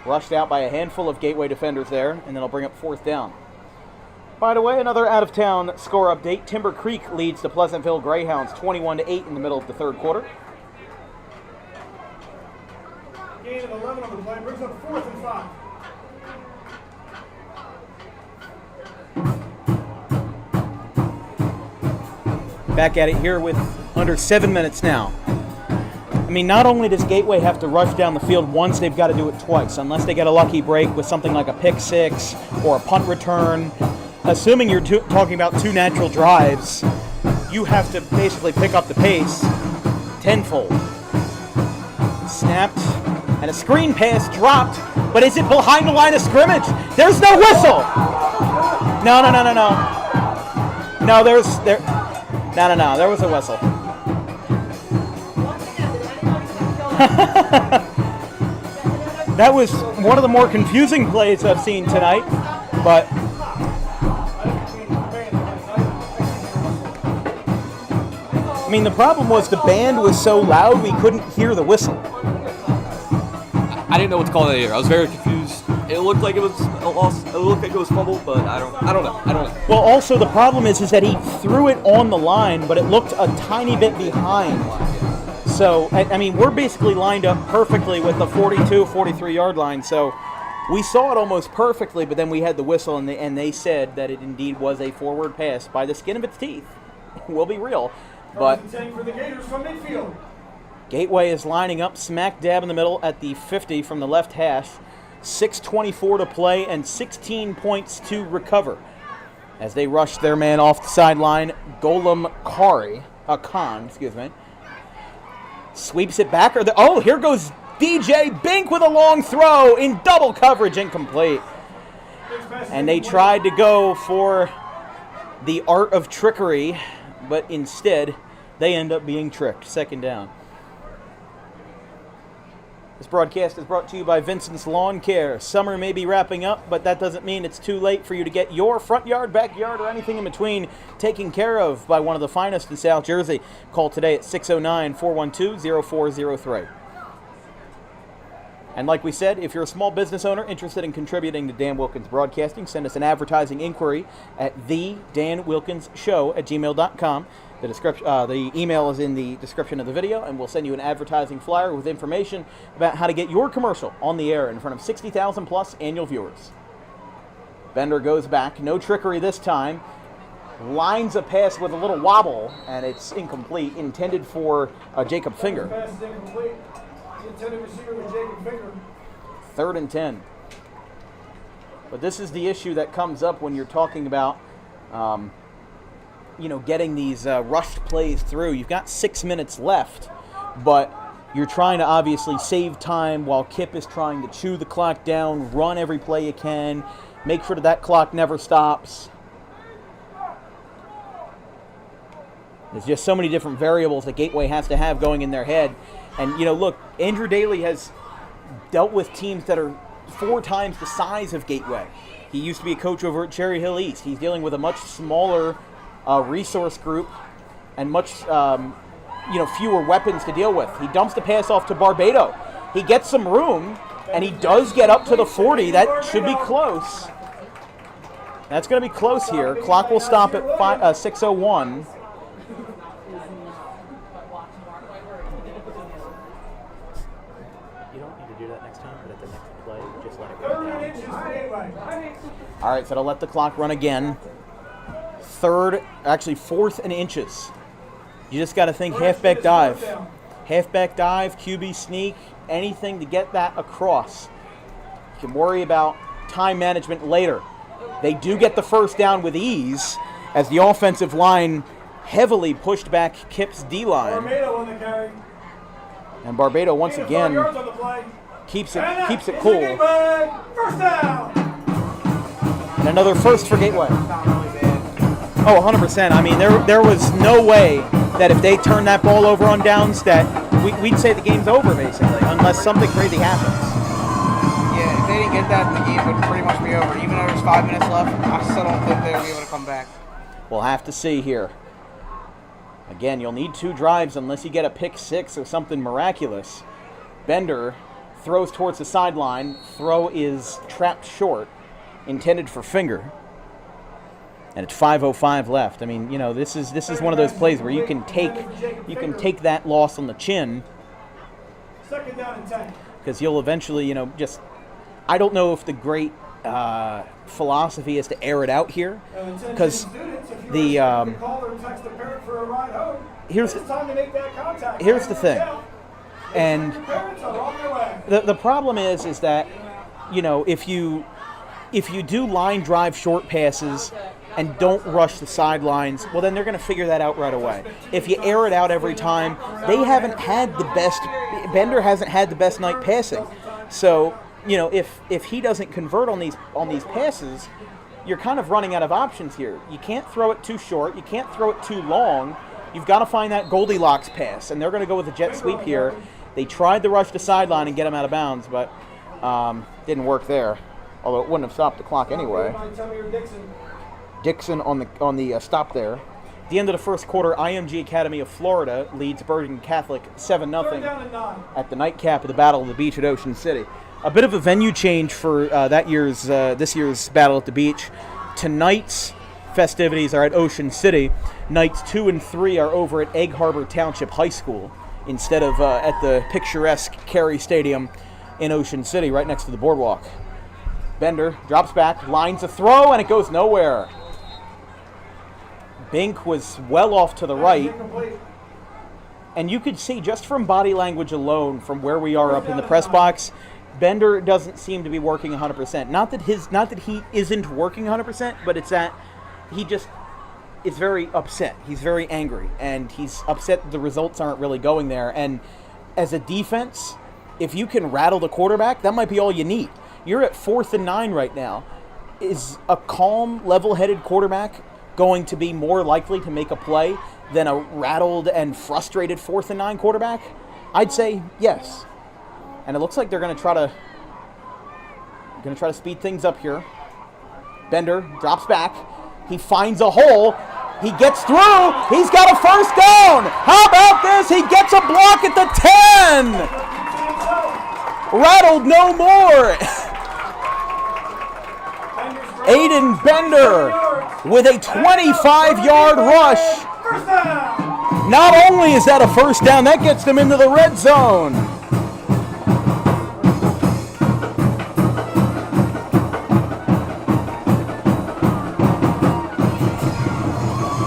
Rushed out by a handful of Gateway defenders there, and then it'll bring up 4th down. By the way, another out-of-town score update. Timber Creek leads the Pleasantville Greyhounds 21-8 in the middle of the 3rd quarter. Gain of 11 on the play, brings up 4th and 5. Back at it here with under 7 minutes now. I mean, not only does Gateway have to rush down the field once, they've got to do it twice, unless they get a lucky break with something like a pick six or a punt return. Assuming you're talking about 2 natural drives, you have to basically pick up the pace tenfold. Snapped, and a screen pass dropped, but is it behind the line of scrimmage? There's no whistle! No. No, there was a whistle. That was one of the more confusing plays I've seen tonight, but I mean, the problem was the band was so loud we couldn't hear the whistle. I didn't know what to call that either. I was very confused. It looked like it was a loss. It looked like it was fumbled, but I don't know. Well, also the problem is that he threw it on the line, but it looked a tiny bit behind. So, I mean, we're basically lined up perfectly with the 42, 43-yard line. So, We saw it almost perfectly, but then we had the whistle, and they said that it indeed was a forward pass by the skin of its teeth. We'll be real. But First and 10 for the Gators from midfield. Gateway is lining up smack dab in the middle at the 50 from the left hash. 6:24 to play and 16 points to recover. As they rush their man off the sideline, Golem Khan, sweeps it back. Here goes DJ Bink with a long throw in double coverage, incomplete. And they tried to go for the art of trickery, but instead they end up being tricked. Second down. This broadcast is brought to you by Vincent's Lawn Care. Summer may be wrapping up, but that doesn't mean it's too late for you to get your front yard, backyard, or anything in between taken care of by one of the finest in South Jersey. Call today at 609-412-0403. And like we said, if you're a small business owner interested in contributing to Dan Wilkins Broadcasting, send us an advertising inquiry at thedanwilkinsshow@gmail.com. The email is in the description of the video, and we'll send you an advertising flyer with information about how to get your commercial on the air in front of 60,000 plus annual viewers. Bender goes back, no trickery this time. Lines a pass with a little wobble, and it's incomplete, intended for Jacob Finger. Pass is incomplete. The intended receiver was Jacob Finger. 3rd and 10. But this is the issue that comes up when you're talking about getting these rushed plays through. You've got 6 minutes left, but you're trying to obviously save time while Kip is trying to chew the clock down, run every play you can, make sure that clock never stops. There's just so many different variables that Gateway has to have going in their head. And, look, Andrew Daly has dealt with teams that are 4 times the size of Gateway. He used to be a coach over at Cherry Hill East. He's dealing with a much smaller resource group and much fewer weapons to deal with. He dumps the pass off to Barbado. He gets some room, and he does get up to the 40. That should be close. That's going to be close here. Clock will stop at 6:01. You don't need to do that next time, but at the next play, just let it run down. All right, so they'll let the clock run again. 4th and inches. You just got to think halfback dive. Halfback dive, QB sneak, anything to get that across. You can worry about time management later. They do get the first down with ease as the offensive line heavily pushed back Kip's D-line. Barbado on the carry. And Barbado once again keeps it cool. First down. And another first for Gateway. Oh, 100%. I mean, there was no way that if they turned that ball over on downs that we'd say the game's over, basically, unless something crazy happens. Yeah, if they didn't get that, the game would pretty much be over. Even though there's 5 minutes left, I still don't think they'll be able to come back. We'll have to see here. Again, you'll need 2 drives unless you get a pick 6 or something miraculous. Bender throws towards the sideline. Throw is trapped short, intended for Finger. And it's 5:05 left. I mean, this is one of those plays where you can take that loss on the chin. 2nd down and 10. Because you'll eventually, I don't know if the great philosophy is to air it out here. Because here's the thing. And the problem is that, if you do line drive short passes and don't rush the sidelines, well, then they're going to figure that out right away. If you air it out every time, Bender hasn't had the best night passing. So, if he doesn't convert on these passes, you're kind of running out of options here. You can't throw it too short. You can't throw it too long. You've got to find that Goldilocks pass, and they're going to go with a jet sweep here. They tried to rush the sideline and get him out of bounds, but didn't work there. Although it wouldn't have stopped the clock anyway. Dixon on the stop there. At the end of the first quarter, IMG Academy of Florida leads Bergen Catholic 7-0 at the nightcap of the Battle of the Beach at Ocean City. A bit of a venue change for this year's Battle at the Beach. Tonight's festivities are at Ocean City. Nights 2 and 3 are over at Egg Harbor Township High School instead of at the picturesque Cary Stadium in Ocean City, right next to the boardwalk. Bender drops back, lines a throw, and it goes nowhere. Bink was well off to the right. And you could see just from body language alone, from where we are up in the press box, Bender doesn't seem to be working 100%. Not that he isn't working 100%, but it's that he just is very upset. He's very angry, and he's upset that the results aren't really going there. And as a defense, if you can rattle the quarterback, that might be all you need. You're at 4th and 9 right now. Is a calm, level-headed quarterback going to be more likely to make a play than a rattled and frustrated 4th and 9 quarterback? I'd say yes. And it looks like they're going to try to speed things up here. Bender drops back. He finds a hole. He gets through. He's got a first down. How about this? He gets a block at the 10. Rattled no more. Aiden Bender with a 25-yard rush. Not only is that a first down, that gets them into the red zone.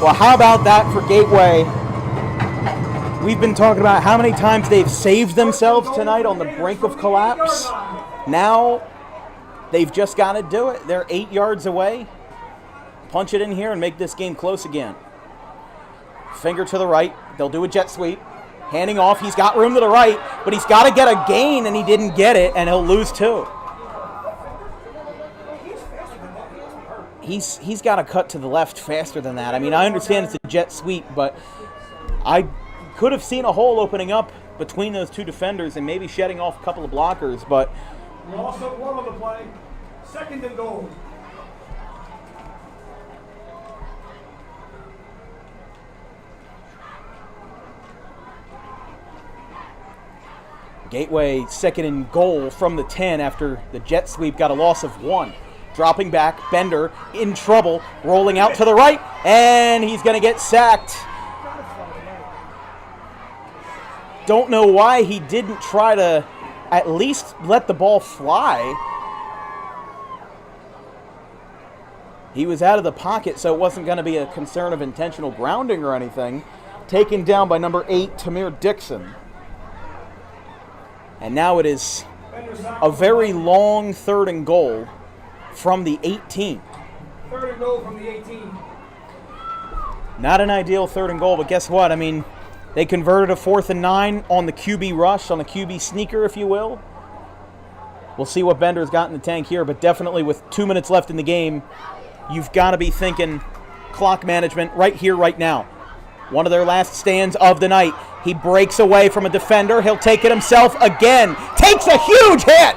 Well, how about that for Gateway? We've been talking about how many times they've saved themselves tonight on the brink of collapse. Now they've just got to do it. They're 8 yards away. Punch it in here and make this game close again. Finger to the right. They'll do a jet sweep. Handing off. He's got room to the right, but he's got to get a gain, and he didn't get it, and he'll lose 2. He's got to cut to the left faster than that. I mean, I understand it's a jet sweep, but I could have seen a hole opening up between those two defenders and maybe shedding off a couple of blockers, but We also one on the play. 2nd and goal. Gateway 2nd and goal from the 10 after the jet sweep got a loss of 1. Dropping back, Bender in trouble, rolling out to the right, and he's going to get sacked. Don't know why he didn't try to at least let the ball fly. He was out of the pocket, so it wasn't going to be a concern of intentional grounding or anything. Taken down by number 8, Tamir Dixon. And now it is a very long 3rd and goal from the 18. 3rd and goal from the 18. Not an ideal 3rd and goal, but guess what? I mean, they converted a 4th and 9 on the QB rush, on the QB sneaker, if you will. We'll see what Bender's got in the tank here, but definitely with 2 minutes left in the game, you've got to be thinking clock management right here, right now. One of their last stands of the night. He breaks away from a defender. He'll take it himself again. Takes a huge hit.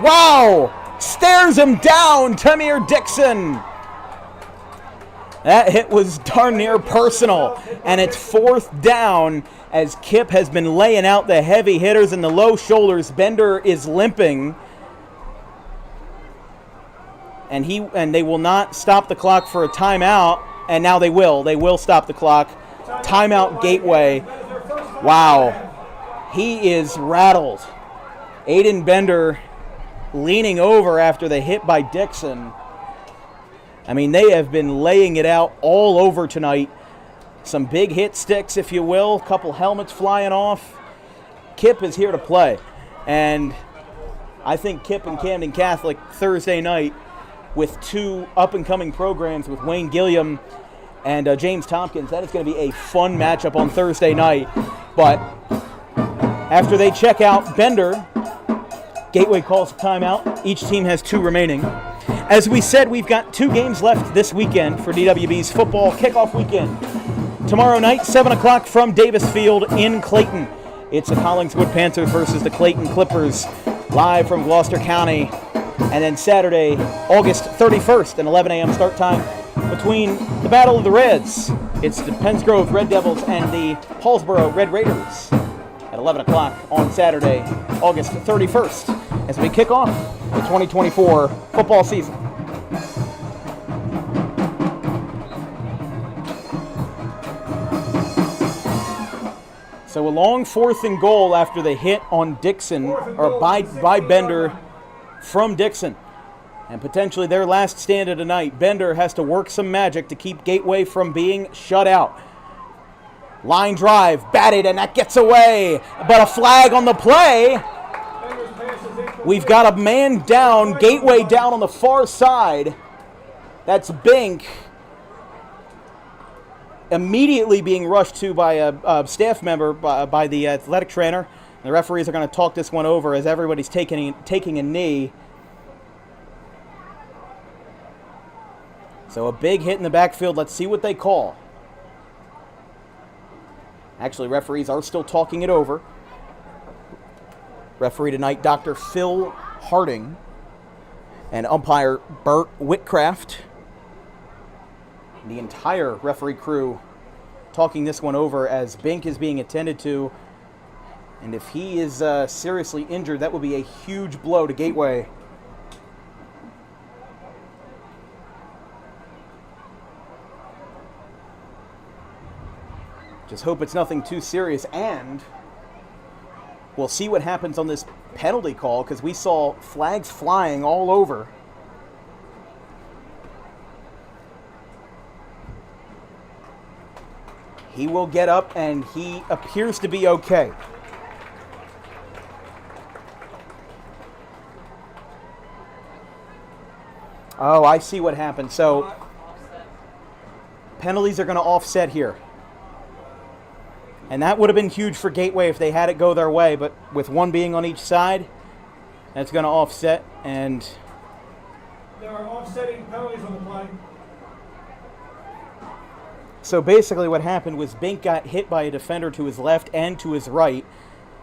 Wow. Stares him down, Tamir Dixon. That hit was darn near personal. And it's 4th down as Kip has been laying out the heavy hitters and the low shoulders. Bender is limping. And they will not stop the clock for a timeout. And now they will. They will stop the clock. Timeout Gateway. Wow. He is rattled. Aiden Bender leaning over after the hit by Dixon. I mean, they have been laying it out all over tonight. Some big hit sticks, if you will. A couple helmets flying off. Kip is here to play. And I think Kip and Camden Catholic Thursday night with 2 up-and-coming programs with Wayne Gilliam and James Tompkins. That is going to be a fun matchup on Thursday night. But after they check out Bender, Gateway calls a timeout. Each team has 2 remaining. As we said, we've got 2 games left this weekend for DWB's football kickoff weekend. Tomorrow night, 7 o'clock from Davis Field in Clayton. It's the Collingswood Panthers versus the Clayton Clippers, live from Gloucester County. And then Saturday, August 31st, an 11 a.m. start time between the Battle of the Reds. It's the Penns Grove Red Devils and the Paulsboro Red Raiders at 11 o'clock on Saturday, August 31st, as we kick off the 2024 football season. So a long 4th and goal after the hit on Dixon, or by Bender from Dixon. and potentially their last stand of the night. Bender has to work some magic to keep Gateway from being shut out. Line drive, batted, and that gets away. But a flag on the play. We've got a man down, Gateway down on the far side. That's Bink. Immediately being rushed to by a staff member, by the athletic trainer. The referees are going to talk this one over as everybody's taking a knee. So a big hit in the backfield. Let's see what they call. Actually, referees are still talking it over. Referee tonight, Dr. Phil Harding, and umpire Bert Whitcraft. The entire referee crew talking this one over as Bink is being attended to. And if he is seriously injured, that would be a huge blow to Gateway. Just hope it's nothing too serious, and we'll see what happens on this penalty call, because we saw flags flying all over. He will get up, and he appears to be okay. Oh, I see what happened. So, penalties are going to offset here. And that would have been huge for Gateway if they had it go their way, but with one being on each side, that's going to offset, and there are offsetting penalties on the play. So basically what happened was Bink got hit by a defender to his left and to his right,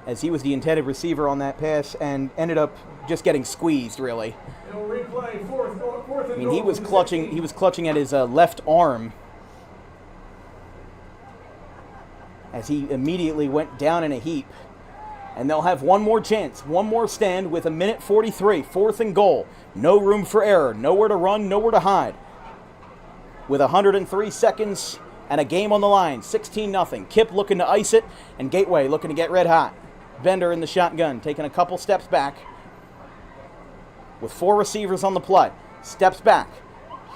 as he was the intended receiver on that pass, and ended up just getting squeezed, really. It'll replay fourth I mean, he was clutching at his left arm as he immediately went down in a heap. And they'll have one more chance, one more stand with 1:43, 4th and goal. No room for error, nowhere to run, nowhere to hide. With 103 seconds and a game on the line, 16-0. KIPP looking to ice it, and Gateway looking to get red hot. Bender in the shotgun, taking a couple steps back with 4 receivers on the play. Steps back.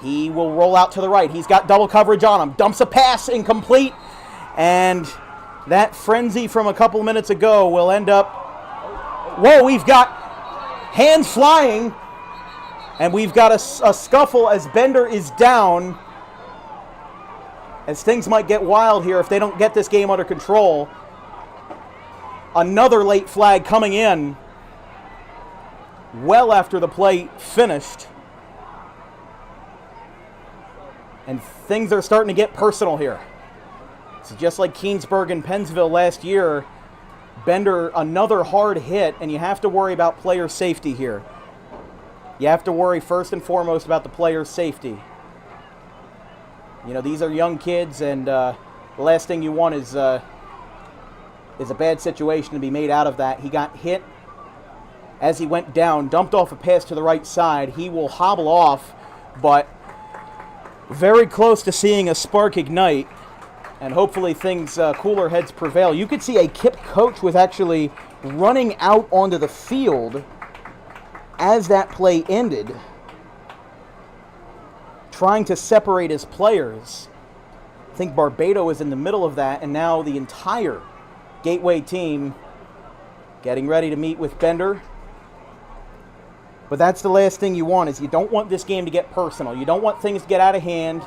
He will roll out to the right. He's got double coverage on him. Dumps a pass, incomplete. And that frenzy from a couple minutes ago will end up... Whoa, we've got hands flying. And we've got a scuffle as Bender is down. As things might get wild here if they don't get this game under control. Another late flag coming in well after the play finished. And things are starting to get personal here. It's just like Keansburg and Pennsville last year. Bender, another hard hit, and you have to worry about player safety here. You have to worry first and foremost about the player's safety. You know, these are young kids, and the last thing you want is a bad situation to be made out of that. He got hit as he went down, dumped off a pass to the right side. He will hobble off, but very close to seeing a spark ignite, and hopefully things, cooler heads prevail. You could see a KIPP coach was actually running out onto the field as that play ended, trying to separate his players. I think Barbado was in the middle of that, and now the entire Gateway team getting ready to meet with Bender. But that's the last thing you want, is you don't want this game to get personal. You don't want things to get out of hand,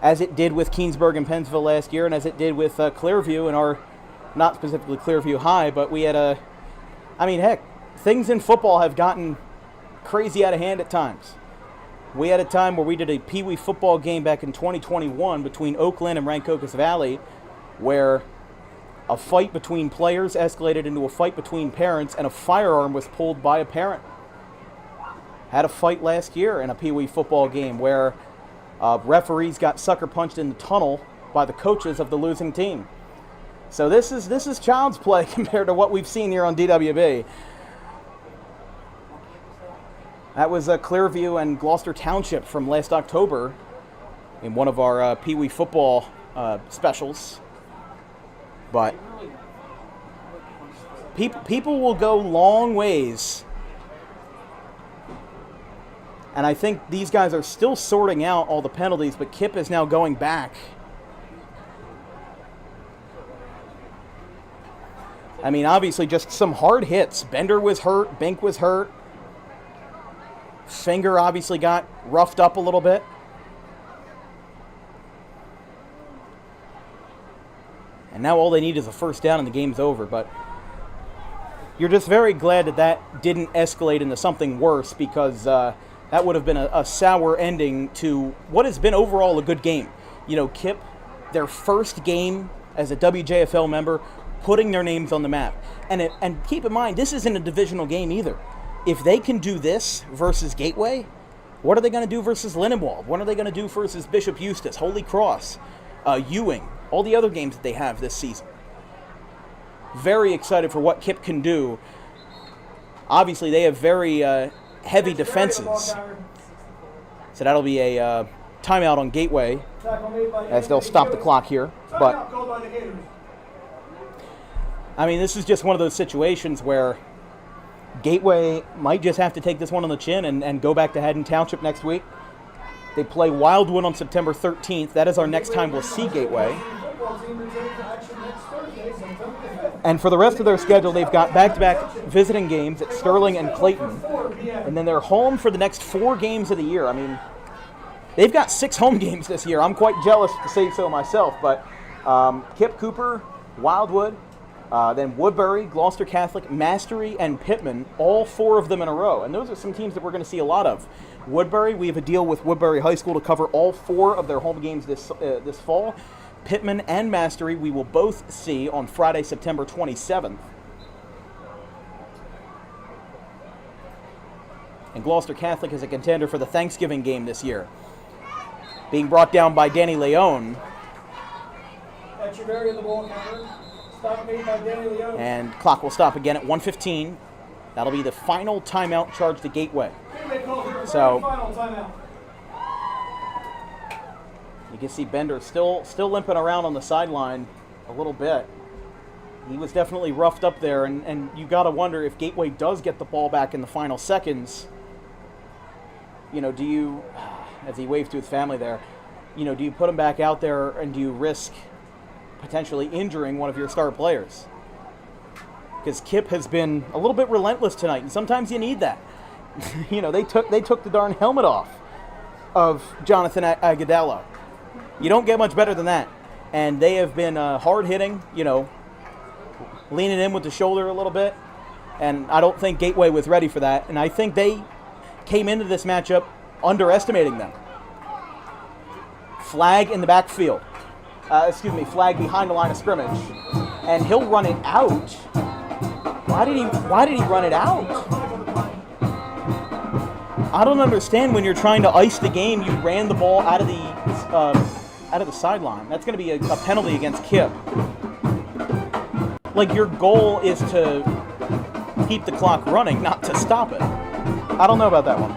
as it did with Keansburg and Pennsville last year, and as it did with Clearview, and our, not specifically Clearview High, but we had heck, things in football have gotten crazy out of hand at times. We had a time where we did a Pee Wee football game back in 2021 between Oakland and Rancocas Valley, where a fight between players escalated into a fight between parents, and a firearm was pulled by a parent. Had a fight last year in a Pee Wee football game where referees got sucker punched in the tunnel by the coaches of the losing team. So this is child's play compared to what we've seen here on DWB. That was Clearview and Gloucester Township from last October in one of our Pee Wee football specials. But people will go long ways And I think these guys are still sorting out all the penalties, but KIPP is now going back. I mean, obviously just some hard hits. Bender was hurt. Bink was hurt. Finger obviously got roughed up a little bit. And now all they need is a first down and the game's over. But you're just very glad that that didn't escalate into something worse, because that would have been a sour ending to what has been overall a good game. You know, KIPP, their first game as a WJFL member, putting their names on the map. And keep in mind, this isn't a divisional game either. If they can do this versus Gateway, what are they going to do versus Lindenwold? What are they going to do versus Bishop Eustace, Holy Cross, Ewing, all the other games that they have this season? Very excited for what KIPP can do. Obviously, they have very heavy defenses. So that'll be a timeout on Gateway as they'll stop the clock here. But I mean, this is just one of those situations where Gateway might just have to take this one on the chin and go back to Haddon Township next week. They play Wildwood on September 13th. That is our next time we'll see Gateway. And for the rest of their schedule, they've got back-to-back visiting games at Sterling and Clayton. And then they're home for the next 4 games of the year. I mean, they've got 6 home games this year. I'm quite jealous to say so myself. But Kip Cooper, Wildwood, then Woodbury, Gloucester Catholic, Mastery, and Pittman, all 4 of them in a row. And those are some teams that we're going to see a lot of. Woodbury, we have a deal with Woodbury High School to cover all 4 of their home games this fall. Pittman and Mastery we will both see on Friday, September 27th. And Gloucester Catholic is a contender for the Thanksgiving game this year, being brought down by Danny Leone. Echeverry in the ball counter. Stop made by Danny Leone. And clock will stop again at 1:15. That'll be the final timeout charged to Gateway. So Final timeout. you can see Bender still limping around on the sideline a little bit. He was definitely roughed up there, and you got to wonder if Gateway does get the ball back in the final seconds. You know, do you, as he waves to his family there, you know, do you put him back out there and do you risk potentially injuring one of your star players? Because KIPP has been a little bit relentless tonight, and sometimes you need that. You know, they took the darn helmet off of Jonathan Agadello. You don't get much better than that. And they have been hard-hitting, you know, leaning in with the shoulder a little bit. And I don't think Gateway was ready for that. And I think they came into this matchup underestimating them. Flag in the backfield. Flag behind the line of scrimmage. And he'll run it out. Why did he run it out? I don't understand. When you're trying to ice the game, you ran the ball out of the sideline. That's going to be a penalty against KIPP. Like, your goal is to keep the clock running, not to stop it. I don't know about that one.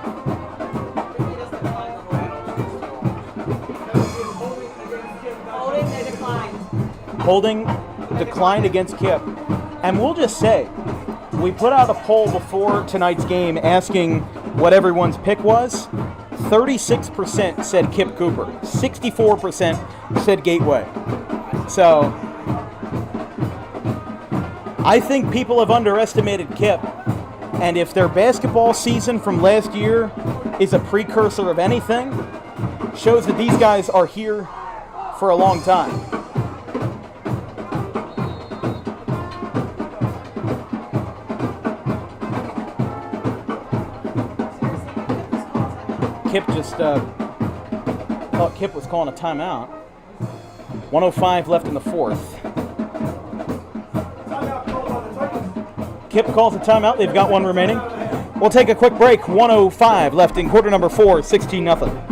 Holding declined against KIPP. And we'll just say, we put out a poll before tonight's game asking what everyone's pick was. 36% said Kip Cooper. 64% said Gateway. So I think people have underestimated KIPP. And if their basketball season from last year is a precursor of anything, shows that these guys are here for a long time. KIPP just thought KIPP was calling a timeout. 1:05 left in the fourth. KIPP calls a timeout. They've got one remaining. We'll take a quick break. 1:05 left in quarter number 4, 16-0.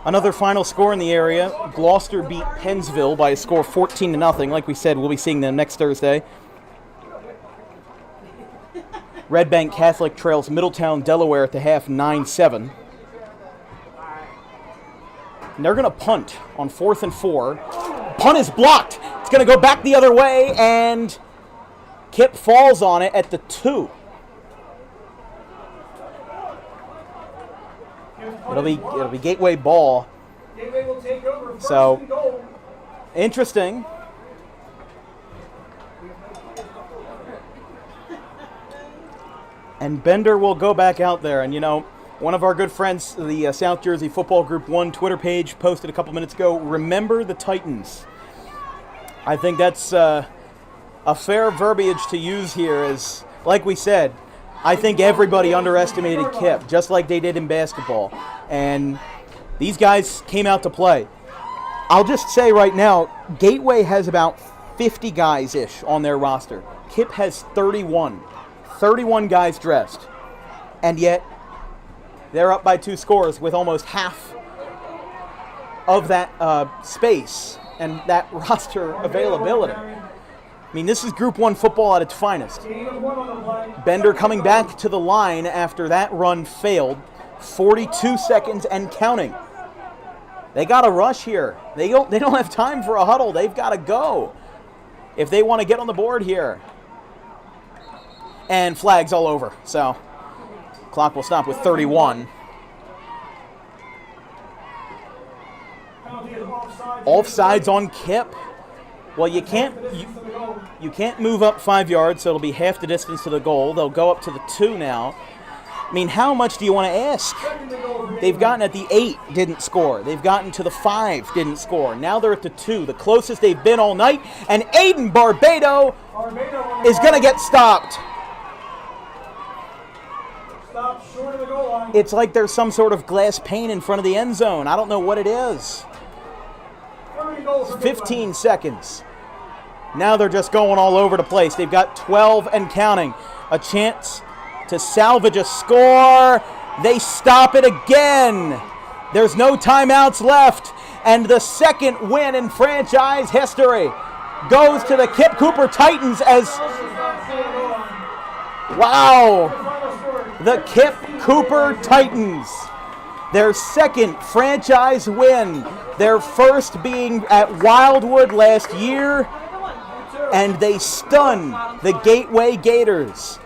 Another final score in the area. Gloucester beat Pennsville by a score of 14-0. Like we said, we'll be seeing them next Thursday. Red Bank Catholic trails Middletown, Delaware at the half 9-7. And they're going to punt on 4th and 4. Punt is blocked. It's going to go back the other way, and KIPP falls on it at the 2. It'll be Gateway ball. Gateway will take over. So, interesting. And Bender will go back out there. And, one of our good friends, the South Jersey Football Group 1 Twitter page, posted a couple minutes ago, remember the Titans. I think that's a fair verbiage to use here is, like we said, I think everybody underestimated KIPP, just like they did in basketball. And these guys came out to play. I'll just say right now, Gateway has about 50 guys-ish on their roster. KIPP has 31 guys dressed. And yet, they're up by 2 scores with almost half of that space and that roster availability. I mean, this is Group 1 football at its finest. Bender coming back to the line after that run failed. 42 seconds and counting. They got to rush here. They don't have time for a huddle. They've got to go if they want to get on the board here. And flags all over. So, clock will stop with 31. Offsides on KIPP. Well, you can't move up 5 yards, so it'll be half the distance to the goal. They'll go up to the 2 now. I mean, how much do you want to ask? They've gotten at the 8, didn't score. They've gotten to the 5, didn't score. Now they're at the 2, the closest they've been all night. And Aiden Barbado is going to get stopped. Short of the goal line. It's like there's some sort of glass pane in front of the end zone. I don't know what it is. 15 seconds. Now they're just going all over the place. They've got 12 and counting. A chance to salvage a score. They stop it again. There's no timeouts left. And the second win in franchise history goes to the Kip Cooper Titans as... Wow. The Kip Cooper Titans. Their second franchise win. Their first being at Wildwood last year. And they stun the Gateway Gators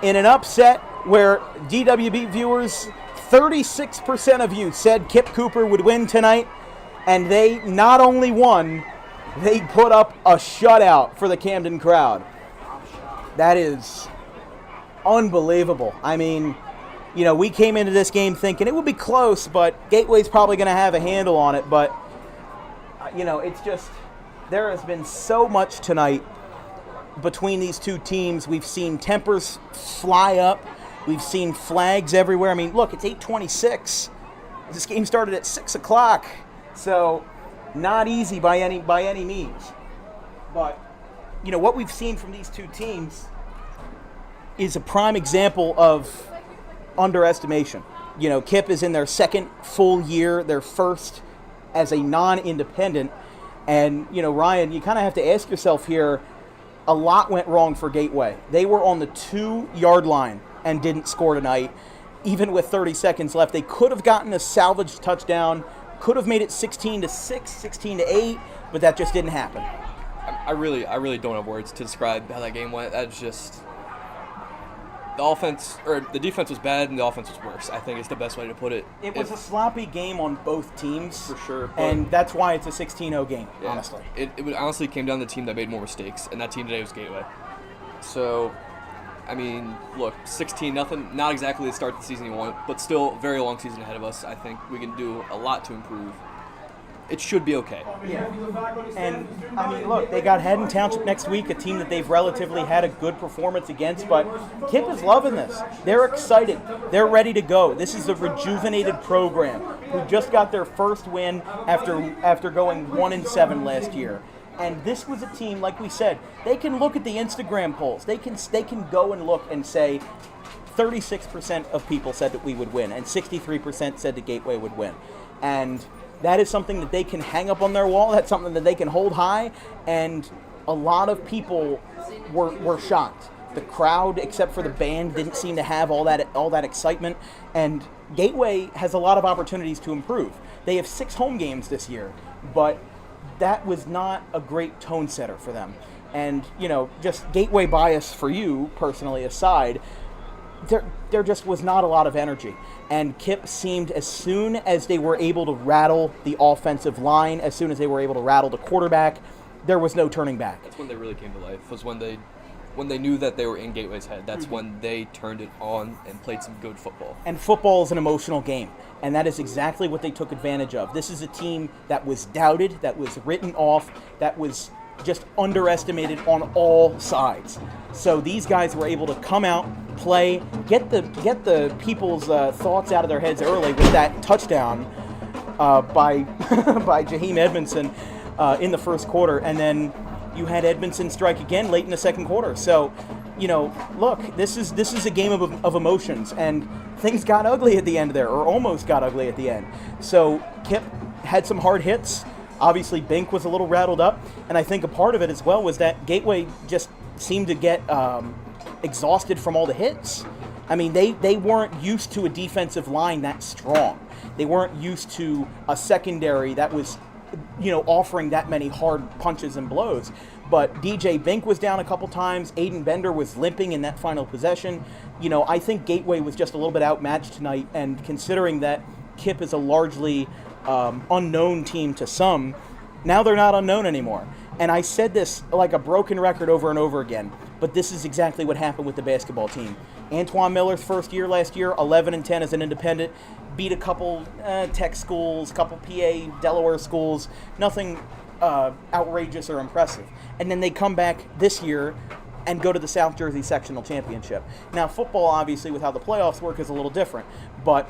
in an upset where DWB viewers, 36% of you said Kip Cooper would win tonight. And they not only won, they put up a shutout for the Camden crowd. That is unbelievable. I mean, we came into this game thinking it would be close, but Gateway's probably going to have a handle on it. But, it's just, there has been so much tonight between these two teams. We've seen tempers fly up. We've seen flags everywhere. I mean, look, it's 8:26. This game started at 6 o'clock. So, not easy by any means. But, what we've seen from these two teams is a prime example of underestimation. KIPP is in their second full year, their first as a non-independent. And, Ryan, you kind of have to ask yourself here, a lot went wrong for Gateway. They were on the 2-yard line and didn't score tonight. Even with 30 seconds left, they could have gotten a salvaged touchdown, could have made it 16-6, 16-8, but that just didn't happen. I really don't have words to describe how that game went. That's just... The defense was bad and the offense was worse, I think is the best way to put it. It was a sloppy game on both teams. For sure. And that's why it's a 16-0 game, yeah, honestly. It honestly came down to the team that made more mistakes, and that team today was Gateway. So, I mean, look, 16-0, not exactly the start of the season you want, but still a very long season ahead of us. I think we can do a lot to improve. It should be okay. Yeah. And, I mean, look, they got Haddon Township next week, a team that they've relatively had a good performance against, but KIPP is loving this. They're excited. They're ready to go. This is a rejuvenated program who just got their first win after going 1-7 last year. And this was a team, like we said, they can look at the Instagram polls. They can go and look and say 36% of people said that we would win, and 63% said the Gateway would win. And that is something that they can hang up on their wall. That's something that they can hold high. And a lot of people were shocked. The crowd, except for the band, didn't seem to have all that excitement. And Gateway has a lot of opportunities to improve. They have 6 home games this year, but that was not a great tone setter for them. And, just Gateway bias for you, personally, aside, there just was not a lot of energy. And KIPP seemed, as soon as they were able to rattle the offensive line, as soon as they were able to rattle the quarterback, there was no turning back. That's when they really came to life, was when they knew that they were in Gateway's head. That's when they turned it on and played some good football. And football is an emotional game, and that is exactly what they took advantage of. This is a team that was doubted, that was written off, that was just underestimated on all sides. So these guys were able to come out, play, get the people's thoughts out of their heads early with that touchdown by Jaheim Edmondson in the first quarter, and then you had Edmondson strike again late in the second quarter. So, look, this is a game of emotions, and things got ugly at the end there, or almost got ugly at the end. So KIPP had some hard hits. Obviously, Bink was a little rattled up, and I think a part of it as well was that Gateway just seemed to get exhausted from all the hits. I mean, they weren't used to a defensive line that strong. They weren't used to a secondary that was, offering that many hard punches and blows. But DJ Bink was down a couple times. Aiden Bender was limping in that final possession. I think Gateway was just a little bit outmatched tonight, and considering that KIPP is a largely unknown team to some, now they're not unknown anymore. And I said this like a broken record over and over again, but this is exactly what happened with the basketball team. Antoine Miller's first year last year, 11-10 as an independent, beat a couple tech schools, couple PA Delaware schools, nothing outrageous or impressive. And then they come back this year and go to the South Jersey Sectional Championship. Now, football, obviously, with how the playoffs work, is a little different, but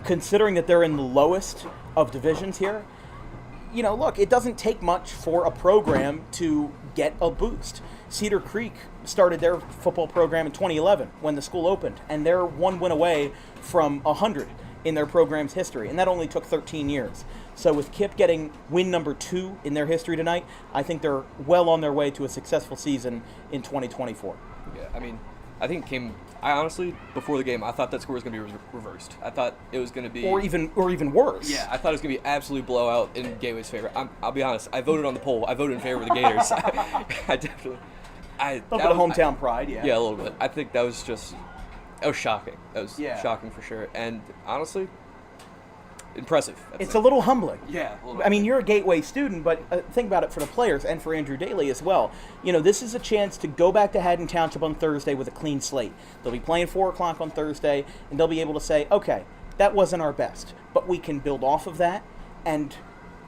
considering that they're in the lowest of divisions here, look, it doesn't take much for a program to get a boost. Cedar Creek started their football program in 2011 when the school opened, and they're 1 win away from 100 in their program's history, and that only took 13 years. So with KIPP getting win number 2 in their history tonight, I think they're well on their way to a successful season in 2024. Yeah, I mean, I honestly, before the game, I thought that score was going to be reversed. I thought it was going to be... Or even worse. Yeah, I thought it was going to be absolute blowout in Gateway's favor. I'll be honest, I voted on the poll. I voted in favor of the Gators. I definitely... A little bit of hometown pride, yeah. Yeah, a little bit. I think that was shocking. That was shocking for sure. And honestly, impressive. It's a little humbling. Yeah. I mean, you're a Gateway student, but think about it for the players and for Andrew Daly as well. This is a chance to go back to Haddon Township on Thursday with a clean slate. They'll be playing 4 o'clock on Thursday, and they'll be able to say, okay, that wasn't our best, but we can build off of that. And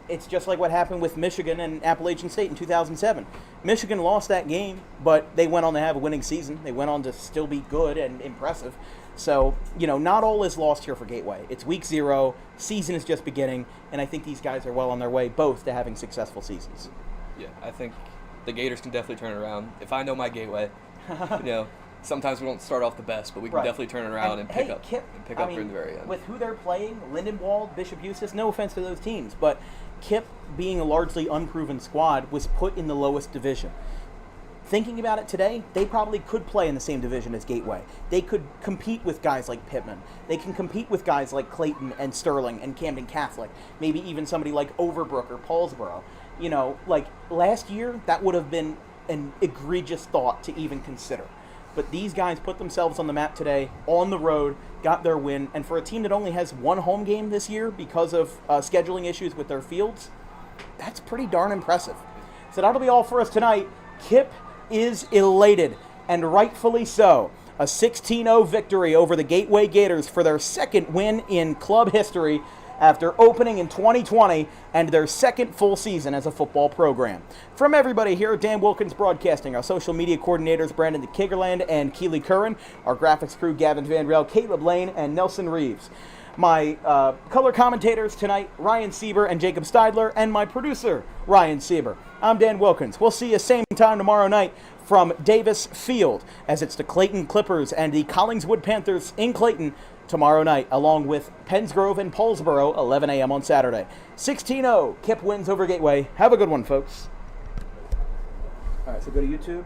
it's just like what happened with Michigan and Appalachian State in 2007. Michigan lost that game, but they went on to have a winning season. They went on to still be good and impressive. So, not all is lost here for Gateway. It's week 0, season is just beginning, and I think these guys are well on their way both to having successful seasons. Yeah, I think the Gators can definitely turn it around. If I know my Gateway, sometimes we don't start off the best, but we can definitely turn it around and pick up in the very end. With who they're playing, Lindenwold, Bishop Eustace, no offense to those teams, but KIPP, being a largely unproven squad, was put in the lowest division. Thinking about it today, they probably could play in the same division as Gateway. They could compete with guys like Pittman. They can compete with guys like Clayton and Sterling and Camden Catholic. Maybe even somebody like Overbrook or Paulsboro. Like last year, that would have been an egregious thought to even consider. But these guys put themselves on the map today, on the road, got their win. And for a team that only has 1 home game this year because of scheduling issues with their fields, that's pretty darn impressive. So that'll be all for us tonight. KIPP is elated, and rightfully so. A 16-0 victory over the Gateway Gators for their 2nd win in club history after opening in 2020 and their 2nd full season as a football program. From everybody here at Dan Wilkins Broadcasting, our social media coordinators Brandon Kigerland and Keely Curran, our graphics crew Gavin Van Rel, Caleb Lane, and Nelson Reeves. My color commentators tonight, Ryan Sieber and Jacob Steidler, and my producer, Ryan Sieber. I'm Dan Wilkins. We'll see you same time tomorrow night from Davis Field as it's the Clayton Clippers and the Collingswood Panthers in Clayton tomorrow night, along with Pennsgrove and Paulsboro, 11 a.m. on Saturday. 16-0, KIPP wins over Gateway. Have a good one, folks. All right, so go to YouTube.